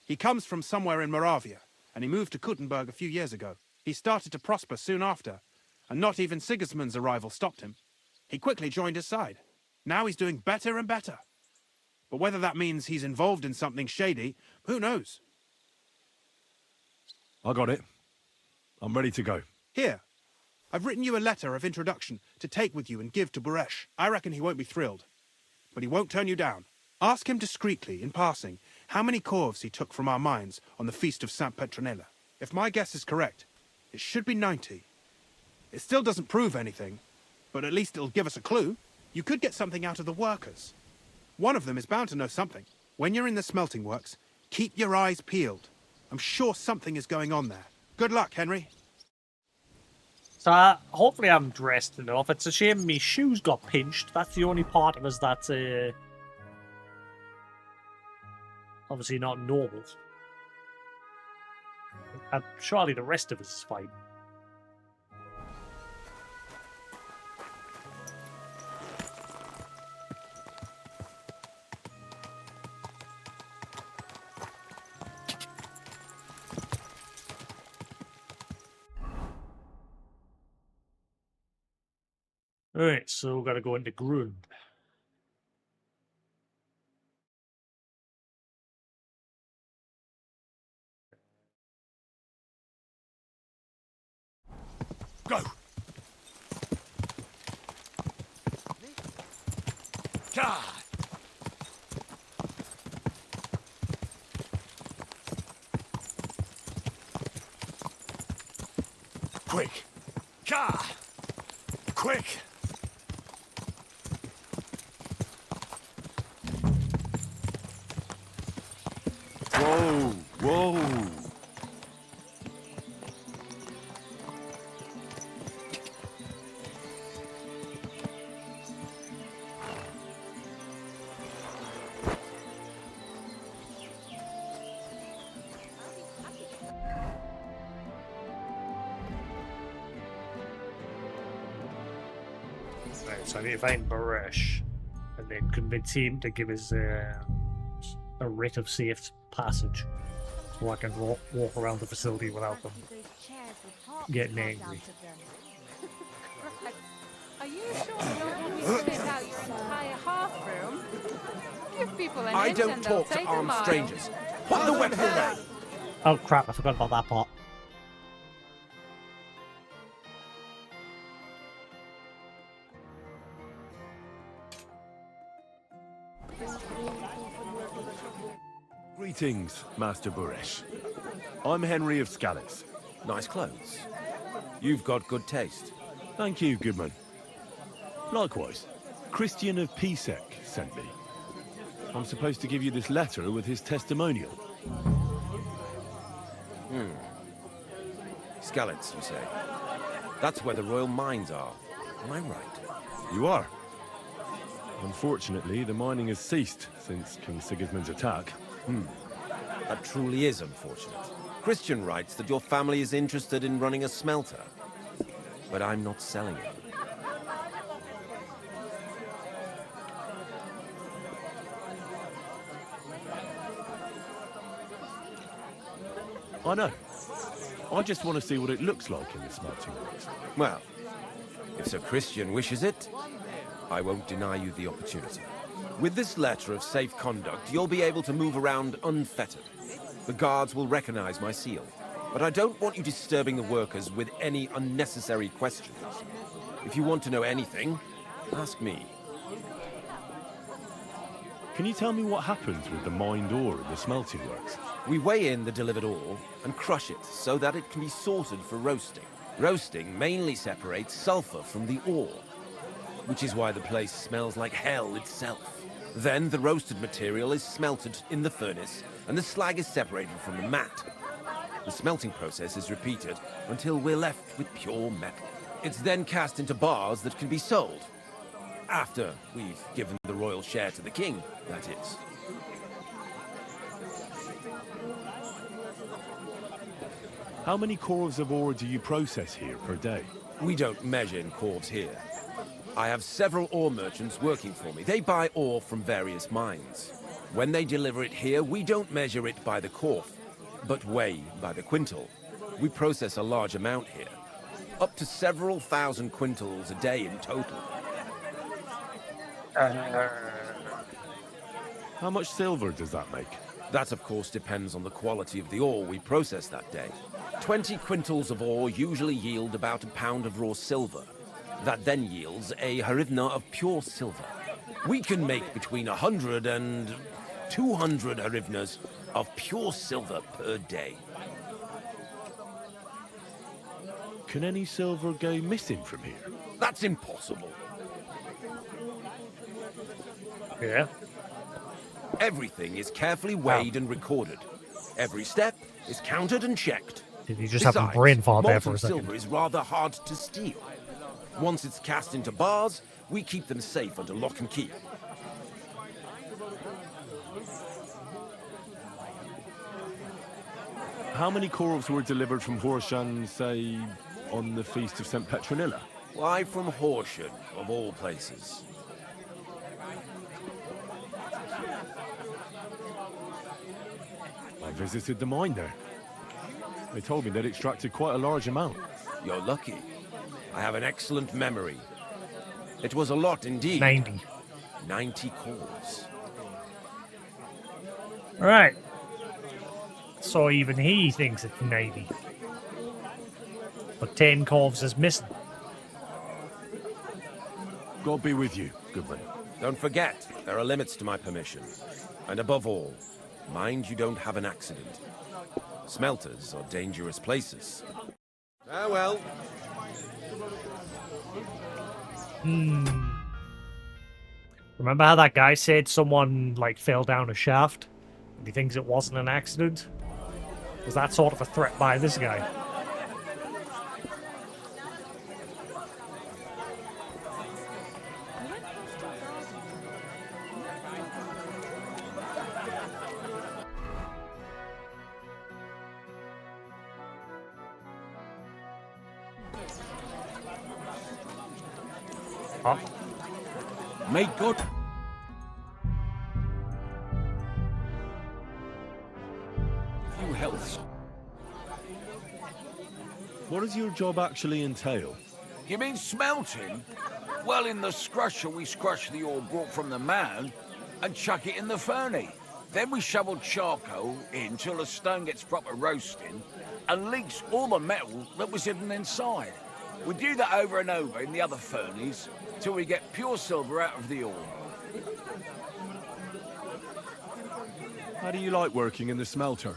He comes from somewhere in Moravia, and he moved to Kuttenberg a few years ago. He started to prosper soon after, and not even Sigismund's arrival stopped him. He quickly joined his side. Now he's doing better and better. But whether that means he's involved in something shady, who knows? I got it. I'm ready to go. Here. I've written you a letter of introduction to take with you and give to Buresh. I reckon he won't be thrilled. But he won't turn you down. Ask him discreetly, in passing, how many corves he took from our mines on the feast of St. Petronilla. If my guess is correct, it should be 90. It still doesn't prove anything, but at least it'll give us a clue. You could get something out of the workers. One of them is bound to know something. When you're in the smelting works, keep your eyes peeled. I'm sure something is going on there. Good luck, Henry. So hopefully I'm dressed enough. It's a shame my shoes got pinched. That's the only part of us that's obviously not normal. And surely the rest of us is fine. Alright, so we've got to go into Grund. Go! God! Quick! God! Quick! Whoa! Whoa! Right, so I need to find Buresh and then convince him to give us a writ of safe passage so I can walk around the facility without them getting angry. Are you sure you don't want me to spit out your entire half room? Give people an I inch don't and they'll talk to take a armed mile. strangers. Put the weapon away. Oh crap, I forgot about that part. Greetings, Master Buresh. I'm Henry of Skalitz. Nice clothes. You've got good taste. Thank you, Goodman. Likewise, Christian of Pisek sent me. I'm supposed to give you this letter with his testimonial. Skalitz, you say? That's where the royal mines are. Am I right? You are. Unfortunately, the mining has ceased since King Sigismund's attack. That truly is unfortunate. Christian writes that your family is interested in running a smelter. But I'm not selling it. I know. I just want to see what it looks like in the smelting works. Well, if Sir Christian wishes it, I won't deny you the opportunity. With this letter of safe conduct, you'll be able to move around unfettered. The guards will recognize my seal. But I don't want you disturbing the workers with any unnecessary questions. If you want to know anything, ask me. Can you tell me what happens with the mined ore in the smelting works? We weigh in the delivered ore and crush it so that it can be sorted for roasting. Roasting mainly separates sulfur from the ore, which is why the place smells like hell itself. Then the roasted material is smelted in the furnace and the slag is separated from the matte. The smelting process is repeated until we're left with pure metal. It's then cast into bars that can be sold. After we've given the royal share to the king, that is. How many corves of ore do you process here per day? We don't measure in corves here. I have several ore merchants working for me. They buy ore from various mines. When they deliver it here, we don't measure it by the corf, but weigh by the quintal. We process a large amount here. Up to several thousand quintals a day in total. How much silver does that make? That, of course, depends on the quality of the ore we process that day. 20 quintals of ore usually yield about a pound of raw silver. That then yields a hryvnia of pure silver. We can make between 100 and 200 hryvnias of pure silver per day. Can any silver go missing from here? That's impossible. Yeah. Everything is carefully weighed and recorded. Every step is counted and checked. Did you just have a brain fart there for a second? Silver is rather hard to steal. Once it's cast into bars, we keep them safe under lock and key. How many corves were delivered from Horshan, say, on the Feast of St. Petronilla? Why from Horsham, of all places? I visited the mine there. They told me they'd extracted quite a large amount. You're lucky. I have an excellent memory. It was a lot indeed. 90. 90 corves. Right. So even he thinks it's 90. But 10 corves is missing. God be with you, Goodman. Don't forget, there are limits to my permission. And above all, mind you don't have an accident. Smelters are dangerous places. Ah, well. Remember how that guy said someone, like, fell down a shaft? And he thinks it wasn't an accident? Was that sort of a threat by this guy? Huh? Make good. Few healths. What does your job actually entail? You mean smelting? Well, in the scrusher, we scrush the ore brought from the mound and chuck it in the furnace. Then we shovel charcoal in till the stone gets proper roasting and leaks all the metal that was hidden inside. We do that over and over in the other furnace till we get pure silver out of the ore. How do you like working in the smelter?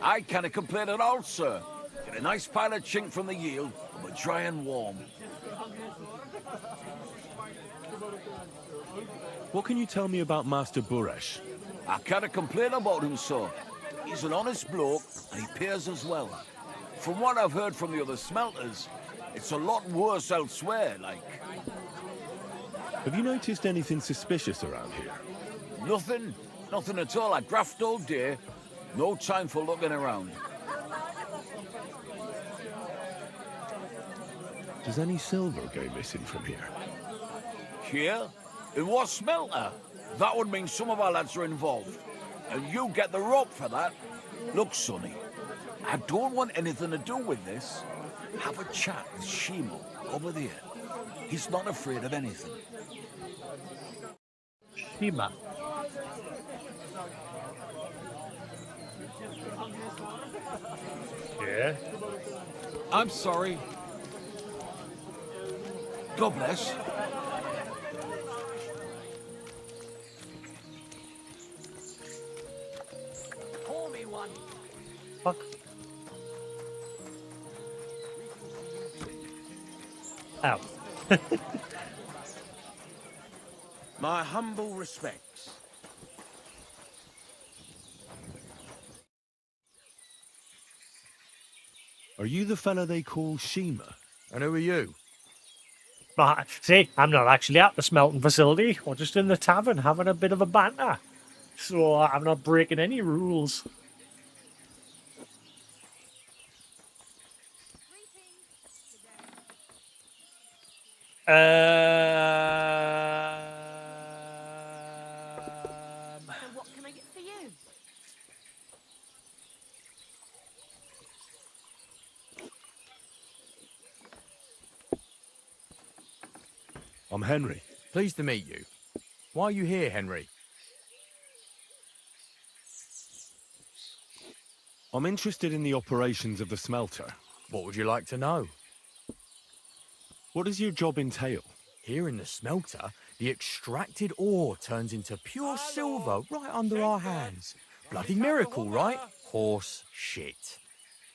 I can't complain at all, sir. Get a nice pile of chink from the yield, and we're dry and warm. What can you tell me about Master Buresh? I can't complain about him, sir. He's an honest bloke, and he pays us well. From what I've heard from the other smelters, it's a lot worse elsewhere, like. Have you noticed anything suspicious around here? Nothing. Nothing at all. I graft all day. No time for looking around. Does any silver go missing from here? Here? In what smelter? That would mean some of our lads are involved. And you get the rope for that. Look, Sonny, I don't want anything to do with this. Have a chat with Shimo over there. He's not afraid of anything. Shima. Yeah. I'm sorry. God bless. Pour me one. Fuck. Ow. My humble respects. Are you the fella they call Shima? And who are you? See, I'm not actually at the smelting facility. We're just in the tavern having a bit of a banter. So I'm not breaking any rules. So what can I get for you? I'm Henry. Pleased to meet you. Why are you here, Henry? I'm interested in the operations of the smelter. What would you like to know? What does your job entail? Here in the smelter, the extracted ore turns into pure silver right under our hands. Bloody miracle, right? Horse shit.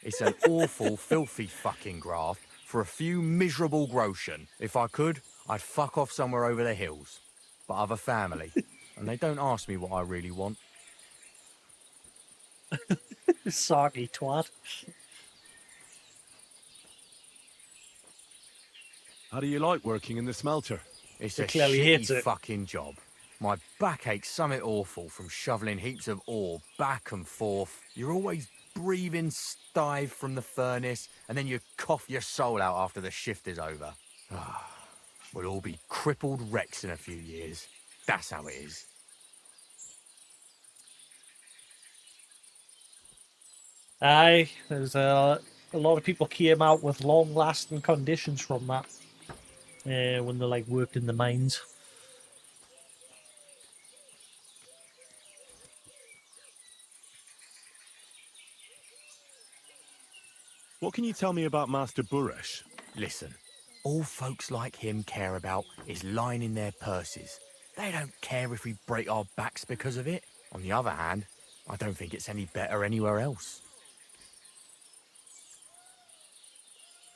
It's an awful, filthy fucking graft for a few miserable groschen. If I could, I'd fuck off somewhere over the hills. But I've a family, and they don't ask me what I really want. Soggy twat. How do you like working in the smelter? It's He a clearly hates shitty it. fucking job. My back aches something awful from shoveling heaps of ore back and forth. You're always breathing stive from the furnace, and then you cough your soul out after the shift is over. We'll all be crippled wrecks in a few years. That's how it is. Aye, there's a lot of people came out with long-lasting conditions from that when they like worked in the mines. What can you tell me about Master Buresh? Listen, all folks like him care about is lining their purses. They don't care if we break our backs because of it. On the other hand, I don't think it's any better anywhere else.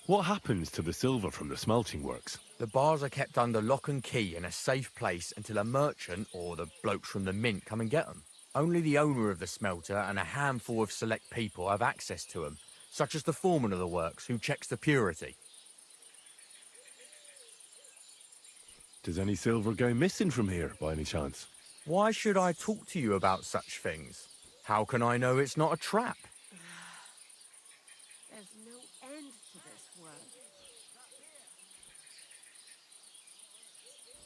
What happens to the silver from the smelting works? The bars are kept under lock and key in a safe place until a merchant or the blokes from the mint come and get them. Only the owner of the smelter and a handful of select people have access to them, such as the foreman of the works who checks the purity. Does any silver go missing from here, by any chance? Why should I talk to you about such things? How can I know it's not a trap? There's no end to this work.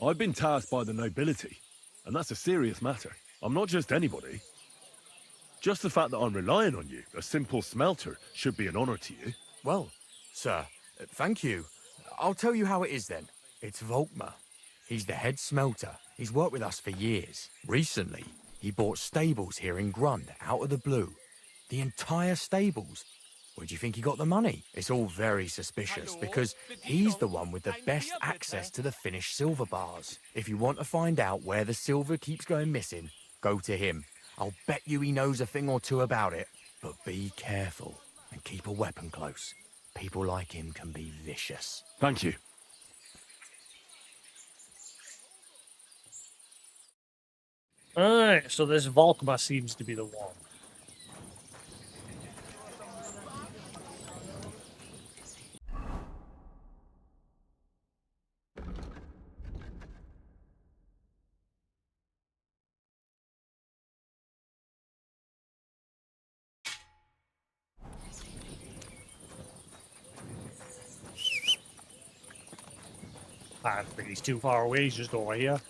I've been tasked by the nobility, and that's a serious matter. I'm not just anybody. Just the fact that I'm relying on you, a simple smelter, should be an honor to you. Well, sir, thank you. I'll tell you how it is then. It's Volkmar. He's the head smelter. He's worked with us for years. Recently, he bought stables here in Grund, out of the blue. The entire stables. Where do you think he got the money? It's all very suspicious because he's the one with the best access to the finished silver bars. If you want to find out where the silver keeps going missing, go to him. I'll bet you he knows a thing or two about it. But be careful and keep a weapon close. People like him can be vicious. Thank you. Alright, so this Volkmar seems to be the one. I don't think he's too far away, he's just over here.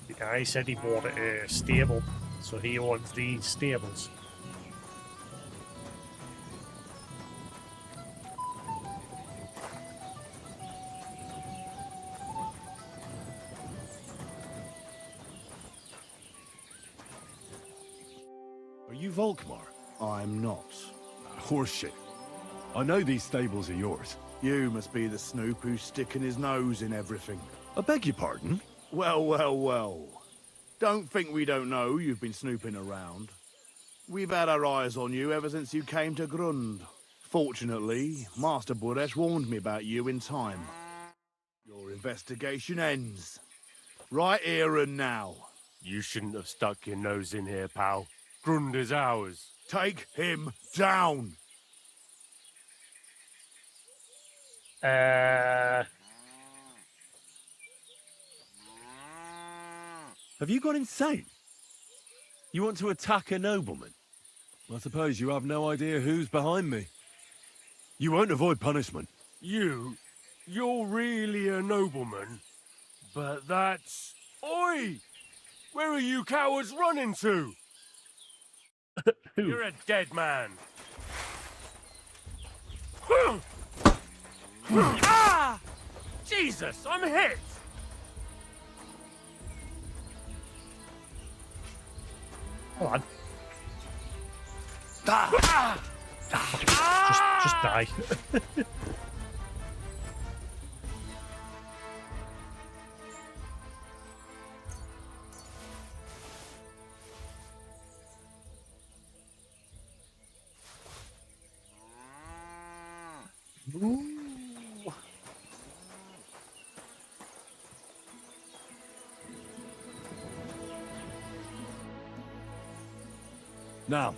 The guy said he bought a stable, so he owns these stables. Are you Volkmar? I'm not. Horseshit. I know these stables are yours. You must be the snoop who's sticking his nose in everything. I beg your pardon? Well, well, well. Don't think we don't know you've been snooping around. We've had our eyes on you ever since you came to Grund. Fortunately, Master Buresh warned me about you in time. Your investigation ends. Right here and now. You shouldn't have stuck your nose in here, pal. Grund is ours. Take him down! Have you gone insane? You want to attack a nobleman? I suppose you have no idea who's behind me. You won't avoid punishment. You're really a nobleman. But that's... Oi! Where are you cowards running to? You're a dead man. Ah! Jesus, I'm hit! Hold on. Ah! Just die. Ooh. Now,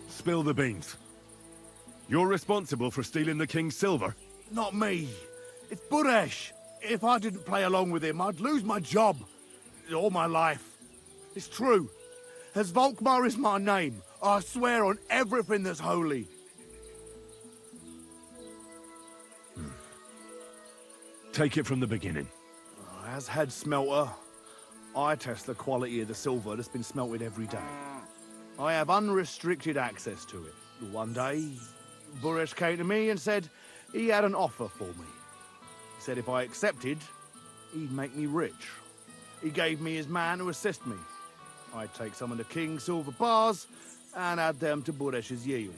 spill the beans. You're responsible for stealing the king's silver. Not me. It's Buresh. If I didn't play along with him, I'd lose my job. All my life. It's true. As Volkmar is my name, I swear on everything that's holy. Take it from the beginning. As head smelter, I test the quality of the silver that's been smelted every day. I have unrestricted access to it. One day, Buresh came to me and said he had an offer for me. He said if I accepted, he'd make me rich. He gave me his man to assist me. I'd take some of the king's silver bars and add them to Buresh's yield.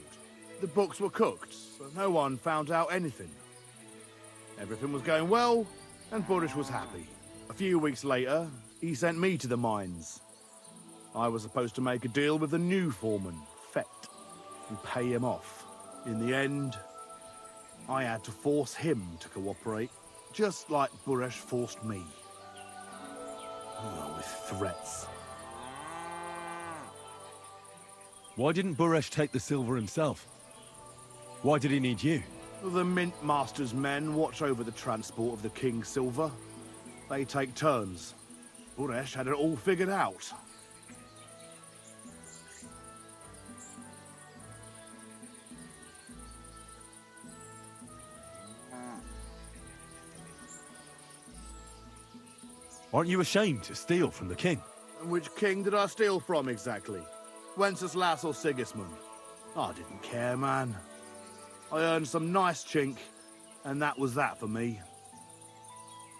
The books were cooked, so no one found out anything. Everything was going well, and Buresh was happy. A few weeks later, he sent me to the mines. I was supposed to make a deal with the new foreman, Fett, and pay him off. In the end, I had to force him to cooperate, just like Buresh forced me. Oh, with threats. Why didn't Buresh take the silver himself? Why did he need you? The Mint Master's men watch over the transport of the king's silver. They take turns. Buresh had it all figured out. Aren't you ashamed to steal from the king? Which king did I steal from exactly? Wenceslas or Sigismund? I didn't care, man. I earned some nice chink, and that was that for me.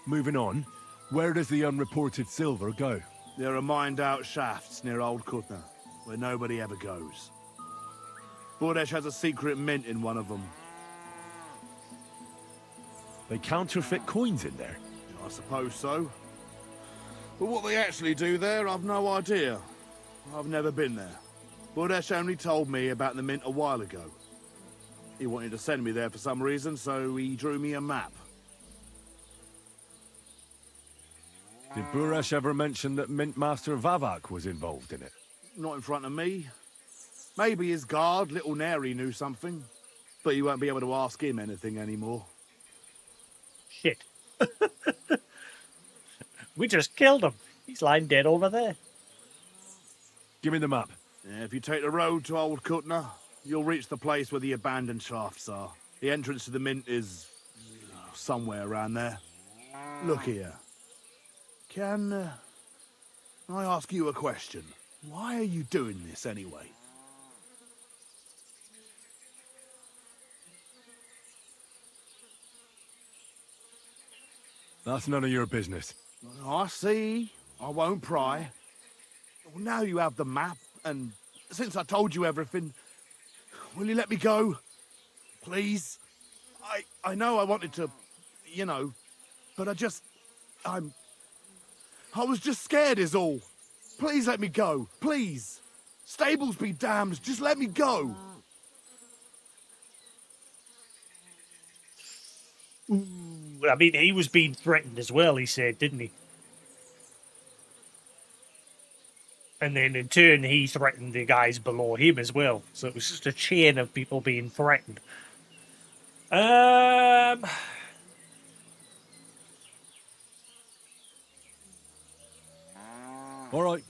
Moving on, where does the unreported silver go? There are mined-out shafts near Old Kutna, where nobody ever goes. Buresh has a secret mint in one of them. They counterfeit coins in there? I suppose so. But what they actually do there, I've no idea. I've never been there. Buresh only told me about the mint a while ago. He wanted to send me there for some reason, so he drew me a map. Did Buresh ever mention that Mint Master Vavak was involved in it? Not in front of me. Maybe his guard, Little Neri, knew something. But you won't be able to ask him anything anymore. Shit. We just killed him. He's lying dead over there. Give me the map. Yeah, if you take the road to Old Kutna, you'll reach the place where the abandoned shafts are. The entrance to the mint is somewhere around there. Look here. Can I ask you a question? Why are you doing this anyway? That's none of your business. I see. I won't pry. Well, now you have the map, and since I told you everything, will you let me go? Please? I know I wanted to, you know, but I was just scared is all. Please let me go. Please. Stables be damned. Just let me go. I mean, he was being threatened as well, he said, didn't he? And then in turn, he threatened the guys below him as well. So it was just a chain of people being threatened. All right.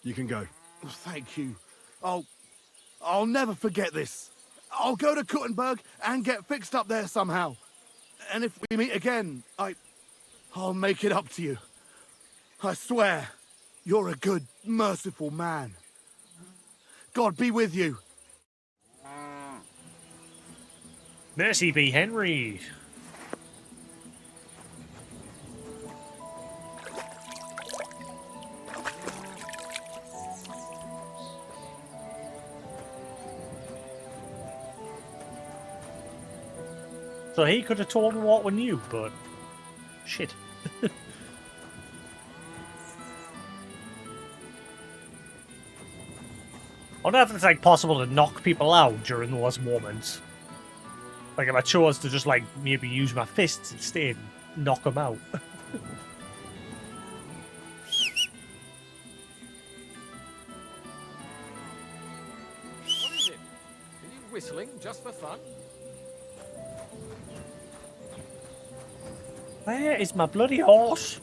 You can go. Thank you. I'll never forget this. I'll go to Kuttenberg and get fixed up there somehow. And if we meet again, I'll make it up to you. I swear, you're a good, merciful man. God be with you. Mercy be Henry. So he could have told me what we knew, but shit. I wonder if it's like possible to knock people out during those moments. Like if I chose to just like maybe use my fists instead, and knock them out. What is it? Are you whistling just for fun? Where is my bloody horse?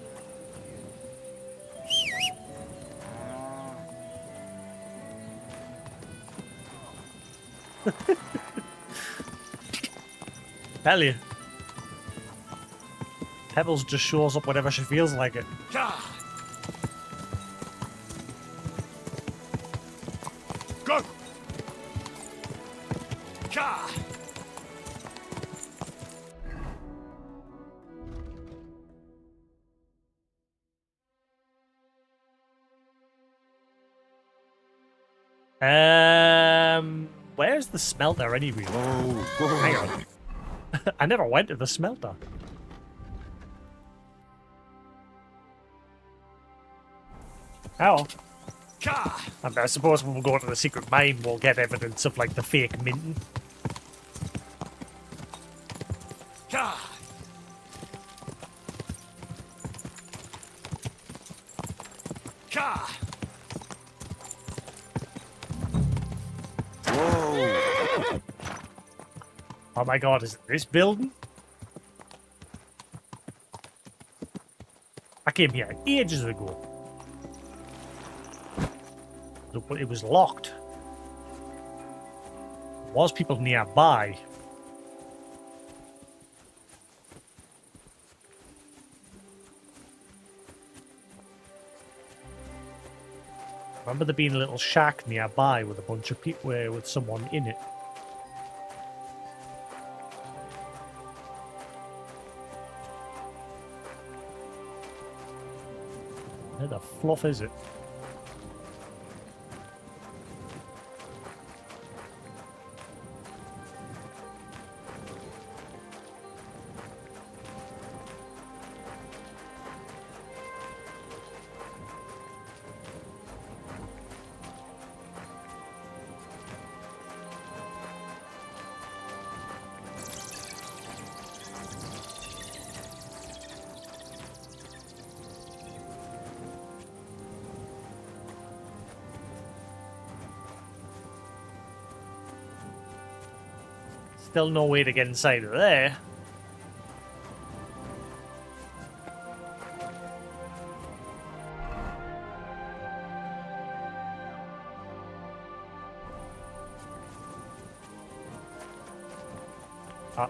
Tell you. Pebbles just shows up whenever she feels like it. Go! Where's the smelter anyway? Oh, hang on. I never went to the smelter. Oh. I suppose when we go to the secret mine, we'll get evidence of like the fake minting. Whoa. Oh my god, is it this building? I came here ages ago. But it was locked. There was people nearby. I remember there being a little shack nearby with a bunch of people, with someone in it. Where the fluff is it? Still no way to get inside of there. Ah.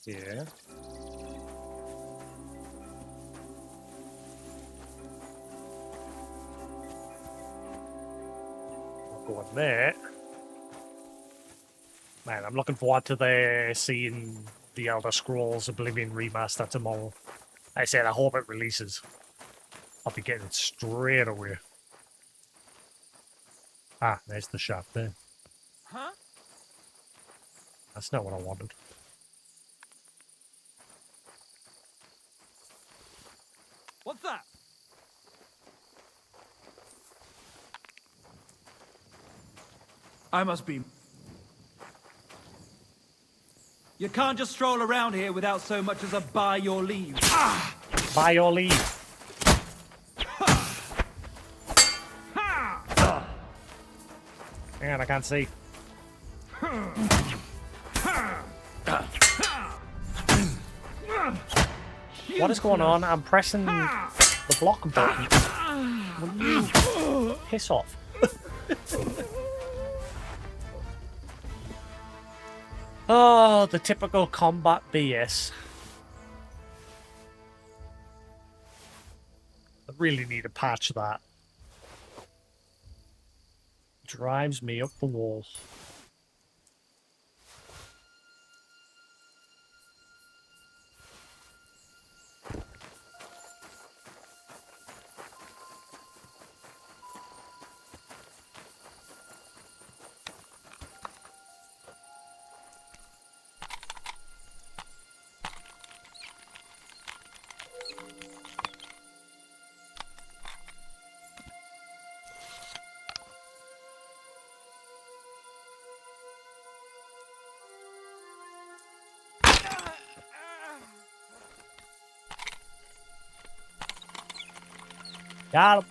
Yeah. I'll go in there. Man, I'm looking forward to seeing the Elder Scrolls Oblivion remaster tomorrow. I said I hope it releases. I'll be getting it straight away. Ah, there's the shop there. Huh? That's not what I wanted. What's that? I must be. You can't just stroll around here without so much as a by your leave. Ah! By your leave. Hang on, I can't see. What is going on? I'm pressing the block button. Will you piss off? Oh, the typical combat BS. I really need to patch that. Drives me up the walls. Got him.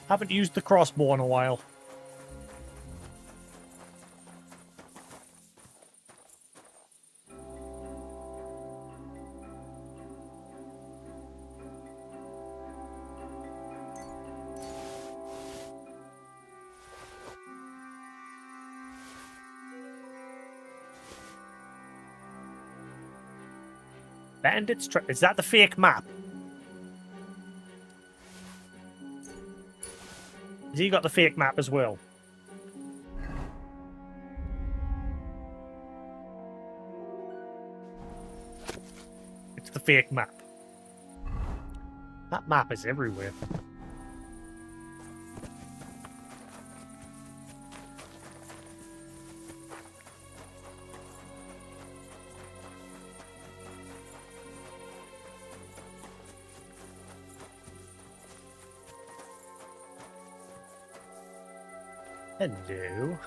Haven't used the crossbow in a while. Bandits. Is that the fake map? Has he got the fake map as well? It's the fake map. That map is everywhere. Hello.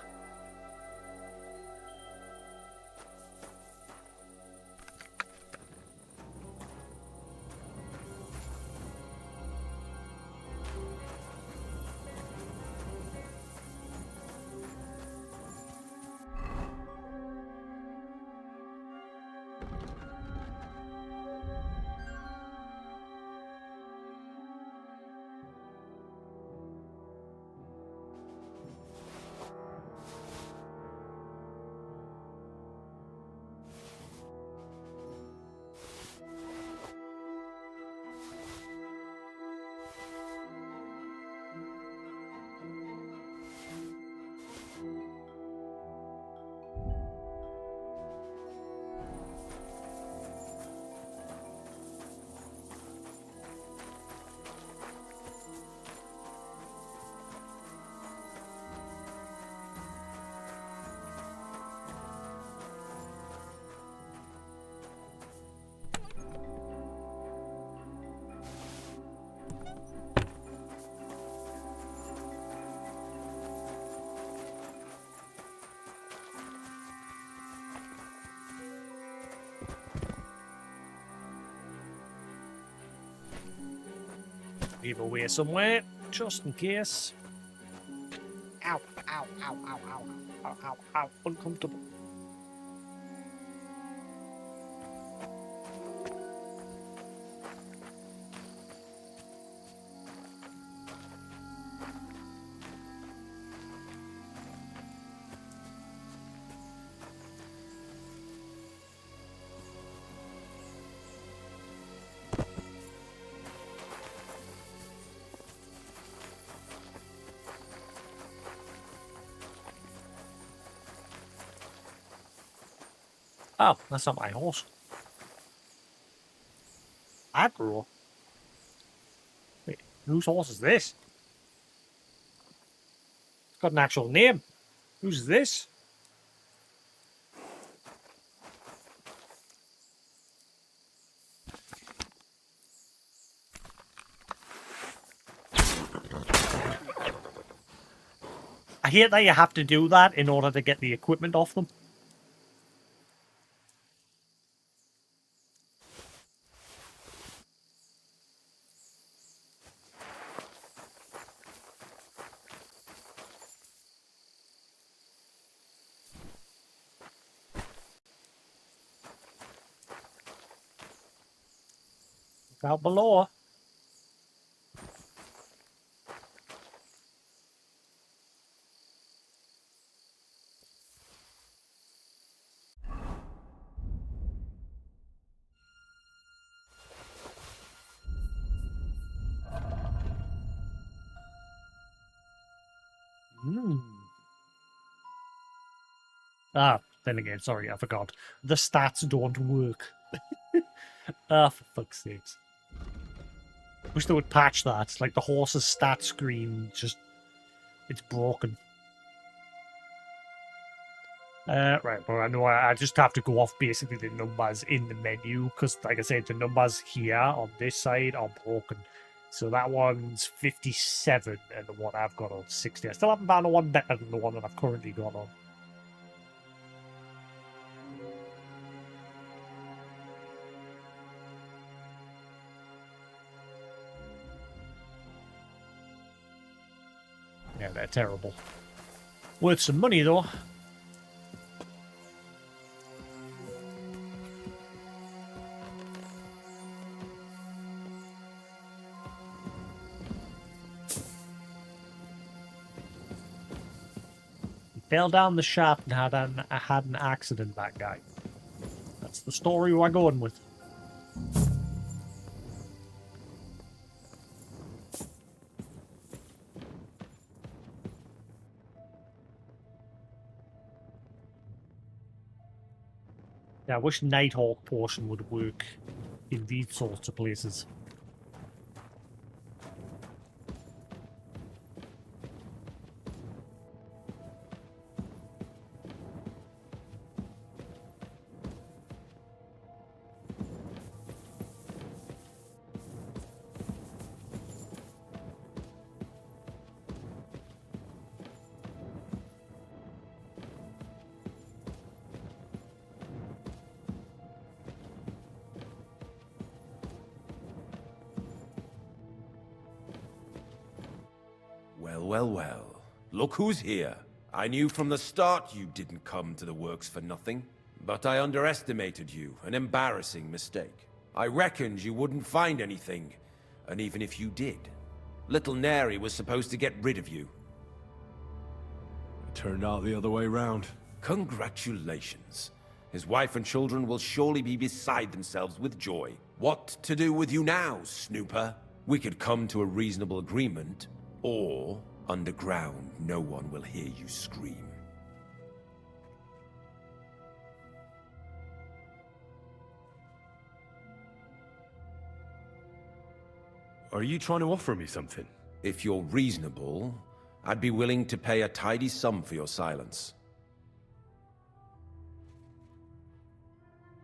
Leave away somewhere, just in case. Ow, ow, ow, ow, ow, ow, ow, ow, uncomfortable. Oh, that's not my horse. Aggro. Wait, whose horse is this? It's got an actual name. Who's this? I hate that you have to do that in order to get the equipment off them. Look out below. Ah, then again, sorry, I forgot. The stats don't work. Ah, for fuck's sakes. Wish they would patch that. Like, the horse's stat screen, just... it's broken. Right, but I know I just have to go off basically the numbers in the menu, because, like I said, the numbers here on this side are broken. So that one's 57, and the one I've got on 60. I still haven't found a one better than the one that I've currently got on. Yeah, they're terrible. Worth some money, though. He fell down the shaft and had an accident, that guy. That's the story we're going with. Yeah, I wish Nighthawk portion would work in these sorts of places. Well, well, well. Look who's here. I knew from the start you didn't come to the works for nothing. But I underestimated you, an embarrassing mistake. I reckoned you wouldn't find anything, and even if you did, little Neri was supposed to get rid of you. It turned out the other way round. Congratulations. His wife and children will surely be beside themselves with joy. What to do with you now, Snooper? We could come to a reasonable agreement, or underground no one will hear you scream. Are you trying to offer me something? If you're reasonable, I'd be willing to pay a tidy sum for your silence.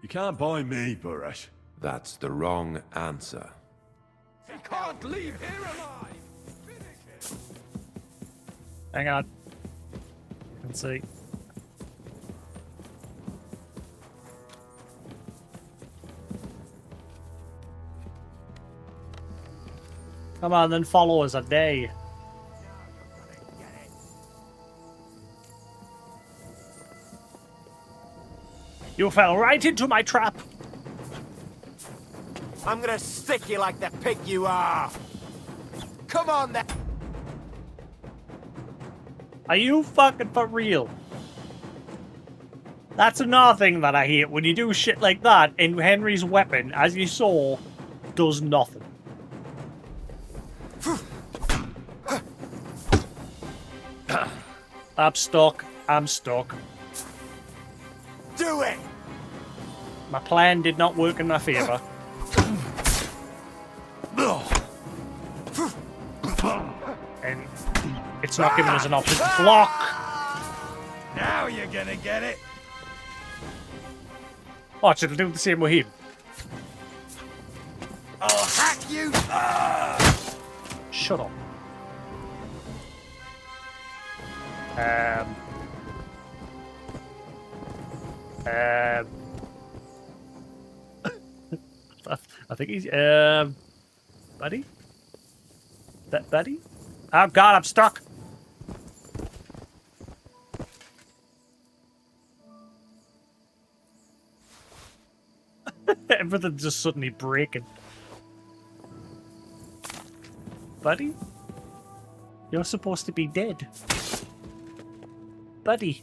You can't buy me, Buresh. That's the wrong answer. He can't leave here alive! Hang on. Let's see. Come on, then follow us a day. You fell right into my trap. I'm gonna stick you like the pig you are! Come on then! Are you fucking for real? That's another thing that I hate, when you do shit like that, and Henry's weapon, as you saw, does nothing. I'm stuck. I'm stuck. Do it! My plan did not work in my favour. And it's not giving us an option to block. Now you're gonna get it. Watch, it'll do the same with him. I'll hack you. Shut up. I think he's buddy? That buddy? Oh god, I'm stuck. Everything's just suddenly breaking. Buddy? You're supposed to be dead. Buddy.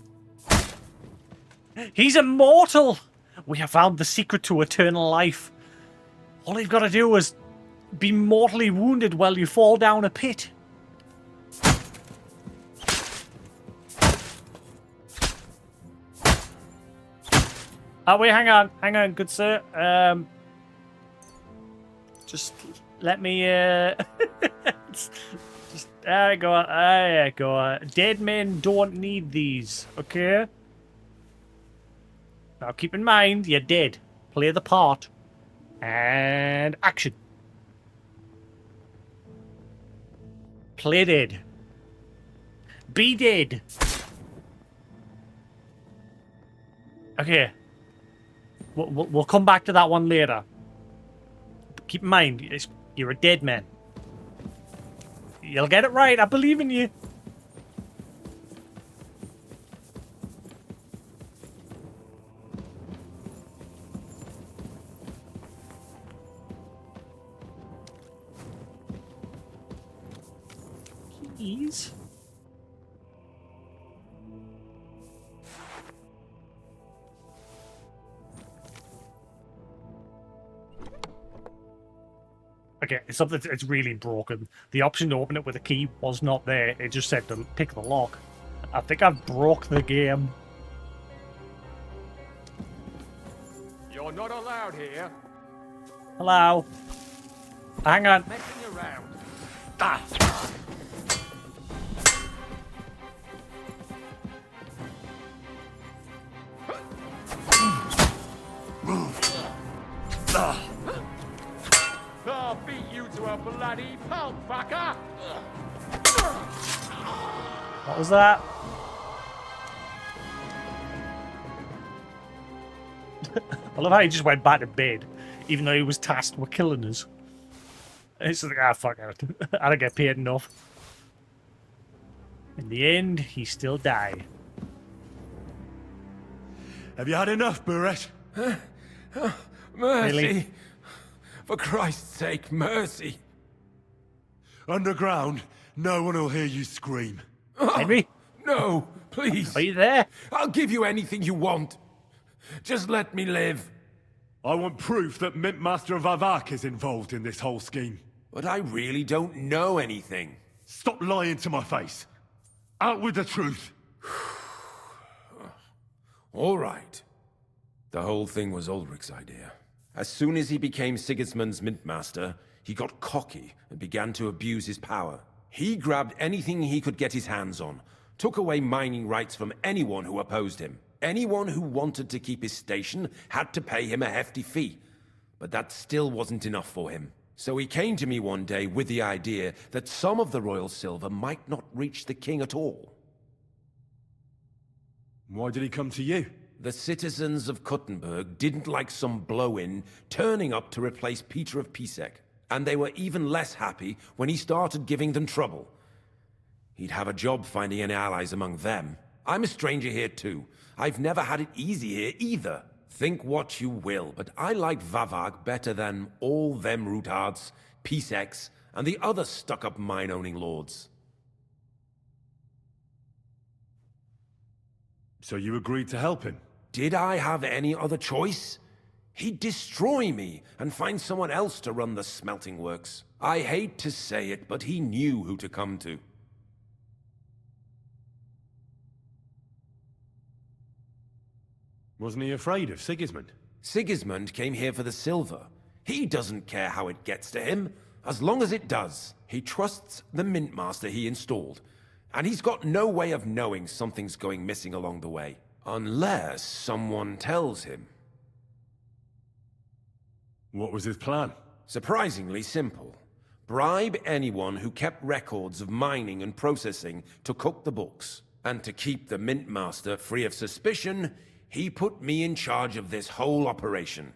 He's immortal! We have found the secret to eternal life. All you've got to do is be mortally wounded while you fall down a pit. Oh wait, hang on, good sir. Just let me just there you go. Dead men don't need these, okay? Now keep in mind, you're dead. Play the part. And action. Play dead. Be dead. Okay. We'll come back to that one later. Keep in mind, you're a dead man. You'll get it right. I believe in you. Keys. Okay, it's really broken. The option to open it with a key was not there. It just said to pick the lock. I think I've broke the game. You're not allowed here. Hello. Hang on. Messing around. Ah. I'll beat you to a bloody pulp, fucker! What was that? I love how he just went back to bed, even though he was tasked with killing us. It's like, fuck it. I don't get paid enough. In the end, he still died. Have you had enough, Buret? Mercy. Really? For Christ's sake, mercy. Underground, no one will hear you scream. Henry? No, please. Are you there? I'll give you anything you want. Just let me live. I want proof that Mint Master Vavak is involved in this whole scheme. But I really don't know anything. Stop lying to my face. Out with the truth. All right. The whole thing was Ulrich's idea. As soon as he became Sigismund's Mintmaster, he got cocky and began to abuse his power. He grabbed anything he could get his hands on, took away mining rights from anyone who opposed him. Anyone who wanted to keep his station had to pay him a hefty fee. But that still wasn't enough for him. So he came to me one day with the idea that some of the royal silver might not reach the king at all. Why did he come to you? The citizens of Kuttenberg didn't like some blow-in turning up to replace Peter of Pisek, and they were even less happy when he started giving them trouble. He'd have a job finding any allies among them. I'm a stranger here too. I've never had it easy here either. Think what you will, but I like Vavag better than all them Rutards, Piseks, and the other stuck-up mine-owning lords. So you agreed to help him? Did I have any other choice? He'd destroy me and find someone else to run the smelting works. I hate to say it, but he knew who to come to. Wasn't he afraid of Sigismund? Sigismund came here for the silver. He doesn't care how it gets to him, as long as it does. He trusts the mint master he installed, and he's got no way of knowing something's going missing along the way, unless someone tells him. What was his plan? Surprisingly simple. Bribe anyone who kept records of mining and processing to cook the books. And to keep the mint master free of suspicion, he put me in charge of this whole operation.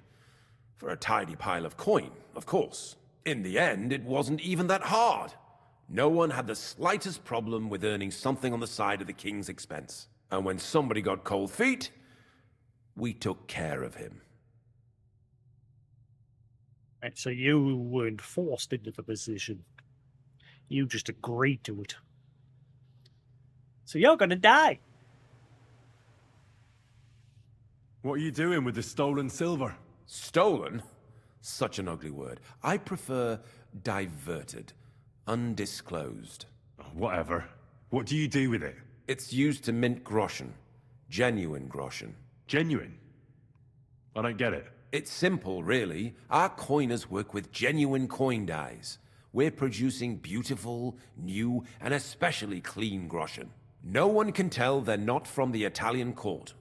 For a tidy pile of coin, of course. In the end, it wasn't even that hard. No one had the slightest problem with earning something on the side of the king's expense. And when somebody got cold feet, we took care of him. Right, so you weren't forced into the position. You just agreed to it. So you're gonna die. What are you doing with the stolen silver? Stolen? Such an ugly word. I prefer diverted. Undisclosed. Whatever. What do you do with it? It's used to mint groschen. Genuine groschen. Genuine? I don't get it. It's simple, really. Our coiners work with genuine coin dyes. We're producing beautiful, new, and especially clean groschen. No one can tell they're not from the Italian court.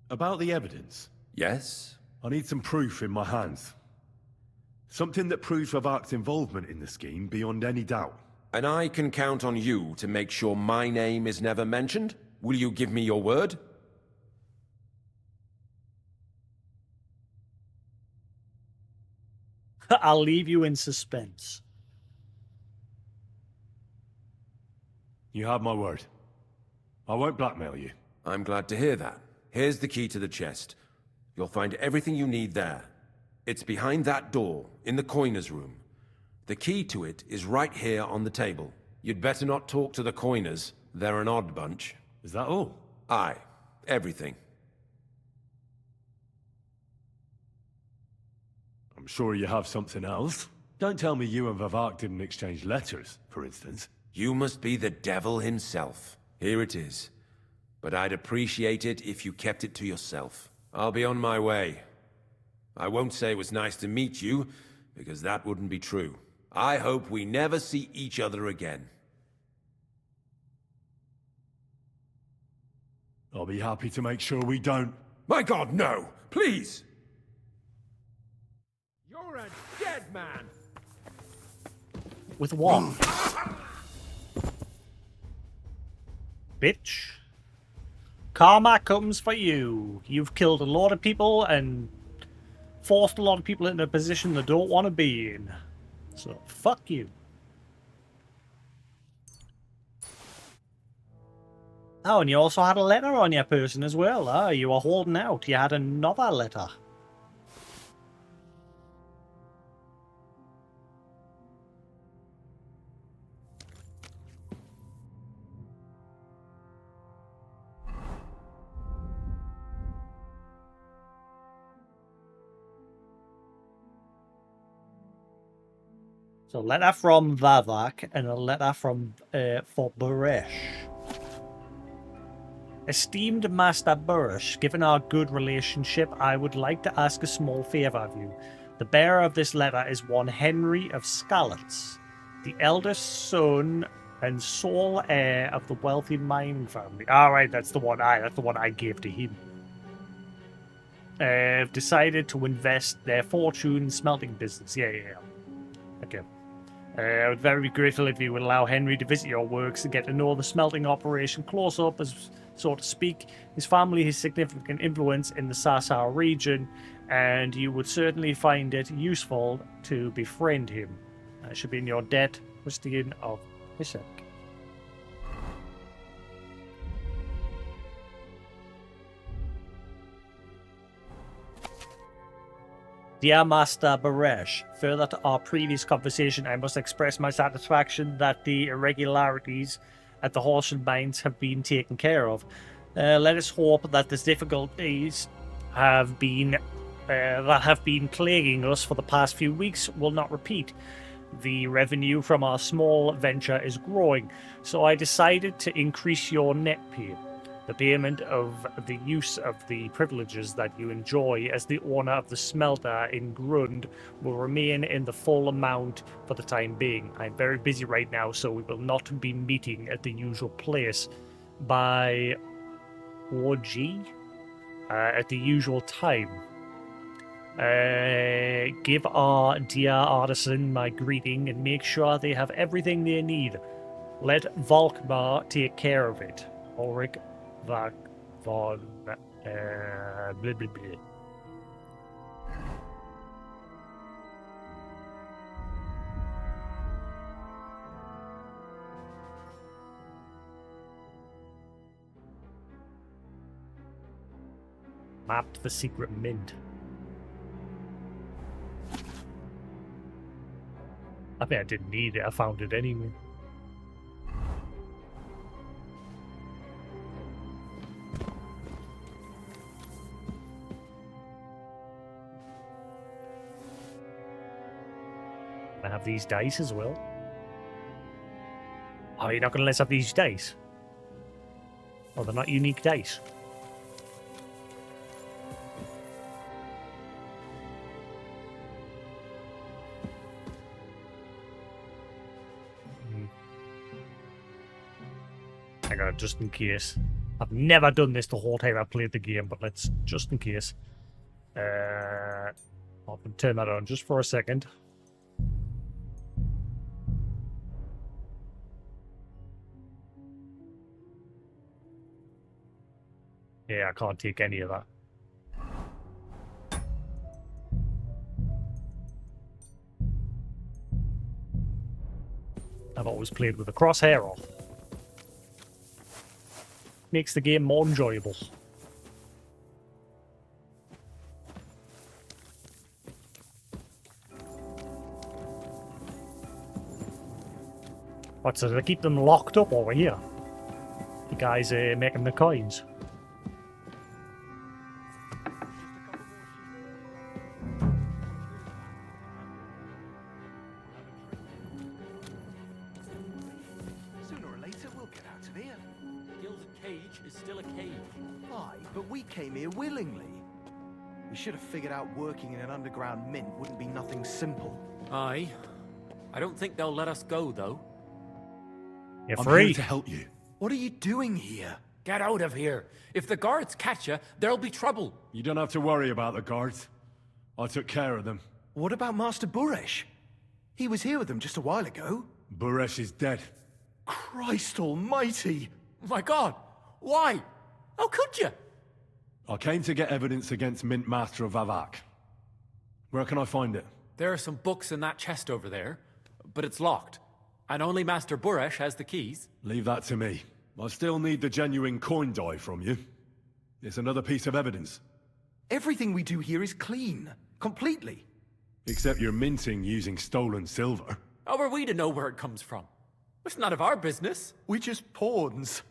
About the evidence? Yes? I need some proof in my hands. Something that proves Ravak's involvement in the scheme beyond any doubt. And I can count on you to make sure my name is never mentioned? Will you give me your word? I'll leave you in suspense. You have my word. I won't blackmail you. I'm glad to hear that. Here's the key to the chest. You'll find everything you need there. It's behind that door, in the coiner's room. The key to it is right here on the table. You'd better not talk to the coiners. They're an odd bunch. Is that all? Aye. Everything. I'm sure you have something else. Don't tell me you and Vavak didn't exchange letters, for instance. You must be the devil himself. Here it is. But I'd appreciate it if you kept it to yourself. I'll be on my way. I won't say it was nice to meet you, because that wouldn't be true. I hope we never see each other again. I'll be happy to make sure we don't. My God, no! Please! You're a dead man! With what? Bitch. Karma comes for you. You've killed a lot of people and forced a lot of people into a position they don't want to be in. So, fuck you. Oh, and you also had a letter on your person as well. Oh, you were holding out. You had another letter. So, a letter from Vavak and a letter from for Baresh. Esteemed Master Baresh, given our good relationship, I would like to ask a small favour of you. The bearer of this letter is one Henry of Skalitz, the eldest son and sole heir of the wealthy mining family. Alright, that's the one I gave to him. Have decided to invest their fortune in smelting business. Yeah. Okay. I would very be grateful if you would allow Henry to visit your works and get to know the smelting operation close up, as so to speak. His family has significant influence in the Sarsar region, and you would certainly find it useful to befriend him. It should be in your debt, Christian of Hisek. Dear Master Baresh, further to our previous conversation, I must express my satisfaction that the irregularities at the Horsham mines have been taken care of. Let us hope that the difficulties that have been plaguing us for the past few weeks will not repeat. The revenue from our small venture is growing, so I decided to increase your net pay. The payment of the use of the privileges that you enjoy as the owner of the smelter in Grund will remain in the full amount for the time being. I'm very busy right now, so we will not be meeting at the usual place by OG at the usual time. Give our dear artisan my greeting and make sure they have everything they need. Let Volkmar take care of it. Ulrich von blah, blah, blah. Map to the secret mint. I mean, I didn't need it. I found it anyway. I have these dice as well. Oh, you're not going to let us have these dice? Oh, they're not unique dice. I got it just in case. I've never done this the whole time I've played the game, but let's just in case. I'll turn that on just for a second. Yeah, I can't take any of that. I've always played with the crosshair off. Makes the game more enjoyable. What, so they keep them locked up over here? The guys making the coins. Sooner or later, we'll get out of here. Gil's cage is still a cage. Aye, but we came here willingly. We should have figured out working in an underground mint wouldn't be nothing simple. Aye. I don't think they'll let us go, though. You're I'm free. here to help you. What are you doing here? Get out of here. If the guards catch you, there'll be trouble. You don't have to worry about the guards. I took care of them. What about Master Buresh? He was here with them just a while ago. Buresh is dead. Christ almighty! My God! Why? How could you? I came to get evidence against Mint Master Vavak. Where can I find it? There are some books in that chest over there, but it's locked. And only Master Buresh has the keys. Leave that to me. I still need the genuine coin die from you. It's another piece of evidence. Everything we do here is clean. Completely. Except you're minting using stolen silver. How are we to know where it comes from? It's none of our business. We're just pawns.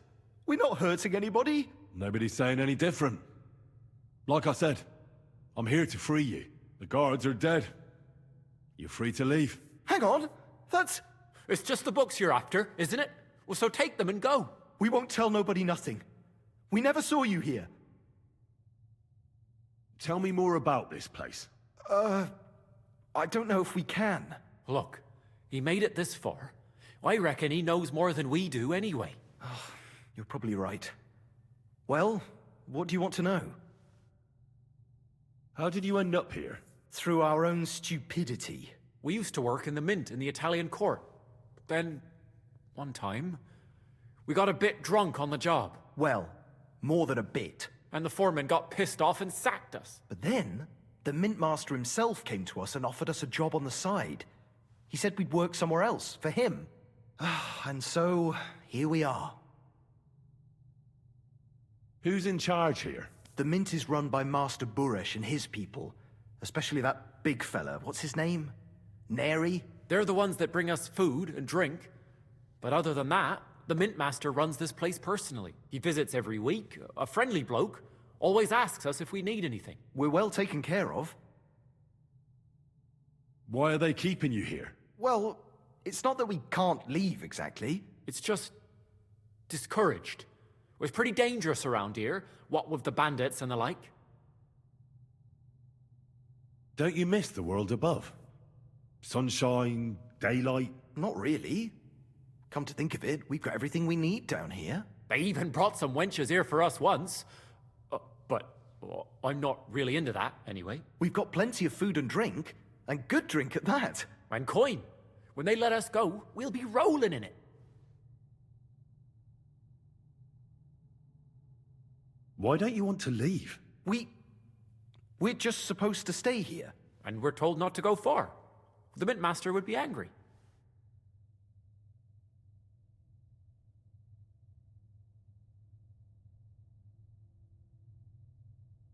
We're not hurting anybody. Nobody's saying any different. Like I said, I'm here to free you. The guards are dead. You're free to leave. Hang on. That's... It's just the books you're after, isn't it? Well, so take them and go. We won't tell nobody nothing. We never saw you here. Tell me more about this place. I don't know if we can. Look, he made it this far. I reckon he knows more than we do anyway. You're probably right. Well, what do you want to know? How did you end up here? Through our own stupidity. We used to work in the mint in the Italian court. Then, one time, we got a bit drunk on the job. Well, more than a bit. And the foreman got pissed off and sacked us. But then, the mint master himself came to us and offered us a job on the side. He said we'd work somewhere else, for him. And so, here we are. Who's in charge here? The mint is run by Master Buresh and his people. Especially that big fella. What's his name? Neri? They're the ones that bring us food and drink. But other than that, the mint master runs this place personally. He visits every week, a friendly bloke, always asks us if we need anything. We're well taken care of. Why are they keeping you here? Well, it's not that we can't leave exactly. It's just discouraged. It was pretty dangerous around here, what with the bandits and the like. Don't you miss the world above? Sunshine, daylight? Not really. Come to think of it, we've got everything we need down here. They even brought some wenches here for us once. But I'm not really into that, anyway. We've got plenty of food and drink, and good drink at that. And coin. When they let us go, we'll be rolling in it. Why don't you want to leave? We're just supposed to stay here. And we're told not to go far. The Mint Master would be angry.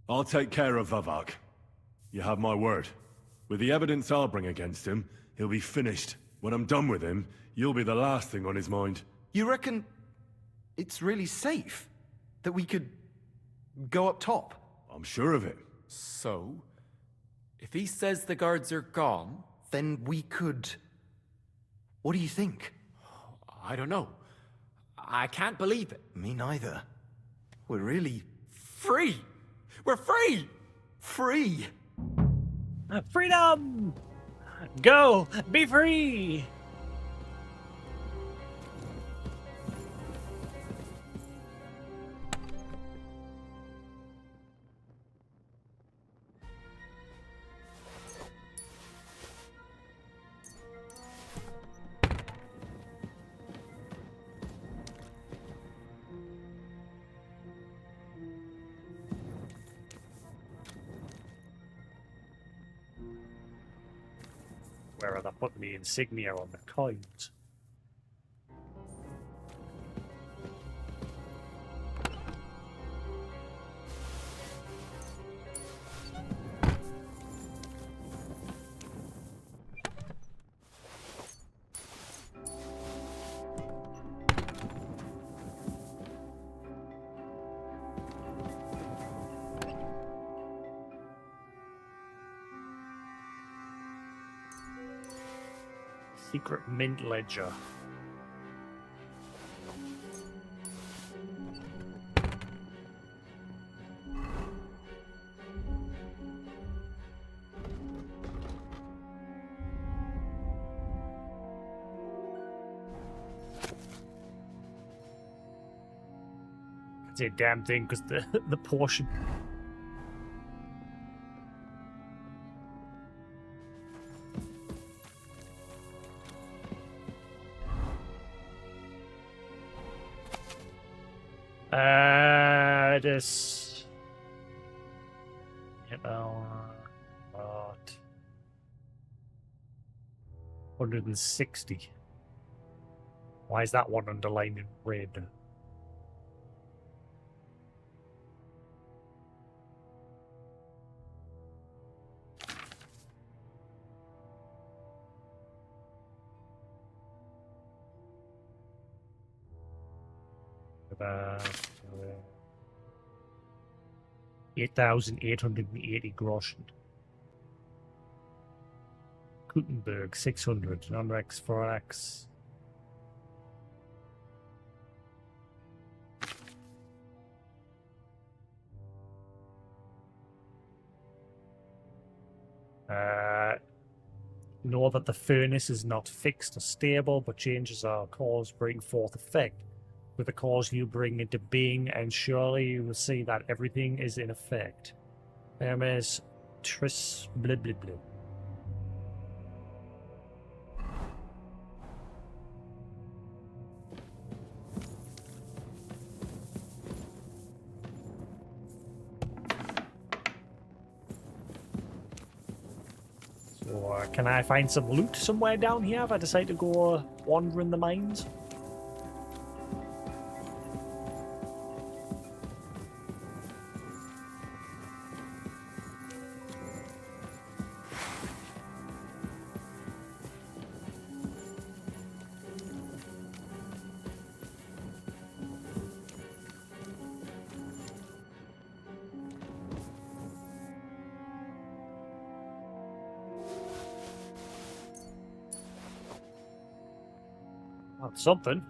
I'll take care of Vavak. You have my word. With the evidence I'll bring against him, he'll be finished. When I'm done with him, you'll be the last thing on his mind. You reckon it's really safe? That we could go up top? I'm sure of it. So, if he says the guards are gone... Then we could... What do you think? I don't know. I can't believe it. Me neither. We're really... Free! We're free! Free! Freedom! Go! Be free! Where are they putting the insignia on the coins? Secret mint ledger. Can't say a damn thing because the portion. This. What? 160. Why is that one underlined in red? About 8,880 groschen. Gutenberg 600. Non-Rex 4X. Know that the furnace is not fixed or stable, but changes are caused bring forth effect. With the cause you bring into being, and surely you will see that everything is in effect. Hermes Tris blah blah blah. So, can I find some loot somewhere down here if I decide to go wander in the mines? Something.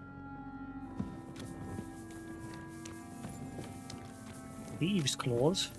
Thieves' claws.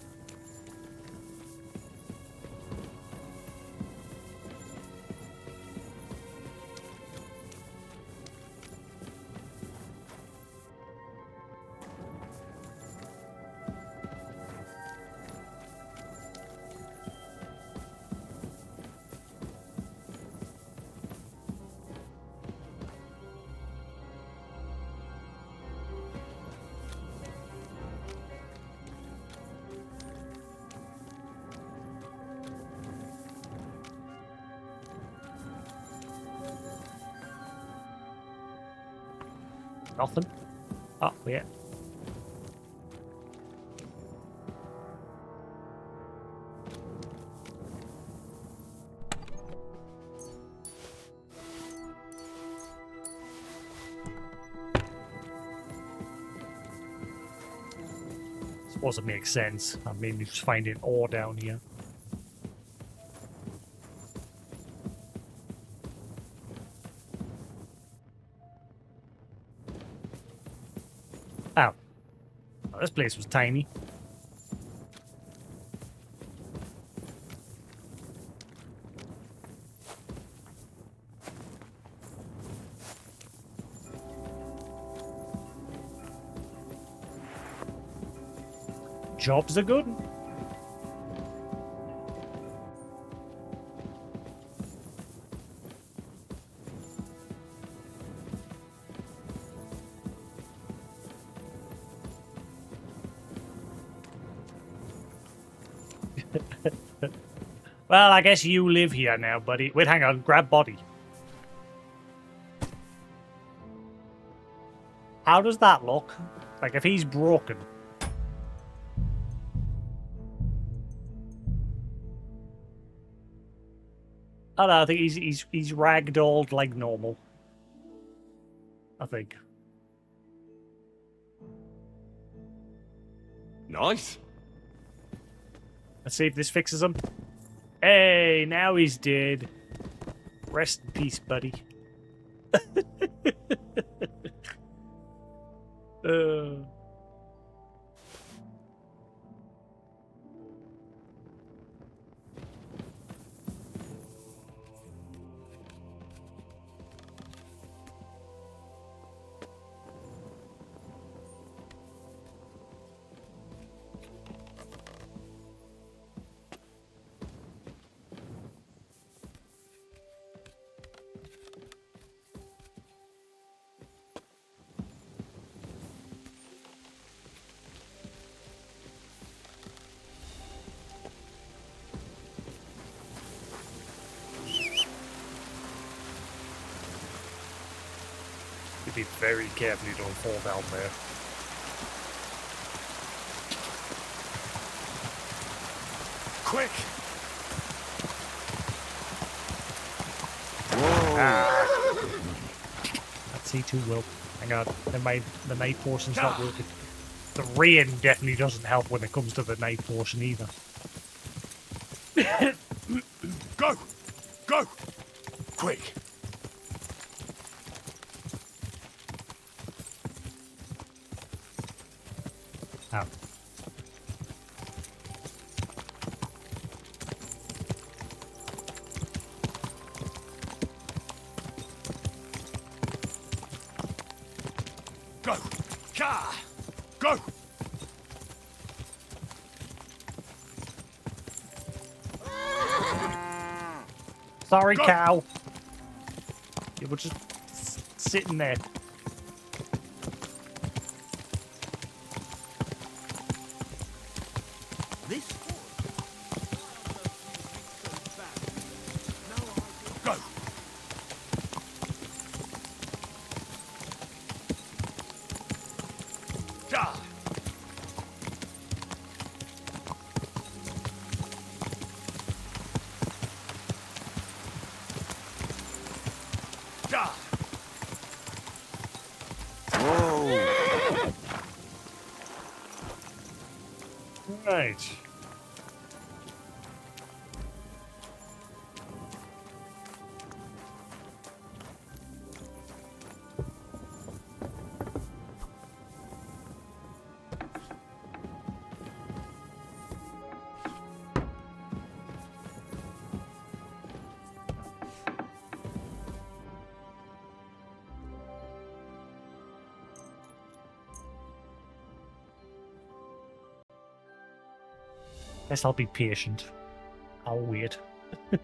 Nothing. Oh, yeah. Suppose it makes sense. I mean, you just finding ore down here. Oh. Oh, this place was tiny. Jobs are good. Well, I guess you live here now, buddy. Wait, hang on. Grab body. How does that look? Like, if he's broken. Oh no, I think he's ragdolled like normal. I think. Nice. Let's see if this fixes him. Hey, now he's dead. Rest in peace, buddy. Be very careful you don't fall down there. Quick! Ah. Can't see too well. Hang on, the night portion's not working. The rain definitely doesn't help when it comes to the night portion either. Go! Go! Quick! Out. Go! Ka! Go! Sorry, Go. cow. You were just sitting there. This Go! Da! Da! Right. Guess I'll be patient. I'll wait. God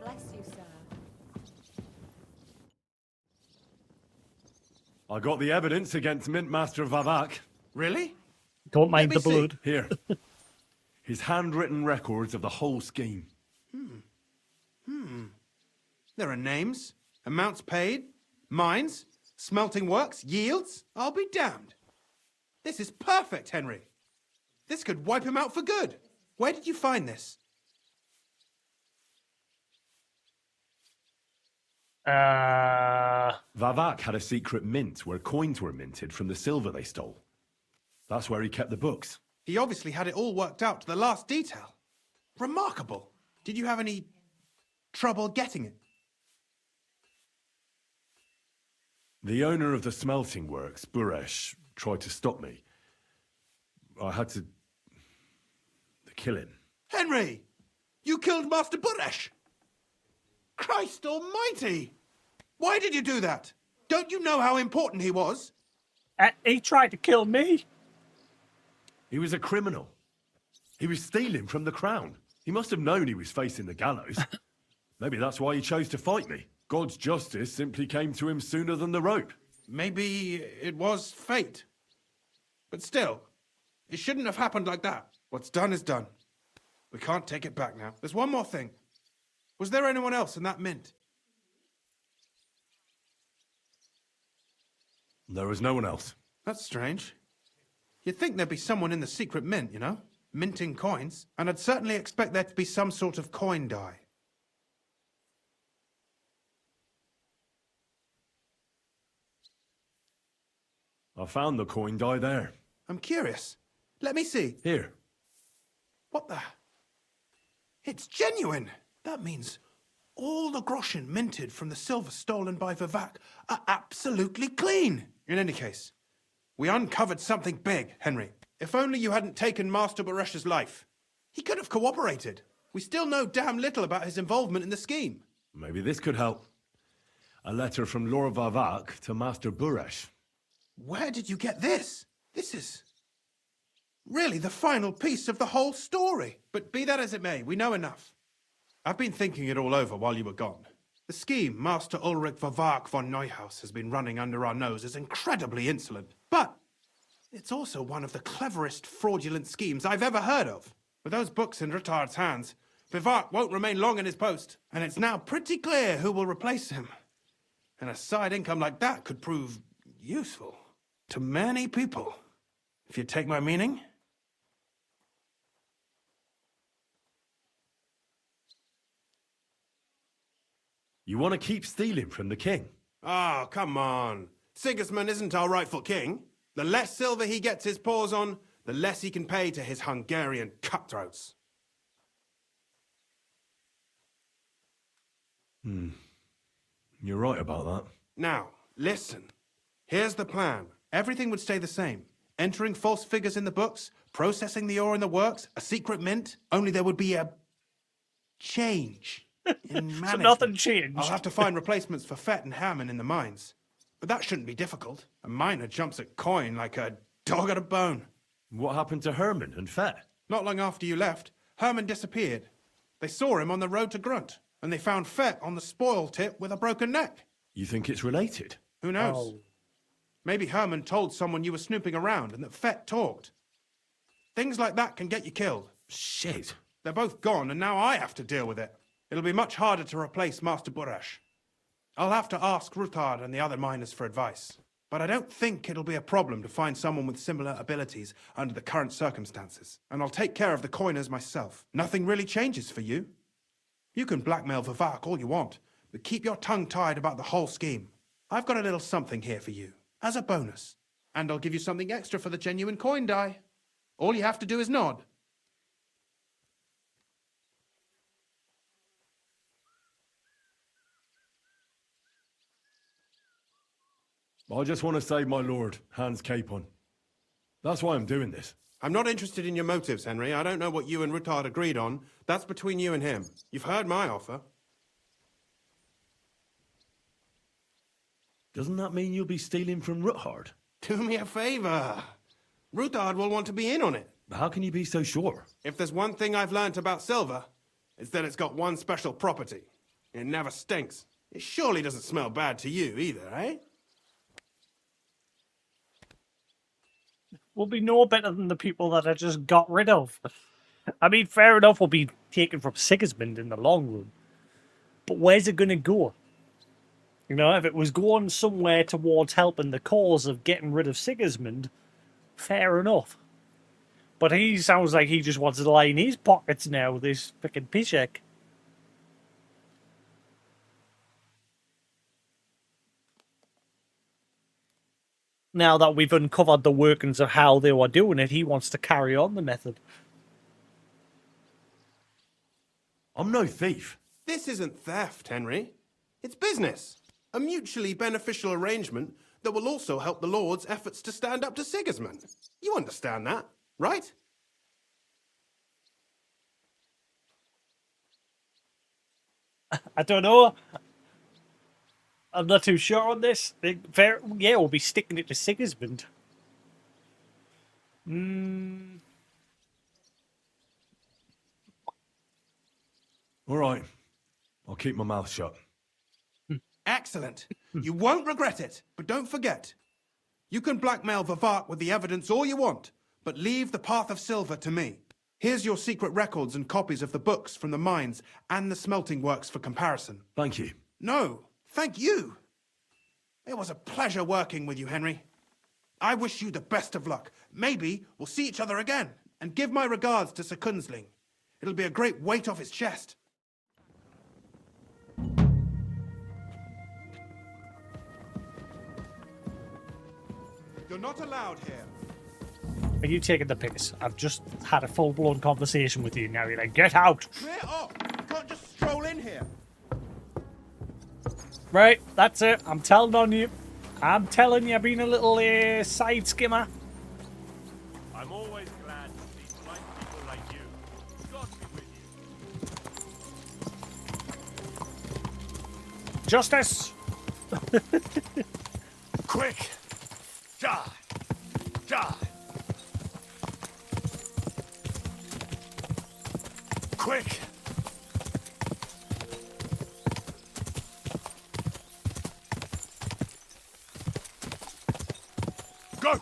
bless you, sir. I got the evidence against Mint Master Vavak. Really? Don't mind me the see. blood. Here. His handwritten records of the whole scheme. There are names, amounts paid, mines, smelting works, yields. I'll be damned. This is perfect, Henry. This could wipe him out for good. Where did you find this? Vavak had a secret mint where coins were minted from the silver they stole. That's where he kept the books. He obviously had it all worked out to the last detail. Remarkable. Did you have any trouble getting it? The owner of the smelting works, Buresh, tried to stop me. I had to kill him. Henry! You killed Master Buresh! Christ almighty! Why did you do that? Don't you know how important he was? He tried to kill me. He was a criminal. He was stealing from the crown. He must have known he was facing the gallows. Maybe that's why he chose to fight me. God's justice simply came to him sooner than the rope. Maybe it was fate. But still, it shouldn't have happened like that. What's done is done. We can't take it back now. There's one more thing. Was there anyone else in that mint? There was no one else. That's strange. You'd think there'd be someone in the secret mint, you know? Minting coins. And I'd certainly expect there to be some sort of coin die. I found the coin die there. I'm curious. Let me see. Here. What the? It's genuine! That means all the groschen minted from the silver stolen by Vivak are absolutely clean. In any case, we uncovered something big, Henry. If only you hadn't taken Master Baresh's life. He could have cooperated. We still know damn little about his involvement in the scheme. Maybe this could help. A letter from Lord Vavak to Master Buresh. Where did you get this? This is really the final piece of the whole story. But be that as it may, we know enough. I've been thinking it all over while you were gone. The scheme Master Ulrich Vavak von Neuhaus has been running under our nose is incredibly insolent. But it's also one of the cleverest fraudulent schemes I've ever heard of. With those books in Rittard's hands, Vivak won't remain long in his post, and it's now pretty clear who will replace him. And a side income like that could prove useful to many people, if you take my meaning. You want to keep stealing from the king? Oh, come on. Sigismund isn't our rightful king. The less silver he gets his paws on, the less he can pay to his Hungarian cutthroats. You're right about that. Now, listen. Here's the plan. Everything would stay the same. Entering false figures in the books, processing the ore in the works, a secret mint, only there would be a change in management. So nothing changed. I'll have to find replacements for Fett and Hammond in the mines. But that shouldn't be difficult. A miner jumps at coin like a dog at a bone. What happened to Herman and Fett? Not long after you left, Herman disappeared. They saw him on the road to Grunt, and they found Fett on the spoil tip with a broken neck. You think it's related? Who knows? Maybe Herman told someone you were snooping around and that Fett talked. Things like that can get you killed. Shit. They're both gone, and now I have to deal with it. It'll be much harder to replace Master Buresh. I'll have to ask Ruthard and the other miners for advice. But I don't think it'll be a problem to find someone with similar abilities under the current circumstances. And I'll take care of the coiners myself. Nothing really changes for you. You can blackmail Vivak all you want, but keep your tongue tied about the whole scheme. I've got a little something here for you, as a bonus. And I'll give you something extra for the genuine coin die. All you have to do is nod. I just want to save my lord, Hans Capon. That's why I'm doing this. I'm not interested in your motives, Henry. I don't know what you and Ruttard agreed on. That's between you and him. You've heard my offer. Doesn't that mean you'll be stealing from Ruttard? Do me a favor. Ruttard will want to be in on it. How can you be so sure? If there's one thing I've learnt about silver, it's that it's got one special property. It never stinks. It surely doesn't smell bad to you either, eh? We'll be no better than the people that I just got rid of. I mean, fair enough, we'll be taken from Sigismund in the long run. But where's it going to go? You know, if it was going somewhere towards helping the cause of getting rid of Sigismund, fair enough. But he sounds like he just wants to lie in his pockets now, this frickin' Pishek. Now that we've uncovered the workings of how they were doing it, he wants to carry on the method. I'm no thief. This isn't theft, Henry. It's business. A mutually beneficial arrangement that will also help the Lord's efforts to stand up to Sigismund. You understand that, right? I don't know. I'm not too sure on this. Yeah, we'll be sticking it to Sigismund. All right. I'll keep my mouth shut. Excellent. You won't regret it, but don't forget. You can blackmail Vivart with the evidence all you want, but leave the Path of Silver to me. Here's your secret records and copies of the books from the mines and the smelting works for comparison. Thank you. No, thank you. It was a pleasure working with you, Henry. I wish you the best of luck. Maybe we'll see each other again. And give my regards to Sir Kunzling. It'll be a great weight off his chest. You're not allowed here. Are you taking the piss? I've just had a full-blown conversation with you. Now you're like, get out! Clear off! You can't just stroll in here. Right, that's it. I'm telling on you. I'm telling you, I've been a little side skimmer. I'm always glad to see bright people like you. God be with you. Justice! Quick! Die! Die! Quick! Go!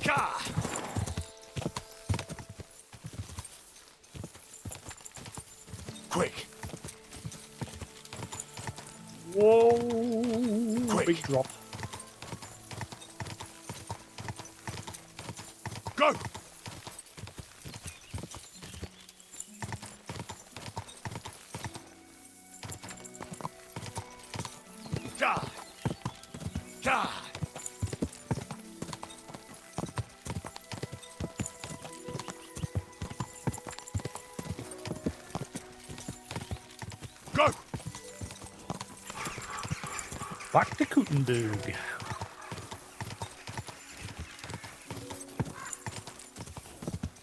Ka! Quick! Whoa! Quick. Big drop. Go! Die! Die! Go! Back to Gutenberg.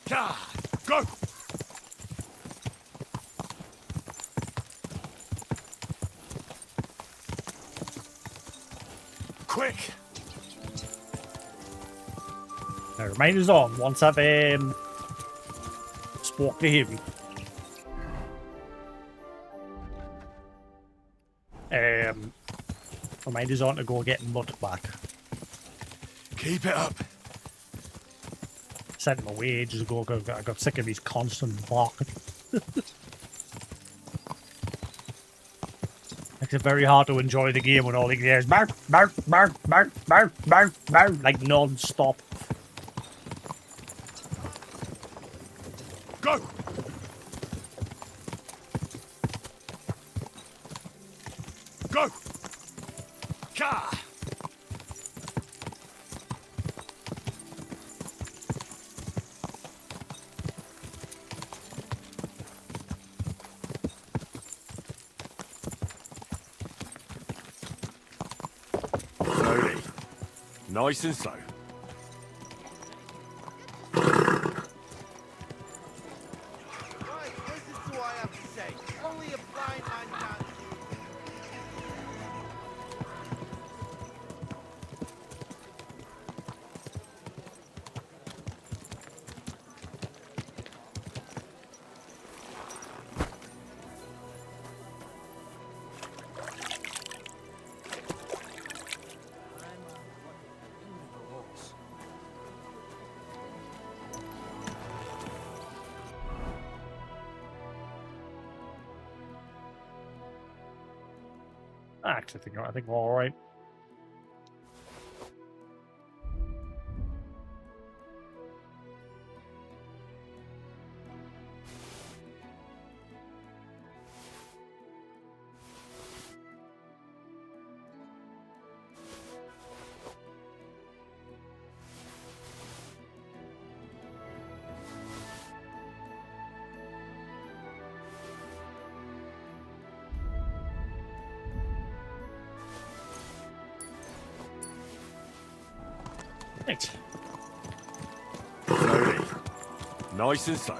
Die! Go! Quick! Now, reminders on once I've spoke to him. Reminders on to go get mud back. Keep it up. Sent him away ages ago. I got sick of his constant barking. Makes it very hard to enjoy the game when all he hears bark, bark, bark, bark, bark, bark, bark, like non-stop. Go! Go! Ka! Nice and slow. Right, listen to what I have to say. Only a blind man can. I actually think we're all right. Right. Slowly. Nice and slow.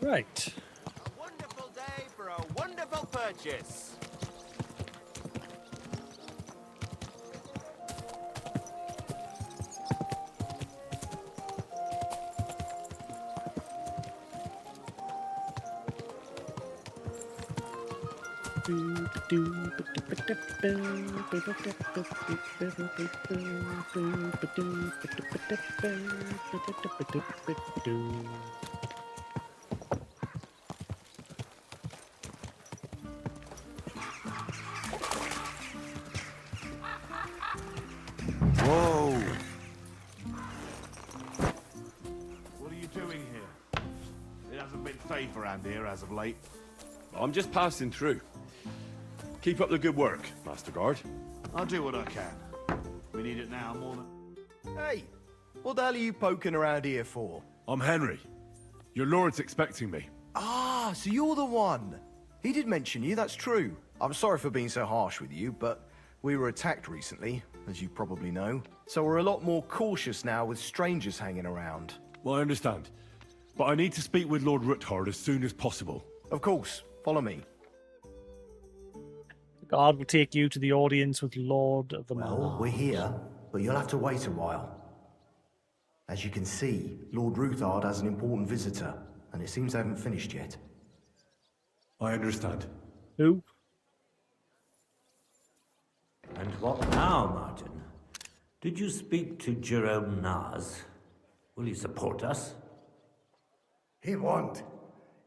Right. A wonderful day for a wonderful purchase. Whoa! What are you doing here? It hasn't been safe around here as of late. I'm just passing through. Keep up the good work, Master Guard. I'll do what I can. We need it now more than... Hey, what the hell are you poking around here for? I'm Henry. Your lord's expecting me. Ah, so you're the one. He did mention you, that's true. I'm sorry for being so harsh with you, but we were attacked recently, as you probably know. So we're a lot more cautious now with strangers hanging around. Well, I understand. But I need to speak with Lord Ruthard as soon as possible. Of course. Follow me. The guard will take you to the audience with Lord of the Well, we're here, but you'll have to wait a while. As you can see, Lord Ruthard has an important visitor, and it seems they haven't finished yet. I understand. Who? And what now, Martin? Did you speak to Jerome Naz? Will he support us? He won't.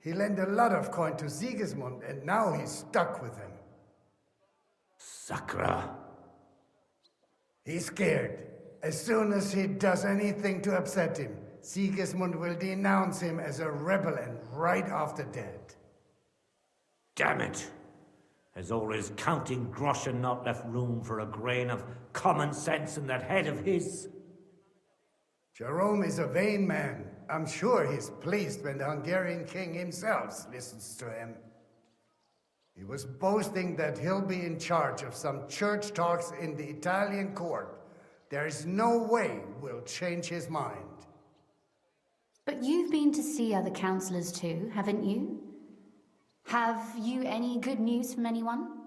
He lent a lot of coin to Sigismund, and now he's stuck with him. Sakra. He's scared. As soon as he does anything to upset him, Sigismund will denounce him as a rebel and right after dead. Damn it! Has all his counting groschen not left room for a grain of common sense in that head of his? Jerome is a vain man. I'm sure he's pleased when the Hungarian king himself listens to him. He was boasting that he'll be in charge of some church talks in the Italian court. There is no way we'll change his mind. But you've been to see other councillors too, haven't you? Have you any good news from anyone?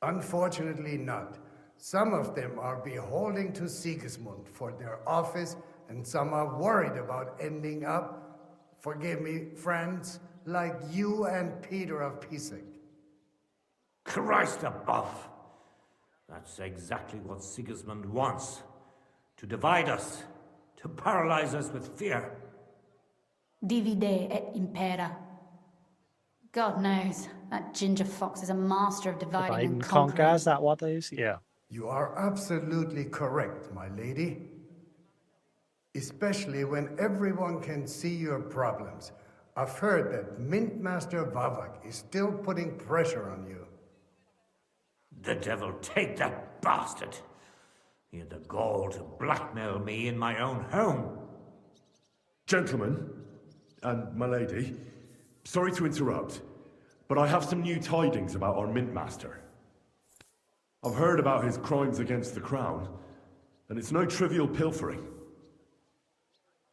Unfortunately not. Some of them are beholden to Sigismund for their office, and some are worried about ending up, forgive me, friends, like you and Peter of Pisek. Christ above! That's exactly what Sigismund wants. To divide us. To paralyze us with fear. Divide et impera. God knows, That ginger fox is a master of dividing Divide and and conquer, conquering. is that what it is? Yeah. You are absolutely correct, my lady. Especially when everyone can see your problems. I've heard that Mint Master Vavak is still putting pressure on you. The devil take that bastard! He had the gall to blackmail me in my own home. Gentlemen, and my lady, sorry to interrupt, but I have some new tidings about our Mint Master. I've heard about his crimes against the Crown, and it's no trivial pilfering.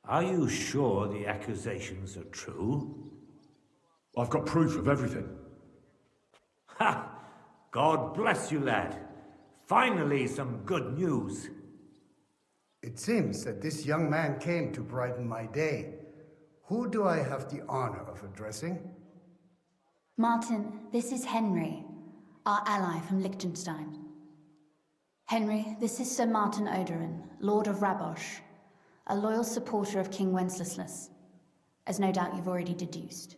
Are you sure the accusations are true? I've got proof of everything. Ha! God bless you, lad. Finally, some good news. It seems that this young man came to brighten my day. Who do I have the honor of addressing? Martin, this is Henry, our ally from Liechtenstein. Henry, this is Sir Martin Odorin, Lord of Rabosh, a loyal supporter of King Wenceslas, as no doubt you've already deduced.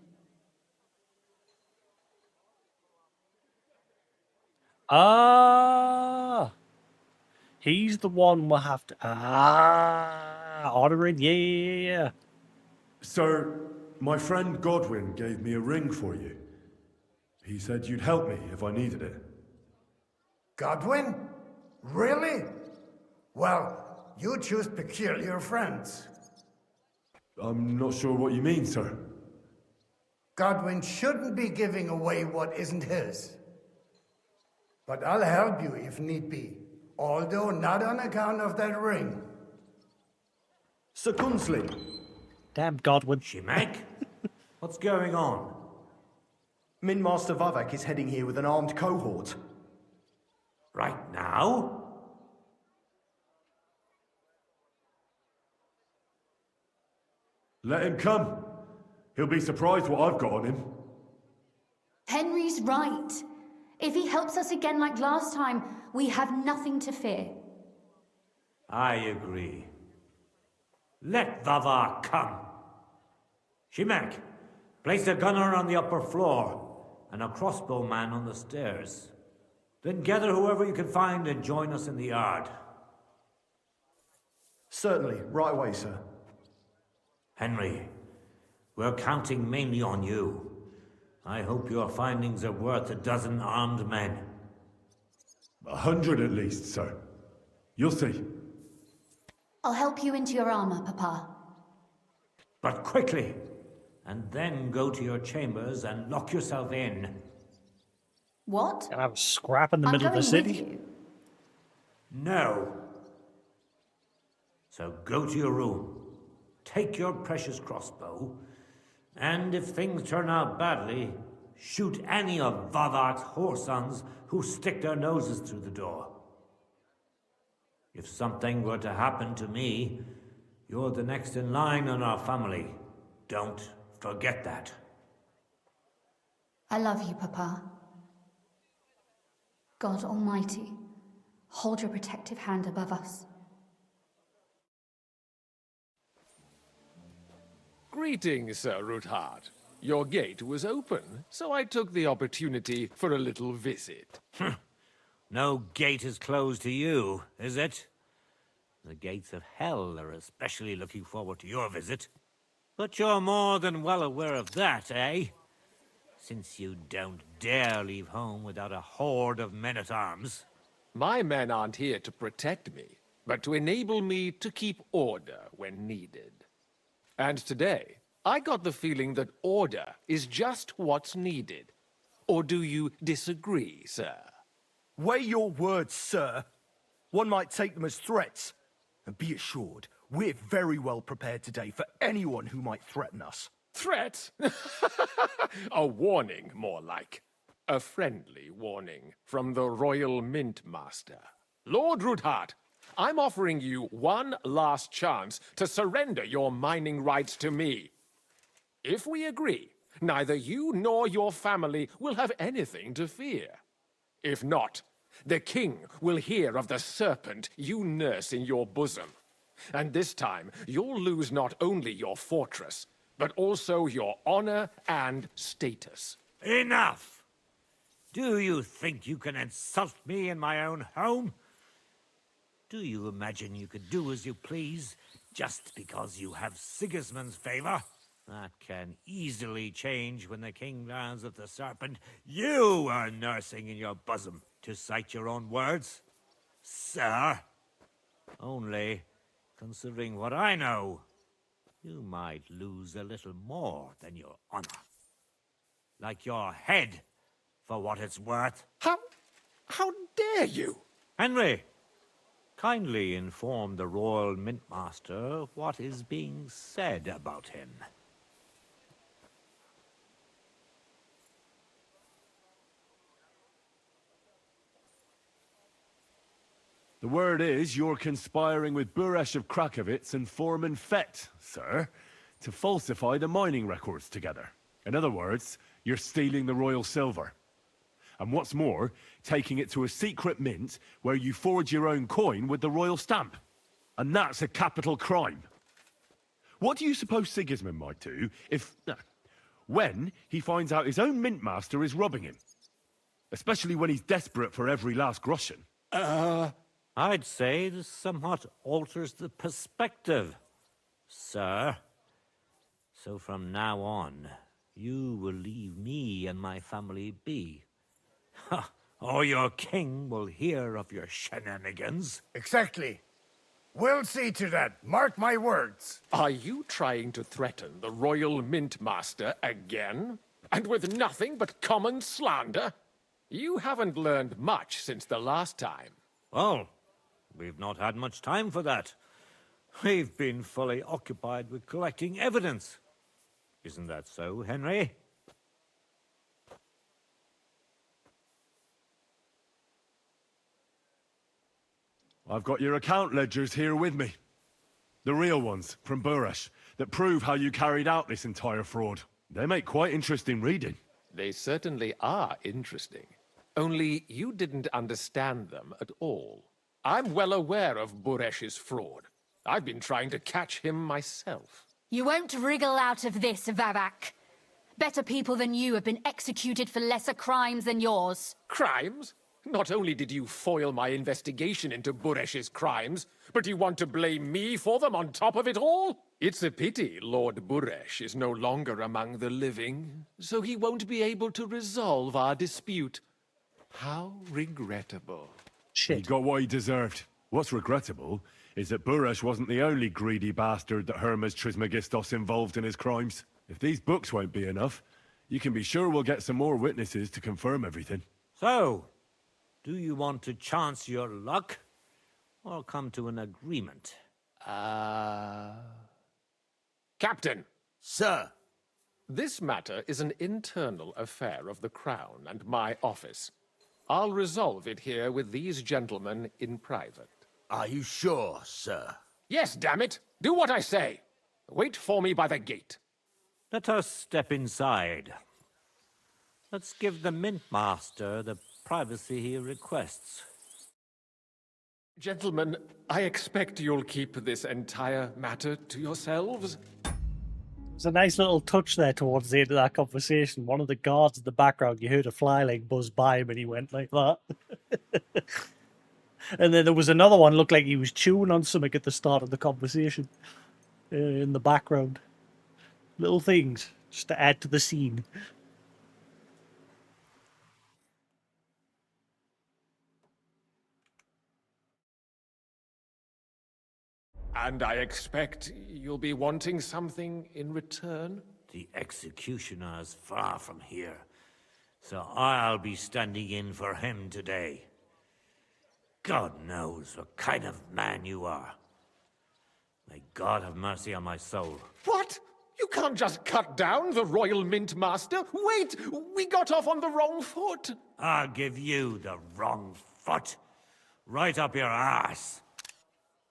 Ah, he's the one we'll have to. Honoring, yeah. Sir, my friend Godwin gave me a ring for you. He said you'd help me if I needed it. Godwin? Really? Well, you choose peculiar friends. I'm not sure what you mean, sir. Godwin shouldn't be giving away what isn't his. But I'll help you if need be, although not on account of that ring. Sir Gunsling. Damn Godwin. Shimek? What's going on? Min Master Vavak is heading here with an armed cohort. Right now? Let him come. He'll be surprised what I've got on him. Henry's right. If he helps us again like last time, we have nothing to fear. I agree. Let Vavar come. Shimek, place a gunner on the upper floor and a crossbowman on the stairs. Then gather whoever you can find and join us in the yard. Certainly, right away, sir. Henry, we're counting mainly on you. I hope your findings are worth 12 armed men. 100 at least, sir. You'll see. I'll help you into your armor, Papa. But quickly, and then go to your chambers and lock yourself in. What? And have a scrap in the I'm middle of the going with city. you. No. So go to your room, take your precious crossbow, and if things turn out badly, shoot any of Vavar's whoresons who stick their noses through the door. If something were to happen to me, you're the next in line in our family. Don't forget that. I love you, Papa. God Almighty, hold your protective hand above us. Greetings, Sir Ruthard. Your gate was open, so I took the opportunity for a little visit. No gate is closed to you, is it? The gates of hell are especially looking forward to your visit. But you're more than well aware of that, eh? Since you don't dare leave home without a horde of men-at-arms. My men aren't here to protect me, but to enable me to keep order when needed. And today, I got the feeling that order is just what's needed. Or do you disagree, sir? Weigh your words, sir. One might take them as threats. And be assured, we're very well prepared today for anyone who might threaten us. Threat? A warning, more like. A friendly warning from the Royal Mint Master. Lord Ruthard, I'm offering you one last chance to surrender your mining rights to me. If we agree, neither you nor your family will have anything to fear. If not, the king will hear of the serpent you nurse in your bosom. And this time, you'll lose not only your fortress, but also your honor and status. Enough! Do you think you can insult me in my own home? Do you imagine you could do as you please just because you have Sigismund's favor? That can easily change when the king learns of the serpent you are nursing in your bosom, to cite your own words, sir. Only, considering what I know, you might lose a little more than your honor. Like your head, for what it's worth. How dare you? Henry, kindly inform the Royal Mintmaster what is being said about him. The word is you're conspiring with Buresh of Krakowitz and Foreman Fett, sir, to falsify the mining records together. In other words, you're stealing the royal silver. And what's more, taking it to a secret mint where you forge your own coin with the royal stamp. And that's a capital crime. What do you suppose Sigismund might do if... when he finds out his own mintmaster is robbing him? Especially when he's desperate for every last groschen. I'd say this somewhat alters the perspective, sir. So from now on, you will leave me and my family be. Or your king will hear of your shenanigans. Exactly. We'll see to that. Mark my words. Are you trying to threaten the Royal Mintmaster again? And with nothing but common slander? You haven't learned much since the last time. Well, we've not had much time for that. We've been fully occupied with collecting evidence. Isn't that so, Henry? I've got your account ledgers here with me. The real ones, from Buresh, that prove how you carried out this entire fraud. They make quite interesting reading. They certainly are interesting. Only you didn't understand them at all. I'm well aware of Buresh's fraud. I've been trying to catch him myself. You won't wriggle out of this, Vavak. Better people than you have been executed for lesser crimes than yours. Crimes? Not only did you foil my investigation into Buresh's crimes, but you want to blame me for them on top of it all? It's a pity Lord Buresh is no longer among the living, so he won't be able to resolve our dispute. How regrettable. He got what he deserved. What's regrettable is that Buresh wasn't the only greedy bastard that Hermes Trismegistos involved in his crimes. If these books won't be enough, you can be sure we'll get some more witnesses to confirm everything. So, do you want to chance your luck, or come to an agreement? Captain! Sir! This matter is an internal affair of the Crown and my office. I'll resolve it here with these gentlemen in private. Are you sure, sir? Yes, damn it! Do what I say! Wait for me by the gate. Let us step inside. Let's give the Mintmaster the privacy he requests. Gentlemen, I expect you'll keep this entire matter to yourselves. There's a nice little touch there towards the end of that conversation. One of the guards in the background, you heard a flyling buzz by him and he went like that. And then there was another one, looked like he was chewing on something at the start of the conversation in the background. Little things, just to add to the scene. And I expect you'll be wanting something in return? The executioner is far from here, so I'll be standing in for him today. God knows what kind of man you are. May God have mercy on my soul. What? You can't just cut down the Royal Mintmaster. Wait! We got off on the wrong foot. I'll give you the wrong foot. Right up your ass.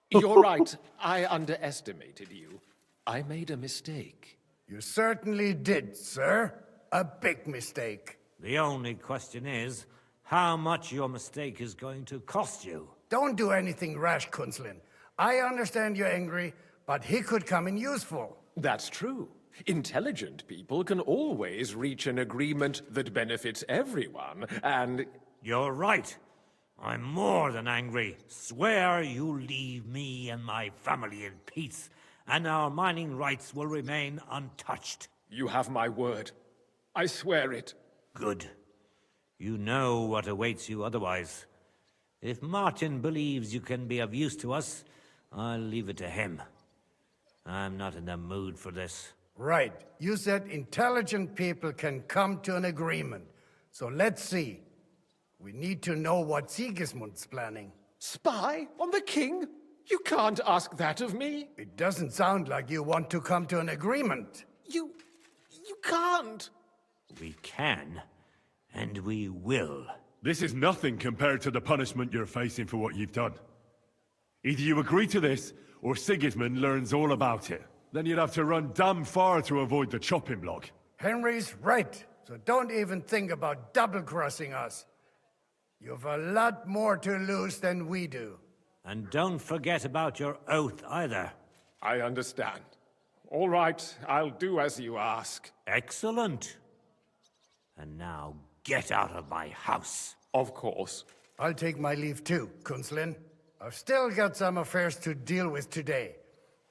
You're right. I underestimated you. I made a mistake. You certainly did, sir. A big mistake. The only question is, how much your mistake is going to cost you. Don't do anything rash, Kunzlin. I understand you're angry, but he could come in useful. That's true. Intelligent people can always reach an agreement that benefits everyone, and... You're right. I'm more than angry. Swear you'll leave me and my family in peace, and our mining rights will remain untouched. You have my word. I swear it. Good. You know what awaits you otherwise. If Martin believes you can be of use to us, I'll leave it to him. I'm not in the mood for this. Right. You said intelligent people can come to an agreement. So let's see. We need to know what Sigismund's planning. Spy on the king? You can't ask that of me. It doesn't sound like you want to come to an agreement. You can't. We can, and we will. This is nothing compared to the punishment you're facing for what you've done. Either you agree to this, or Sigismund learns all about it. Then you'd have to run damn far to avoid the chopping block. Henry's right, so don't even think about double-crossing us. You've a lot more to lose than we do. And don't forget about your oath either. I understand. All right, I'll do as you ask. Excellent. And now get out of my house. Of course. I'll take my leave too, Kunslin. I've still got some affairs to deal with today.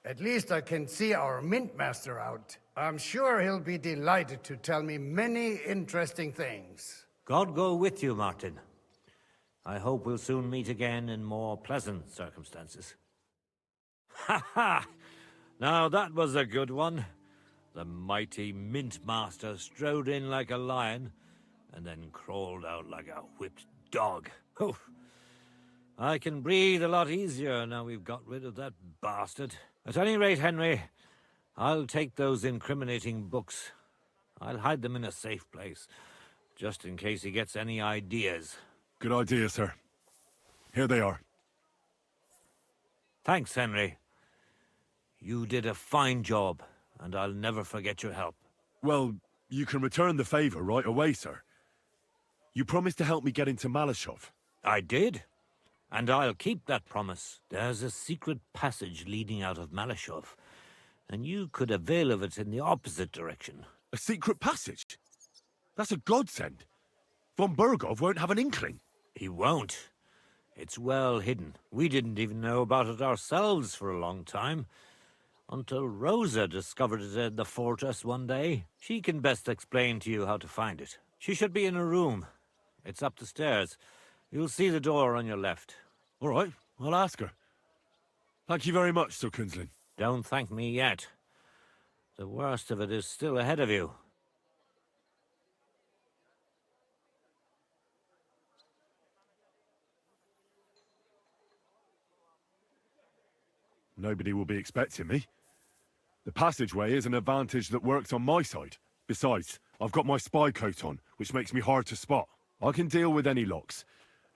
At least I can see our Mint Master out. I'm sure he'll be delighted to tell me many interesting things. God go with you, Martin. I hope we'll soon meet again in more pleasant circumstances. Ha ha! Now that was a good one. The mighty Mint Master strode in like a lion, and then crawled out like a whipped dog. Oof. I can breathe a lot easier now we've got rid of that bastard. At any rate, Henry, I'll take those incriminating books. I'll hide them in a safe place, just in case he gets any ideas. Good idea, sir. Here they are. Thanks, Henry. You did a fine job, and I'll never forget your help. Well, you can return the favor right away, sir. You promised to help me get into Malashov. I did, and I'll keep that promise. There's a secret passage leading out of Malashov, and you could avail of it in the opposite direction. A secret passage? That's a godsend. Von Bergov won't have an inkling. He won't. It's well hidden. We didn't even know about it ourselves for a long time. Until Rosa discovered it in the fortress one day. She can best explain to you how to find it. She should be in her room. It's up the stairs. You'll see the door on your left. All right, I'll ask her. Thank you very much, Sir Kunslin. Don't thank me yet. The worst of it is still ahead of you. Nobody will be expecting me. The passageway is an advantage that works on my side. Besides, I've got my spy coat on, which makes me hard to spot. I can deal with any locks,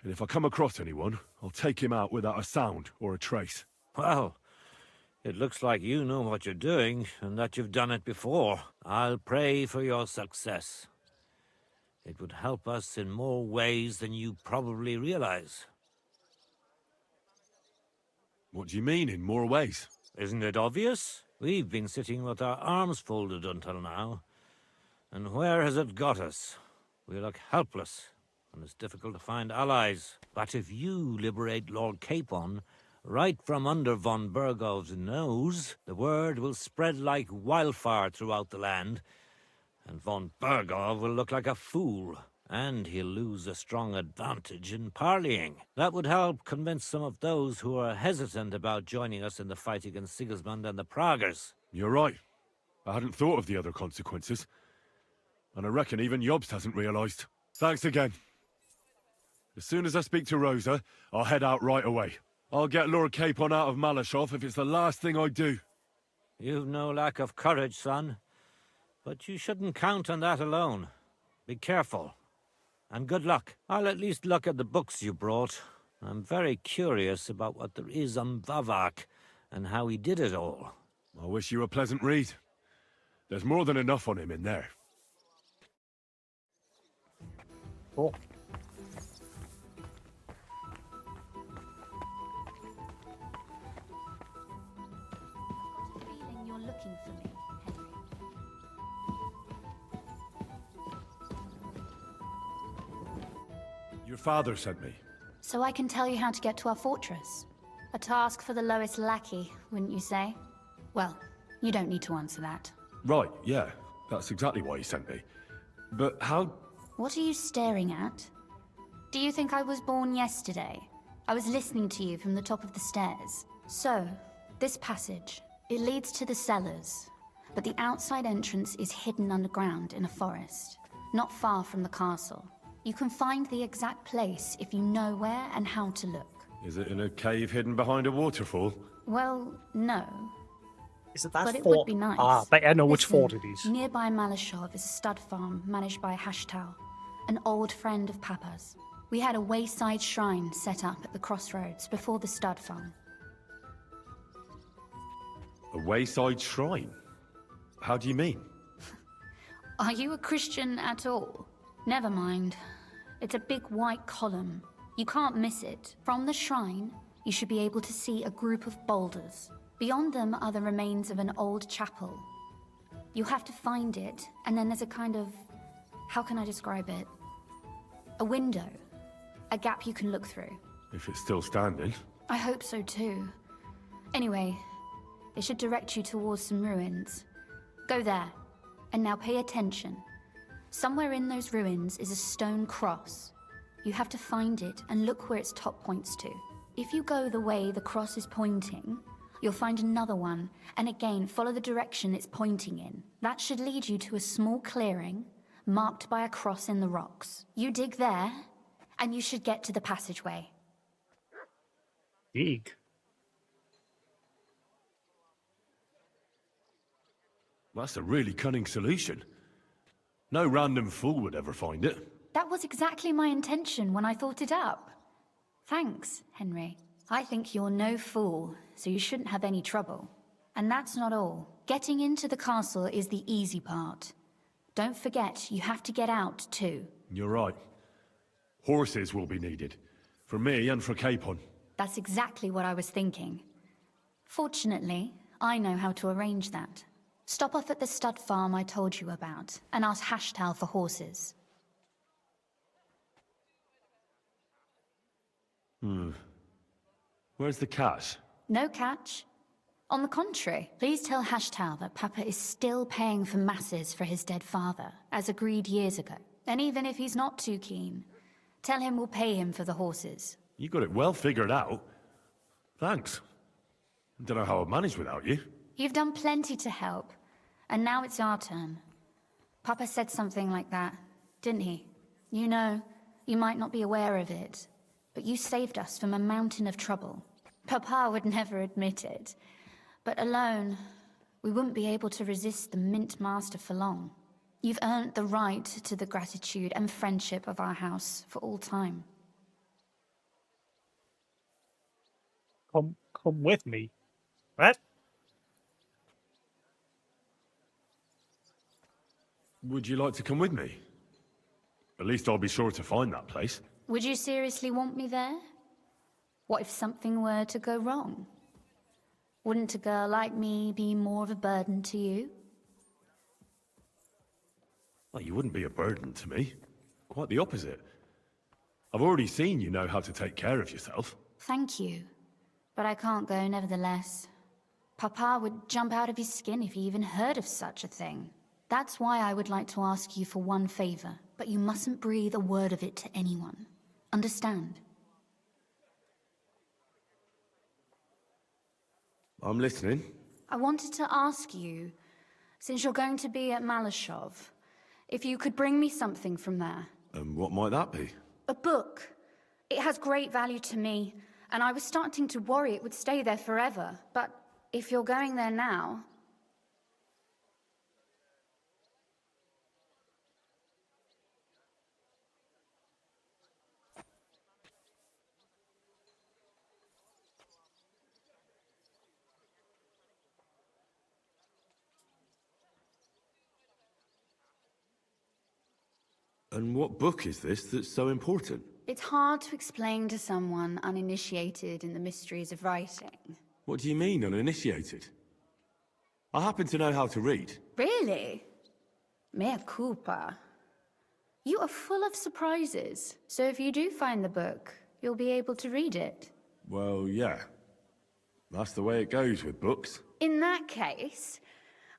and if I come across anyone, I'll take him out without a sound or a trace. Well, it looks like you know what you're doing, and that you've done it before. I'll pray for your success. It would help us in more ways than you probably realize. What do you mean, in more ways? Isn't it obvious? We've been sitting with our arms folded until now. And where has it got us? We look helpless, and it's difficult to find allies. But if you liberate Lord Capon, right from under von Bergov's nose, the word will spread like wildfire throughout the land, and von Bergov will look like a fool. And he'll lose a strong advantage in parleying. That would help convince some of those who are hesitant about joining us in the fight against Sigismund and the Praguers. You're right. I hadn't thought of the other consequences. And I reckon even Jobst hasn't realized. Thanks again. As soon as I speak to Rosa, I'll head out right away. I'll get Lord Capon out of Malashov if it's the last thing I do. You've no lack of courage, son. But you shouldn't count on that alone. Be careful. And good luck. I'll at least look at the books you brought. I'm very curious about what there is on Vavak and how he did it all. I wish you a pleasant read. There's more than enough on him in there. Cool. Feeling you're looking for me, Henry. Father sent me. So I can tell you how to get to our fortress. A task for the lowest lackey, wouldn't you say? Well, you don't need to answer that. Right, yeah. That's exactly why he sent me. But how... What are you staring at? Do you think I was born yesterday? I was listening to you from the top of the stairs. So, this passage, it leads to the cellars, but the outside entrance is hidden underground in a forest, not far from the castle. You can find the exact place if you know where and how to look. Is it in a cave hidden behind a waterfall? Well, no. Is it that But it fort? would be nice. Ah, but I know which Listen, fort it is. Nearby Malashov is a stud farm managed by Hashtal, an old friend of Papa's. We had a wayside shrine set up at the crossroads before the stud farm. A wayside shrine? How do you mean? Are you a Christian at all? Never mind. It's a big white column. You can't miss it. From the shrine, you should be able to see a group of boulders. Beyond them are the remains of an old chapel. You have to find it, and then there's a kind of... how can I describe it? A window. A gap you can look through. If it's still standing. I hope so too. Anyway, it should direct you towards some ruins. Go there. And now pay attention. Somewhere in those ruins is a stone cross. You have to find it and look where its top points to. If you go the way the cross is pointing, you'll find another one, and again follow the direction it's pointing in. That should lead you to a small clearing, marked by a cross in the rocks. You dig there, and you should get to the passageway. Dig? That's a really cunning solution. No random fool would ever find it. That was exactly my intention when I thought it up. Thanks, Henry. I think you're no fool, so you shouldn't have any trouble. And that's not all. Getting into the castle is the easy part. Don't forget, you have to get out too. You're right. Horses will be needed. For me and for Capon. That's exactly what I was thinking. Fortunately, I know how to arrange that. Stop off at the stud farm I told you about, and ask Hashtal for horses. Where's the catch? No catch. On the contrary, please tell Hashtal that Papa is still paying for masses for his dead father, as agreed years ago. And even if he's not too keen, tell him we'll pay him for the horses. You got it well figured out. Thanks. Don't know how I'd manage without you. You've done plenty to help, and now it's our turn. Papa said something like that, didn't he? You know, you might not be aware of it, but you saved us from a mountain of trouble. Papa would never admit it, but alone, we wouldn't be able to resist the Mint Master for long. You've earned the right to the gratitude and friendship of our house for all time. Come with me. What? Would you like to come with me? At least I'll be sure to find that place. Would you seriously want me there? What if something were to go wrong? Wouldn't a girl like me be more of a burden to you? Well, you wouldn't be a burden to me. Quite the opposite. I've already seen you know how to take care of yourself. Thank you, but I can't go nevertheless. Papa would jump out of his skin if he even heard of such a thing. That's why I would like to ask you for one favor, but you mustn't breathe a word of it to anyone. Understand? I'm listening. I wanted to ask you, since you're going to be at Malashov, if you could bring me something from there. And what might that be? A book. It has great value to me, and I was starting to worry it would stay there forever. But if you're going there now... And what book is this that's so important? It's hard to explain to someone uninitiated in the mysteries of writing. What do you mean, uninitiated? I happen to know how to read. Really? Mea culpa. You are full of surprises, so if you do find the book, you'll be able to read it. Well, yeah. That's the way it goes with books. In that case,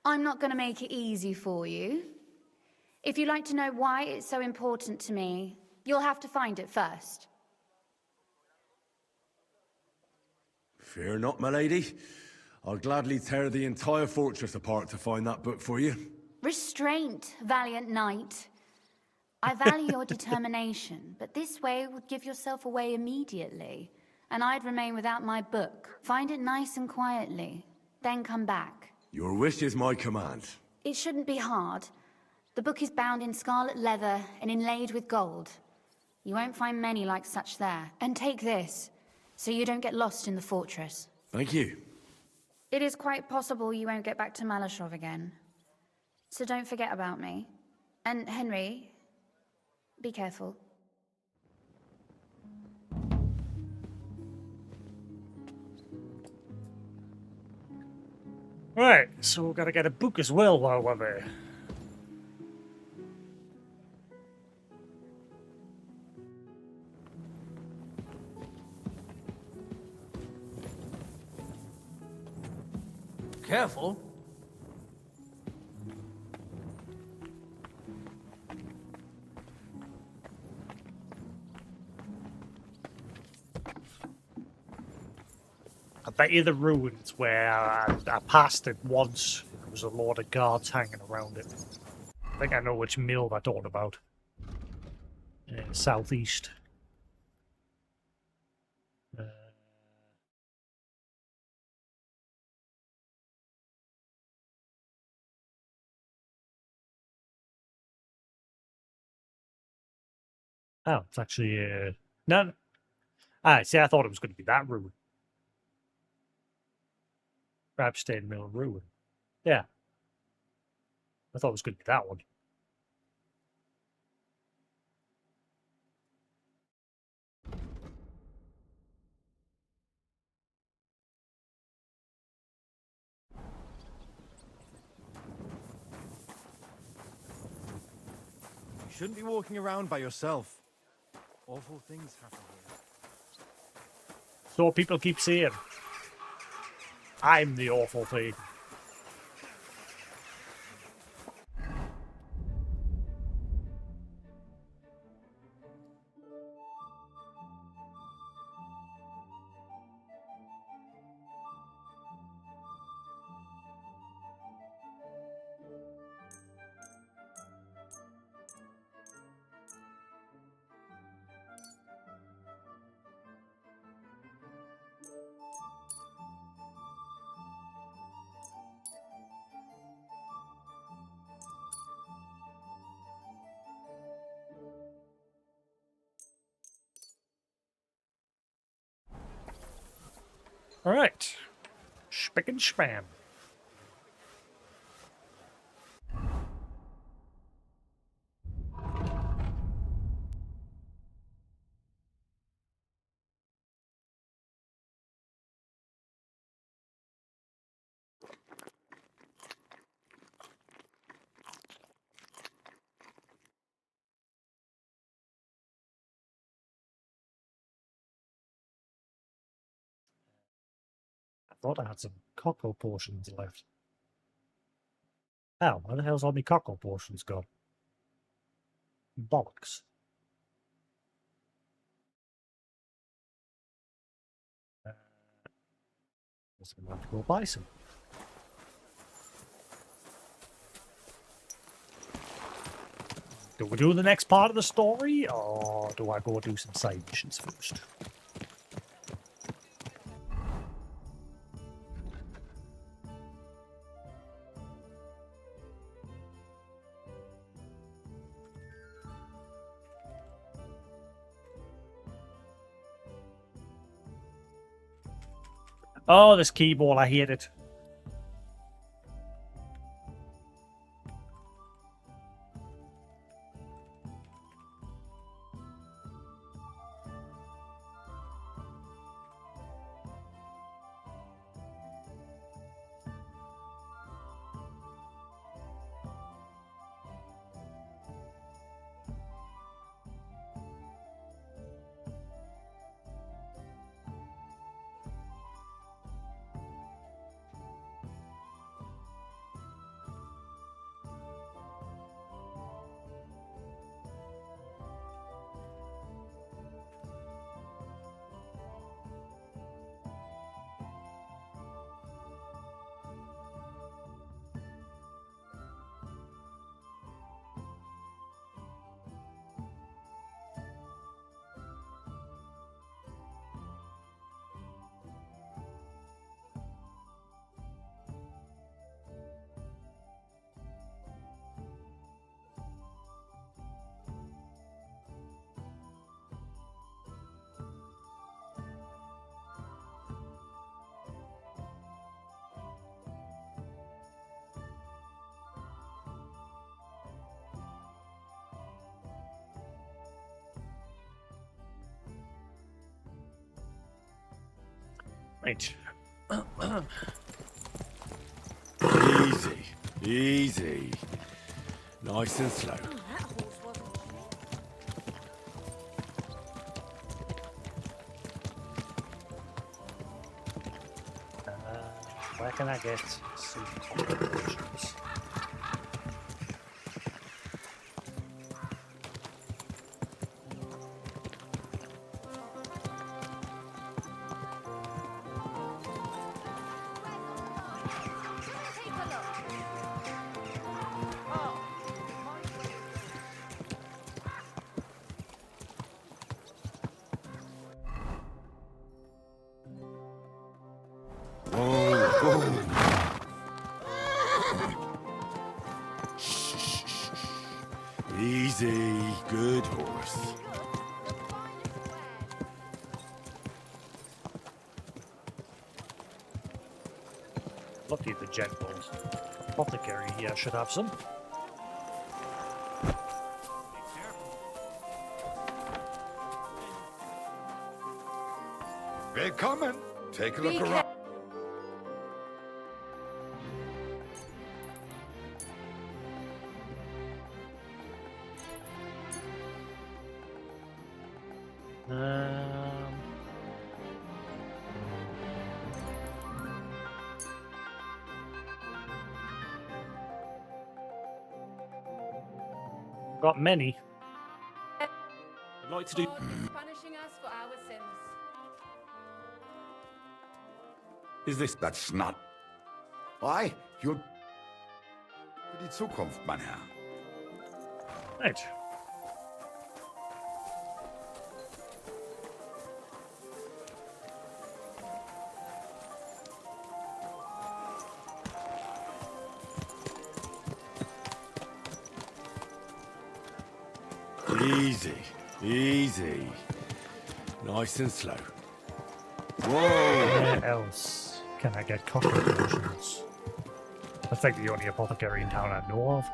I'm not going to make it easy for you. If you'd like to know why it's so important to me, you'll have to find it first. Fear not, my lady. I'll gladly tear the entire fortress apart to find that book for you. Restraint, valiant knight. I value your determination, but this way would give yourself away immediately, and I'd remain without my book. Find it nice and quietly, then come back. Your wish is my command. It shouldn't be hard. The book is bound in scarlet leather and inlaid with gold. You won't find many like such there. And take this, so you don't get lost in the fortress. Thank you. It is quite possible you won't get back to Malashov again. So don't forget about me. And Henry, be careful. Right, so we've got to get a book as well while we're there. Careful. I bet you the ruins where I passed it once. There was a lot of guards hanging around it. I think I know which mill they're talking about. Southeast. Oh, it's actually no. Ah, see, I thought it was going to be that ruin. Rabstein Mill ruin. Yeah, I thought it was going to be that one. You shouldn't be walking around by yourself. Awful things happen here. So people keep saying, I'm the awful thing. All right, spick and spam. I thought I had some cockle portions left. Oh, where the hell's all my cockle portions gone? Bollocks. Guess I'm going to have to go buy some. Do we do the next part of the story, or do I go do some side missions first? Oh, this keyboard, I hate it. Right. Easy, easy. Nice and slow. Where can I get some potions? Easy, good horse. Lucky the gentle apothecary here should have some. Willkommen. Take a look around. Got many. I'd like to do. God is punishing us for our sins. Is this? That's not. Why? Für die Zukunft, mein Herr. Right. Easy, easy. Nice and slow. Whoa! Where else can I get coffee potions? That's like the only apothecary in town I know of.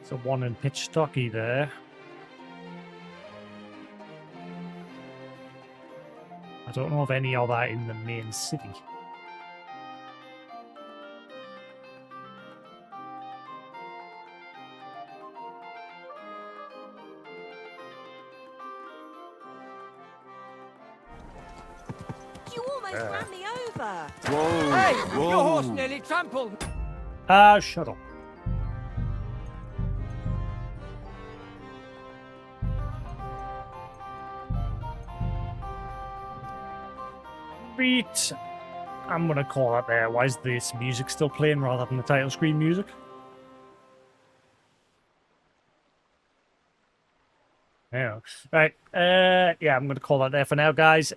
So one in Pitch Stocky there. I don't know of any other in the main city. You almost ran me over. Whoa! Hey, whoa. your horse nearly trampled. Shut up. Right. I'm gonna call it there. Why is this music still playing rather than the title screen music? Yeah. Right. Yeah, I'm gonna call that there for now, guys.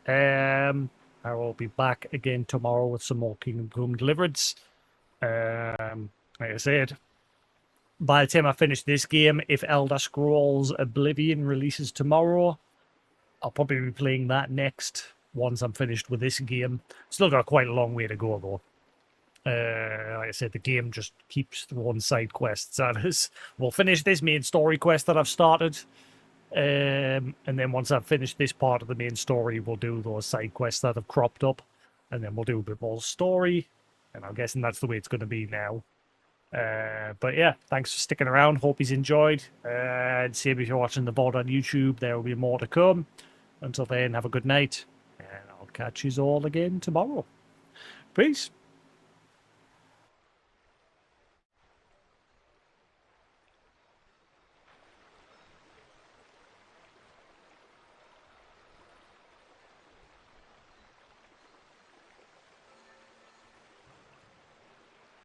I will be back again tomorrow with some more Kingdom Come Deliverance. Like I said, by the time I finish this game, if Elder Scrolls Oblivion releases tomorrow, I'll probably be playing that next once I'm finished with this game. Still got quite a long way to go, though. Like I said, the game just keeps throwing side quests at us. We'll finish this main story quest that I've started. And then once I've finished this part of the main story, we'll do those side quests that have cropped up. And then we'll do a bit more story. And I'm guessing that's the way it's going to be now. But yeah, thanks for sticking around. Hope he's enjoyed. And same if you're watching the VOD on YouTube, there will be more to come. Until then, have a good night. And I'll catch you all again tomorrow. Peace.